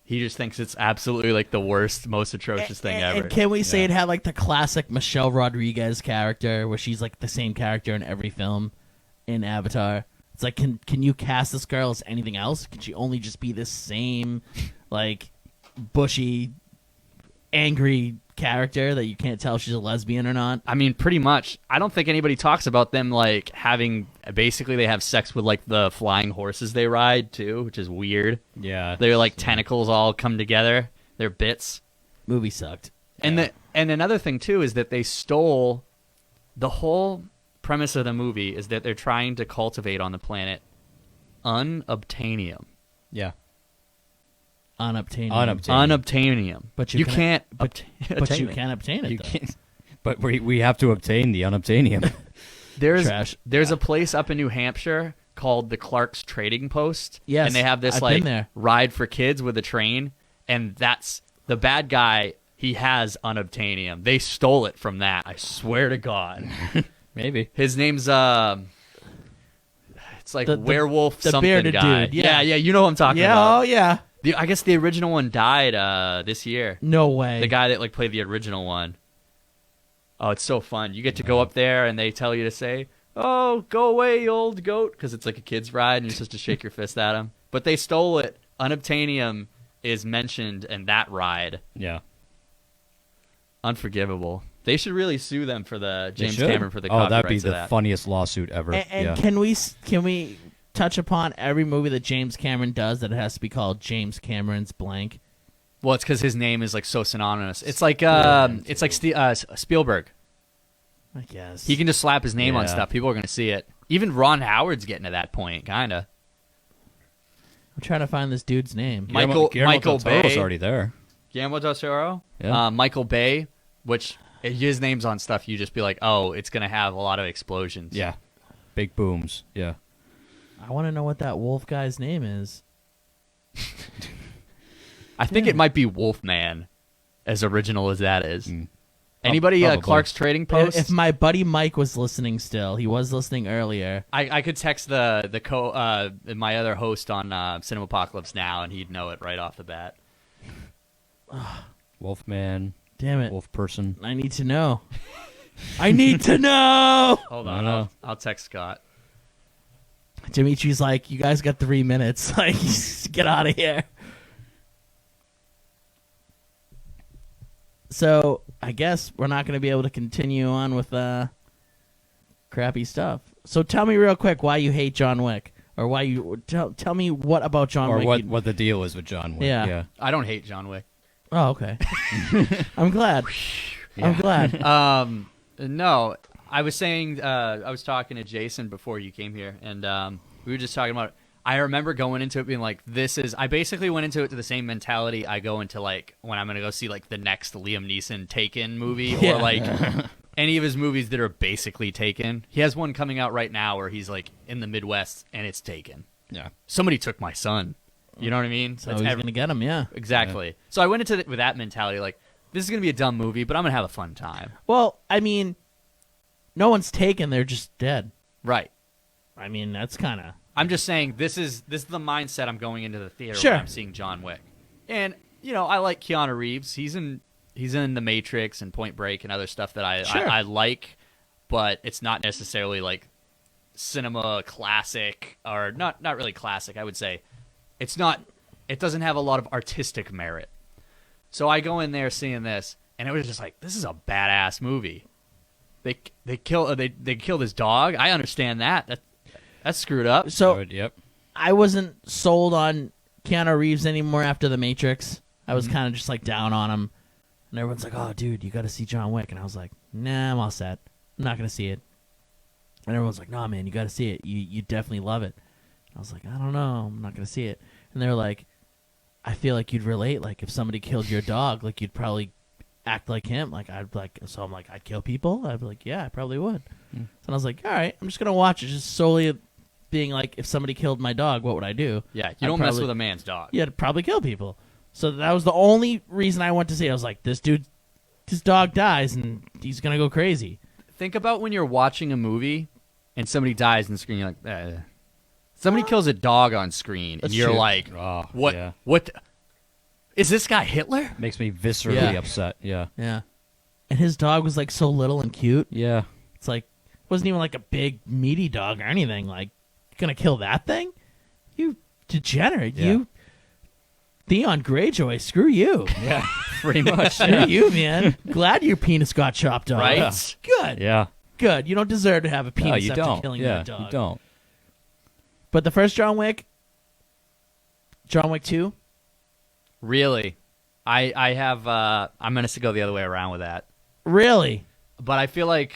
He just thinks it's absolutely like the worst, most atrocious thing ever. And can we say it had like the classic Michelle Rodriguez character, where she's like the same character in every film in Avatar? It's like, can you cast this girl as anything else? Can she only just be this same, like, bushy, angry character that you can't tell if she's a lesbian or not? I mean, pretty much. I don't think anybody talks about them like having basically they have sex with like the flying horses they ride too, which is weird. Yeah. They're like tentacles all come together. They're bits. Movie sucked. And another thing too is that they stole the whole premise of the movie is that they're trying to cultivate on the planet unobtainium. Yeah. Unobtainium. Unobtainium. But you you can't but you obtain it. can obtain it, You though. can't. But we have to obtain the unobtainium. Trash. There's a place up in New Hampshire called the Clark's Trading Post. Yes, And they have this I've like been there. ride for kids with a train, and that's the bad guy. He has unobtainium. They stole it from that. I swear to God. Maybe. His name's it's like The werewolf the something bearded guy. dude, yeah. yeah. You know what I'm talking Yeah, about. oh yeah. I guess the original one died this year. No way. The guy that like played the original one. Oh, it's so fun. You get to go up there and they tell you to say, "Oh, go away, you old goat," because it's like a kid's ride and you're supposed to shake your fist at him. But they stole it. Unobtainium is mentioned in that ride. Yeah. Unforgivable. They should really sue them for the They James should. Cameron for the Oh, copyrights that'd be of the that. funniest lawsuit ever. And yeah. can we touch upon every movie that James Cameron does that it has to be called James Cameron's blank? Well, it's because his name is like so synonymous. It's like Spielberg. I guess. He can just slap his name on Yeah. stuff. People are going to see it. Even Ron Howard's getting to that point, kind of. I'm trying to find this dude's name. Michael Guillermo del Toro's Bay. already there. Guillermo del Toro? Yeah. Michael Bay, which his name's on stuff, you just be like, oh, it's going to have a lot of explosions. Yeah. Big booms. Yeah. I want to know what that wolf guy's name is. I think it might be Wolfman, as original as that is. Mm. Anybody Probably. Clark's Trading Post? If my buddy Mike was listening still, he was listening earlier. I could text my other host on Cinemapocalypse Now, and he'd know it right off the bat. Wolfman. Damn it. Wolf person. I need to know. I need to know. Hold I on, know. I'll text Scott. Dimitri's like, you guys got 3 minutes. Like, get out of here. So I guess we're not going to be able to continue on with crappy stuff. So tell me real quick why you hate John Wick, or why you tell me what about John Or Wick. what the deal is with John Wick. Yeah. I don't hate John Wick. Oh, okay. I'm glad. I'm glad. No, I was saying, I was talking to Jason before you came here, and we were just talking about. I remember going into it being like, I basically went into it to the same mentality I go into like when I'm gonna go see like the next Liam Neeson Taken movie, Yeah. or like any of his movies that are basically Taken. He has one coming out right now where he's like in the Midwest and it's Taken. Yeah. Somebody took my son. You know what I mean? So he's going to get him, yeah. Exactly. Yeah. So I went into it with that mentality, like, this is going to be a dumb movie, but I'm going to have a fun time. Well, I mean, no one's taken. They're just dead. Right. I mean, that's kind of... I'm just saying this is the mindset I'm going into the theater Sure. when I'm seeing John Wick. And, you know, I like Keanu Reeves. He's in The Matrix and Point Break and other stuff that I like, but it's not necessarily like cinema classic, or not really classic, I would say. It doesn't have a lot of artistic merit. So I go in there seeing this, and it was just like, this is a badass movie. They killed his dog. I understand that. That's screwed up. So Yep. I wasn't sold on Keanu Reeves anymore after The Matrix. I was kind of just like down on him. And everyone's like, oh, dude, you got to see John Wick. And I was like, nah, I'm all set. I'm not going to see it. And everyone's like, no, man, you got to see it. You definitely love it. I was like, I don't know. I'm not going to see it. And they're like, I feel like you'd relate. Like, if somebody killed your dog, like, you'd probably act like him. Like, so I'm like, I'd kill people? I'd be like, yeah, I probably would. And I was like, all right, I'm just going to watch it. Just solely being like, if somebody killed my dog, what would I do? Yeah, I'd you don't mess probably- with a man's dog. Yeah, I'd probably kill people. So that was the only reason I went to see it. I was like, his dog dies, and he's going to go crazy. Think about when you're watching a movie and somebody dies on screen. You're like, somebody kills a dog on screen, and That's you're true. like, Oh, what? yeah. What? Is this guy Hitler? Makes me viscerally Yeah. upset. Yeah. Yeah. And his dog was like so little and cute. Yeah. It's like, wasn't even like a big meaty dog or anything. Like, you're going to kill that thing? You degenerate. Yeah. You, Theon Greyjoy, screw you. Yeah. Pretty much. Screw you, man. Glad your penis got chopped off. Right? Good. Yeah. Good. You don't deserve to have a penis No, you after don't. killing Yeah, that dog. you don't. But the first John Wick 2, Really? I have. I'm gonna go the other way around with that. really? But I feel like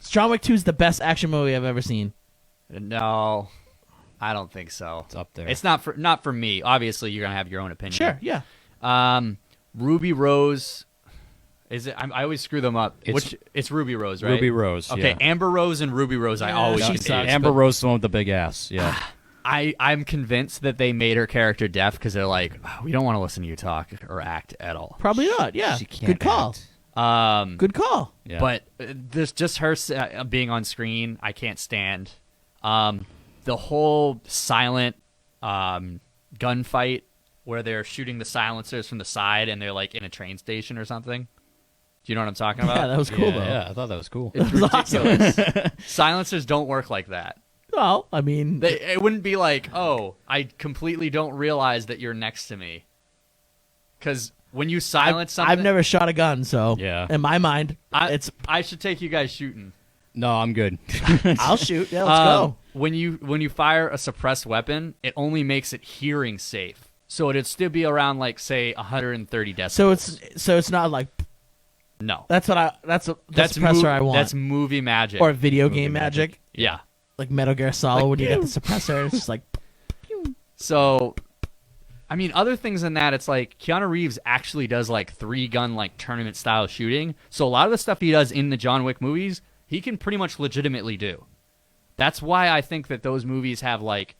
John Wick 2 is the best action movie I've ever seen. no, I don't think so. It's up there. It's not for me. Obviously, you're gonna have your own opinion. Sure, yeah. Ruby Rose. Is it? I always screw them up. It's Ruby Rose, right? Ruby Rose. Okay, Yeah. Amber Rose and Ruby Rose. I Yeah, always she confuse. sucks. Amber but- Rose, is the one with the big ass. Yeah. I'm convinced that they made her character deaf because they're like, "Oh, we don't want to listen to you talk or act at all. Probably not, yeah. She can't Good call. act. Good call. Yeah. But there's just her being on screen. I can't stand. The whole silent gunfight where they're shooting the silencers from the side and they're like in a train station or something. Do you know what I'm talking about? Yeah, that was cool, yeah, though. yeah, I thought that was cool. It's ridiculous. Silencers don't work like that. Well, I mean, It wouldn't be like, oh, I completely don't realize that you're next to me. Because when you silence something, I've never shot a gun, so Yeah. in my mind, I should take you guys shooting. No, I'm good. I'll shoot. Yeah, let's go. When you fire a suppressed weapon, it only makes it hearing safe. So it'd still be around like say 130 decibels. So it's not like no. that's the suppressor I want. That's movie magic. Or video game magic, yeah. like Metal Gear Solid when you get the suppressor. It's just like So, I mean, other things than that, it's like Keanu Reeves actually does like 3-gun like tournament style shooting. So a lot of the stuff he does in the John Wick movies, he can pretty much legitimately do. That's why I think that those movies have like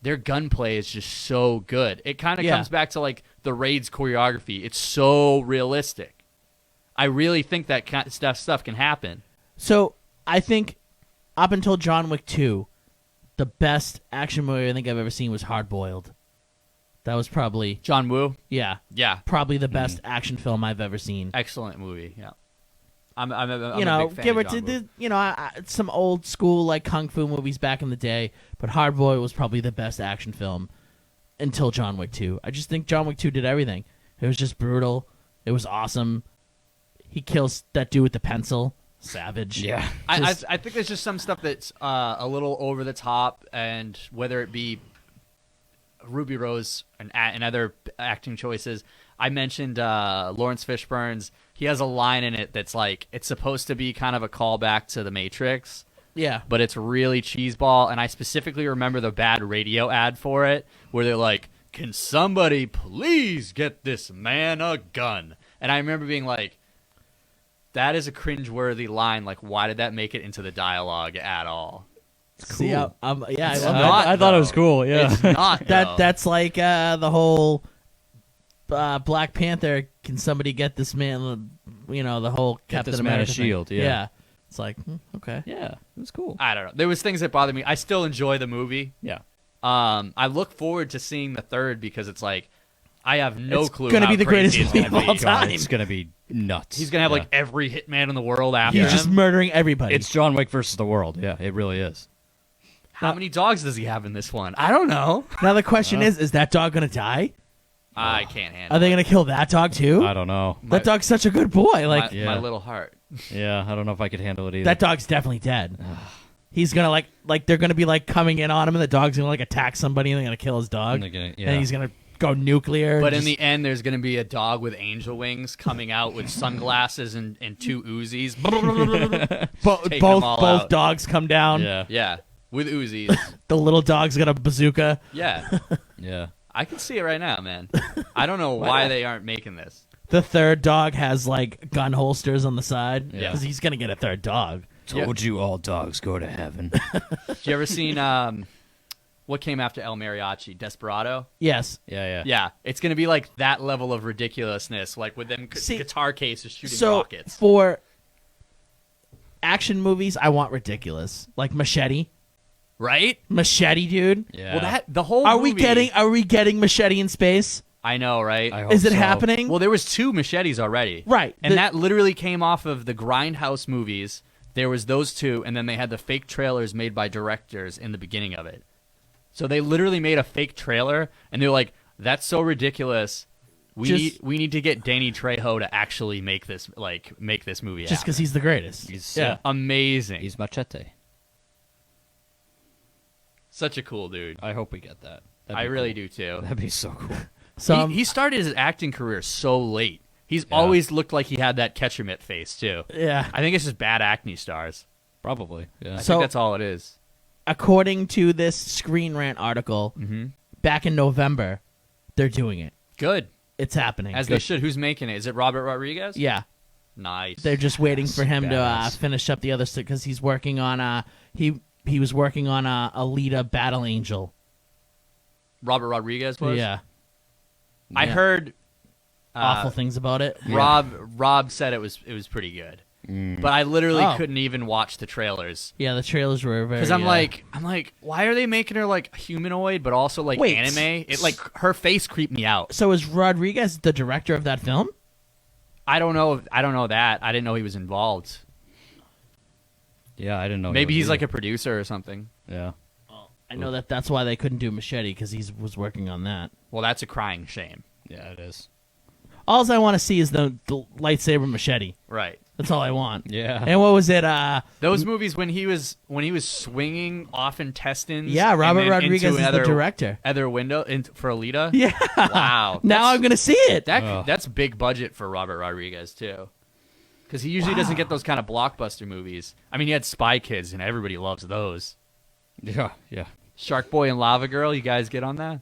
their gunplay is just so good. It kind of Yeah. comes back to like the Raid's choreography. It's so realistic. I really think that kind of stuff can happen. so. I think up until John Wick 2, the best action movie I think I've ever seen was Hard Boiled. That was probably John Woo, yeah, yeah, probably the best action film I've ever seen. excellent movie. Yeah, I'm a you know, big fan give of or John Woo. you know, some old school like kung fu movies back in the day, but Hard Boiled was probably the best action film until John Wick 2. I just think John Wick 2 did everything. It was just brutal. It was awesome. He kills that dude with the pencil. Savage. Yeah. I think there's just some stuff that's a little over the top, and whether it be Ruby Rose and other acting choices. I mentioned Lawrence Fishburne's. He has a line in it that's like, it's supposed to be kind of a callback to The Matrix, Yeah. but it's really cheeseball. And I specifically remember the bad radio ad for it, where they're like, "Can somebody please get this man a gun?" And I remember being like, that is a cringeworthy line. Like, why did that make it into the dialogue at all? See, yeah, I love It's that. not, I thought it was though. cool. Yeah. It's not, though. That's like the whole Black Panther. Can somebody get this man? You know, the whole Captain this man a America thing. shield, yeah. It's like okay. Yeah. It was cool. I don't know. There was things that bothered me. I still enjoy the movie. Yeah. I look forward to seeing the third because it's like, I have no It's clue. gonna how be the crazy greatest it's movie gonna of all be. time. It's gonna be nuts. He's gonna have Yeah. like every hitman in the world after He's him. just murdering everybody. It's John Wick versus the world. Yeah, it really is. How many dogs does he have in this one? I don't know. Now the question is that dog gonna die? I can't handle. Are they gonna kill that dog too? I don't know. That dog's such a good boy. Like my Yeah. little heart. Yeah, I don't know if I could handle it either. that dog's definitely dead. He's gonna like they're gonna be like coming in on him, and the dog's gonna like attack somebody, and they're gonna kill his dog, And they're gonna- yeah. and he's gonna go nuclear. But and in just- the end, there's gonna be a dog with angel wings coming out with sunglasses and two Uzis. take 'em both all both out. dogs come down. Yeah. Yeah, with Uzis. The little dog's got a bazooka. Yeah, Yeah. I can see it right now, man. I don't know why they aren't making this. The third dog has like gun holsters on the side Yeah. because he's gonna get a third dog. Told you all dogs go to heaven. You ever seen what came after El Mariachi? Desperado? Yes. Yeah. Yeah, it's gonna be like that level of ridiculousness, like with them See, guitar cases shooting So rockets. for action movies, I want ridiculous, like Machete. Right? Machete, dude. Yeah. Well, that the whole Are movie, we getting Machete in space? I know, right? I hope Is it so. happening? Well, there was 2 machetes already, Right. And The- that literally came off of the Grindhouse movies. There was those 2, and then they had the fake trailers made by directors in the beginning of it. So they literally made a fake trailer, and they're like, "That's so ridiculous. We need to get Danny Trejo to actually make this movie Just happen." because he's the greatest. Yeah. Amazing. He's Machete. Such a cool dude. I hope we get that. That'd I be really cool. do too. That'd be so cool. So He started his acting career so late. He's Yeah. always looked like he had that catcher mitt face too. yeah. I think it's just bad acne stars. Probably. Yeah. I So- think that's all it is. According to this Screen Rant article, back in November, they're doing it. Good. It's happening. As they should. Who's making it? Is it Robert Rodriguez? Yeah. Nice. They're just waiting for him to Badass. finish up the other stuff because he's working on he was working on Alita Battle Angel. Robert Rodriguez was? Yeah. I heard Awful things about it. Rob said it was pretty good. But I literally Oh. couldn't even watch the trailers. Yeah, the trailers were very. Because I'm like, why are they making her like humanoid but also like Wait. anime? It like her face creeped me out. So is Rodriguez the director of that film? I don't know that. I didn't know he was involved. Yeah, I didn't know. Maybe he's like a producer or something. Yeah. I know that's why they couldn't do Machete because he was working on that. Well, that's a crying shame. Yeah, it is. All I want to see is the lightsaber machete. Right. That's all I want. Yeah. And what was it? Those movies when he was swinging off intestines. Yeah, and Robert then Rodriguez into is the director. Other window for Alita. Yeah. Wow. Now I'm gonna see it. That's big budget for Robert Rodriguez too, because he usually doesn't get those kind of blockbuster movies. I mean, he had Spy Kids, and everybody loves those. Yeah. Yeah. Shark Boy and Lava Girl. You guys get on that?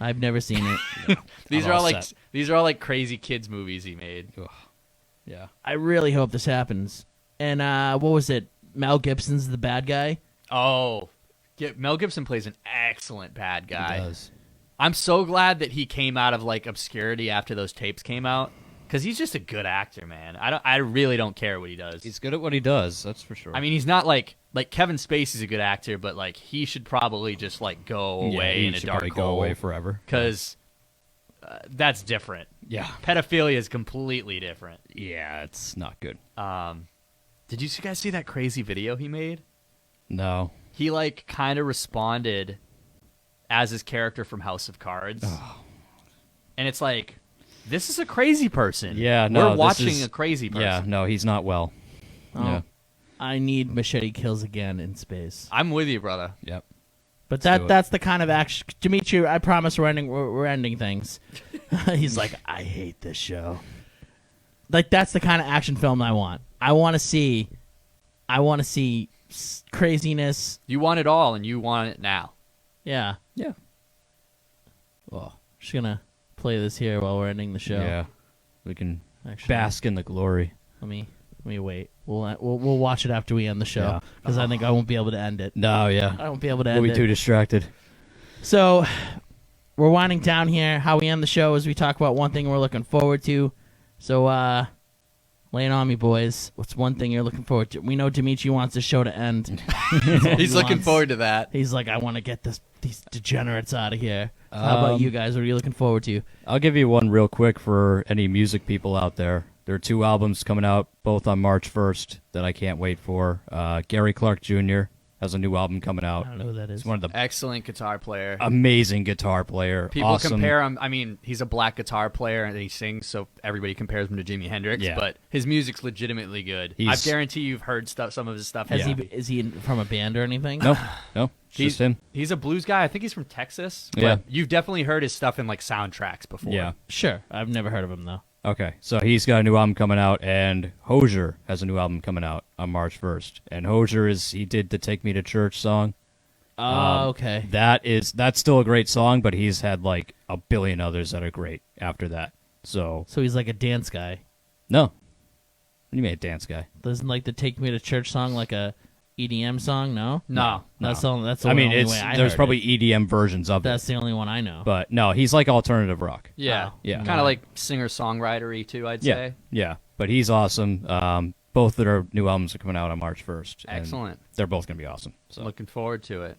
I've never seen it. These I'm are all all like set. these are all like crazy kids movies he made. Ugh. Yeah. I really hope this happens. And what was it? Mel Gibson's the bad guy. Oh, Mel Gibson plays an excellent bad guy. He does. I'm so glad that he came out of like obscurity after those tapes came out, because he's just a good actor, man. I really don't care what he does. He's good at what he does. That's for sure. I mean, he's not like Kevin Spacey's a good actor, but like he should probably just like go away he in a should dark probably hole. go away forever. Because that's different. Yeah. Pedophilia is completely different. Yeah, it's not good. Did you guys see that crazy video he made? No. He like kind of responded as his character from House of Cards, and it's like, this is a crazy person. Yeah, no, we're watching a crazy person. Yeah, no, he's not well. Oh, Yeah. I need Machete Kills again in space. I'm with you, brother. Yep. But do it. that's the kind of action. Dimitri, I promise we're ending things. He's like, I hate this show. Like, that's the kind of action film I want. I want to see craziness. You want it all, and you want it now. Yeah. Yeah. Well, just gonna play this here while we're ending the show. Yeah. We can Actually, bask in the glory. Let me wait. We'll watch it after we end the show Yeah. because I think I won't be able to end it. No, yeah. I won't be able to We'll end be it. too distracted. So we're winding down here. How we end the show is we talk about one thing we're looking forward to. So lay it on me, boys. What's one thing you're looking forward to? We know Dimitri wants the show to end. He's looking wants. forward to that. He's like, I want to get these degenerates out of here. How about you guys? What are you looking forward to? I'll give you one real quick for any music people out there. There are 2 albums coming out, both on March 1st, that I can't wait for. Gary Clark Jr. has a new album coming out. I don't know who that is. He's one of the Excellent guitar player. amazing guitar player. People awesome. compare him. I mean, he's a black guitar player and he sings, so everybody compares him to Jimi Hendrix. Yeah. But his music's legitimately good. I guarantee you've heard some of his stuff. Is he from a band or anything? No, it's He's just him. He's a blues guy. I think he's from Texas. But Yeah. you've definitely heard his stuff in like soundtracks before. Yeah. Sure. I've never heard of him though. Okay, so he's got a new album coming out, and Hozier has a new album coming out on March 1st. And Hozier he did the "Take Me to Church" song. Okay. That's still a great song, but he's had like a billion others that are great after that. So So he's like a dance guy. no, what do you mean a dance guy? Doesn't like the "Take Me to Church" song like a EDM song? No. No. That's No. the I mean, only way I there's heard probably it. EDM versions of That's it, the only one I know. but no, he's like alternative rock. Yeah. Oh, yeah. Kind of like singer-songwritery too, I'd Yeah, say. yeah, but he's awesome. Both of their new albums are coming out on March 1st. and Excellent. they're both gonna be awesome. So Looking forward to it.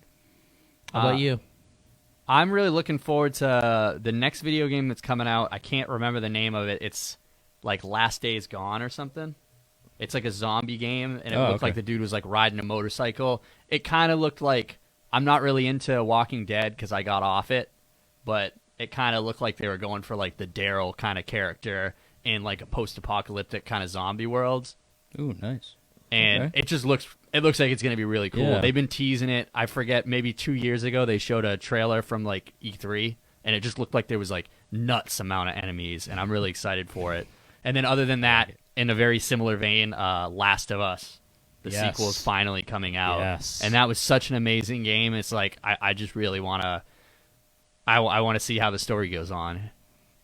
How about you? I'm really looking forward to the next video game that's coming out. I can't remember the name of it. It's like Last Days Gone or something. It's like a zombie game, and it looked like the dude was like riding a motorcycle. It kind of looked like, I'm not really into Walking Dead because I got off it, but it kind of looked like they were going for like the Daryl kind of character in like a post-apocalyptic kind of zombie world. ooh, nice. And Okay. it looks like it's going to be really cool. Yeah. They've been teasing it. I forget, maybe 2 years ago they showed a trailer from like E3, and it just looked like there was like nuts amount of enemies, and I'm really excited for it. And then other than that, in a very similar vein, Last of Us, the Yes. sequel is finally coming out. Yes. And that was such an amazing game. It's like I just really want to I want to see how the story goes on.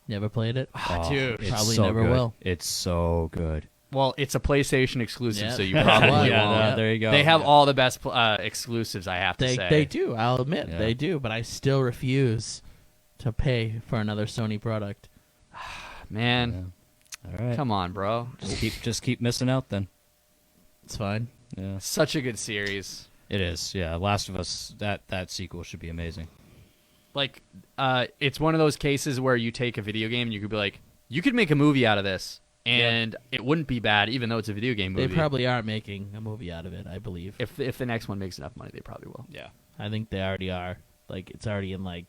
You ever played it? Oh, Dude. it's Probably so never good. will. It's so good. Well, it's a PlayStation exclusive, Yeah. so you probably Yeah, won't. no, there you go. They have Yeah. all the best exclusives, I have to say. They do. I'll admit Yeah. they do, but I still refuse to pay for another Sony product. Man, All right. come on, bro. Just keep missing out then. It's fine. Yeah. Such a good series. It is. Yeah. Last of Us, that sequel should be amazing. Like, it's one of those cases where you take a video game and you could be like, you could make a movie out of this, and it wouldn't be bad, even though it's a video game movie. They probably are making a movie out of it, I believe. If the next one makes enough money, they probably will. Yeah. I think they already are. Like, it's already in, like,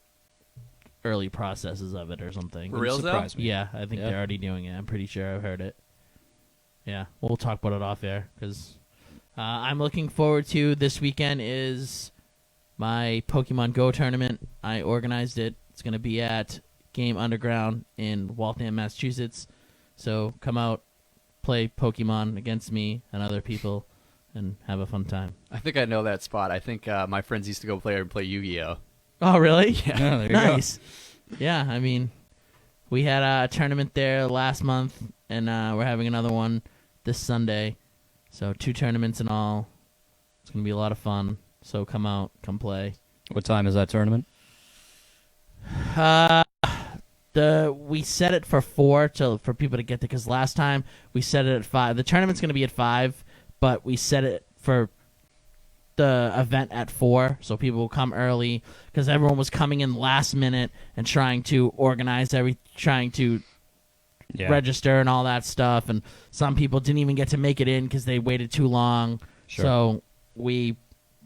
early processes of it or something. For real, though? Surprise me. Yeah, I think Yeah. they're already doing it. I'm pretty sure I've heard it. Yeah, we'll talk about it off air, because I'm looking forward to this weekend is my Pokemon Go tournament. I organized it. It's going to be at Game Underground in Waltham, Massachusetts. So come out, play Pokemon against me and other people, and have a fun time. I think I know that spot. I think my friends used to go play Yu-Gi-Oh. Oh, really? Yeah, there you Nice. Yeah, I mean, we had a tournament there last month, and we're having another one this Sunday. So 2 tournaments in all. It's going to be a lot of fun. So come out, come play. go. What time is that tournament? We set it for 4 for people to get there, because last time we set it at 5. The tournament's going to be at 5, but we set it for the event at 4, so people will come early because everyone was coming in last minute and trying to organize trying to register and all that stuff, and some people didn't even get to make it in because they waited too long. Sure. So we're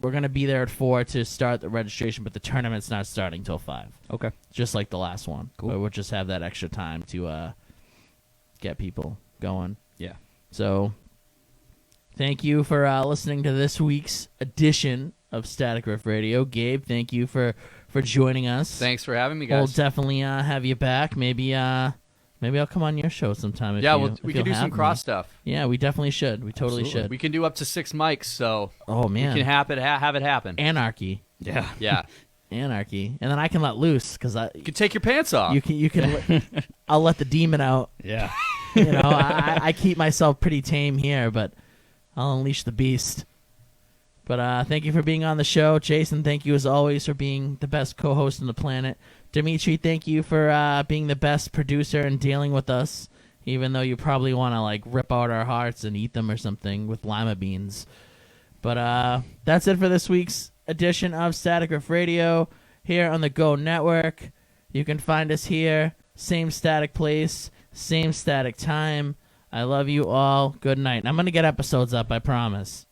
gonna be there at 4 to start the registration, but the tournament's not starting till 5. Okay. Just like the last one. Cool. But we'll just have that extra time to get people going. Yeah. So thank you for listening to this week's edition of Static Riff Radio. Gabe, thank you for joining us. Thanks for having me, We'll guys. definitely have you back. Maybe I'll come on your show sometime. If Yeah, you, we if can do you'll some have cross me. stuff. Yeah, we definitely should. We totally Absolutely. should. We can do up to 6 mics, so Oh man, we can have it happen. anarchy, Yeah. Yeah. anarchy, and then I can let loose because You can take your pants off. you can. I'll let the demon out. Yeah. You know, I keep myself pretty tame here, but I'll unleash the beast. But thank you for being on the show. Jason, thank you as always for being the best co-host on the planet. Dimitri, thank you for being the best producer and dealing with us, even though you probably want to like rip out our hearts and eat them or something with lima beans. But that's it for this week's edition of Static Riff Radio here on the Go Network. You can find us here, same static place, same static time. I love you all. Good night. I'm going to get episodes up, I promise.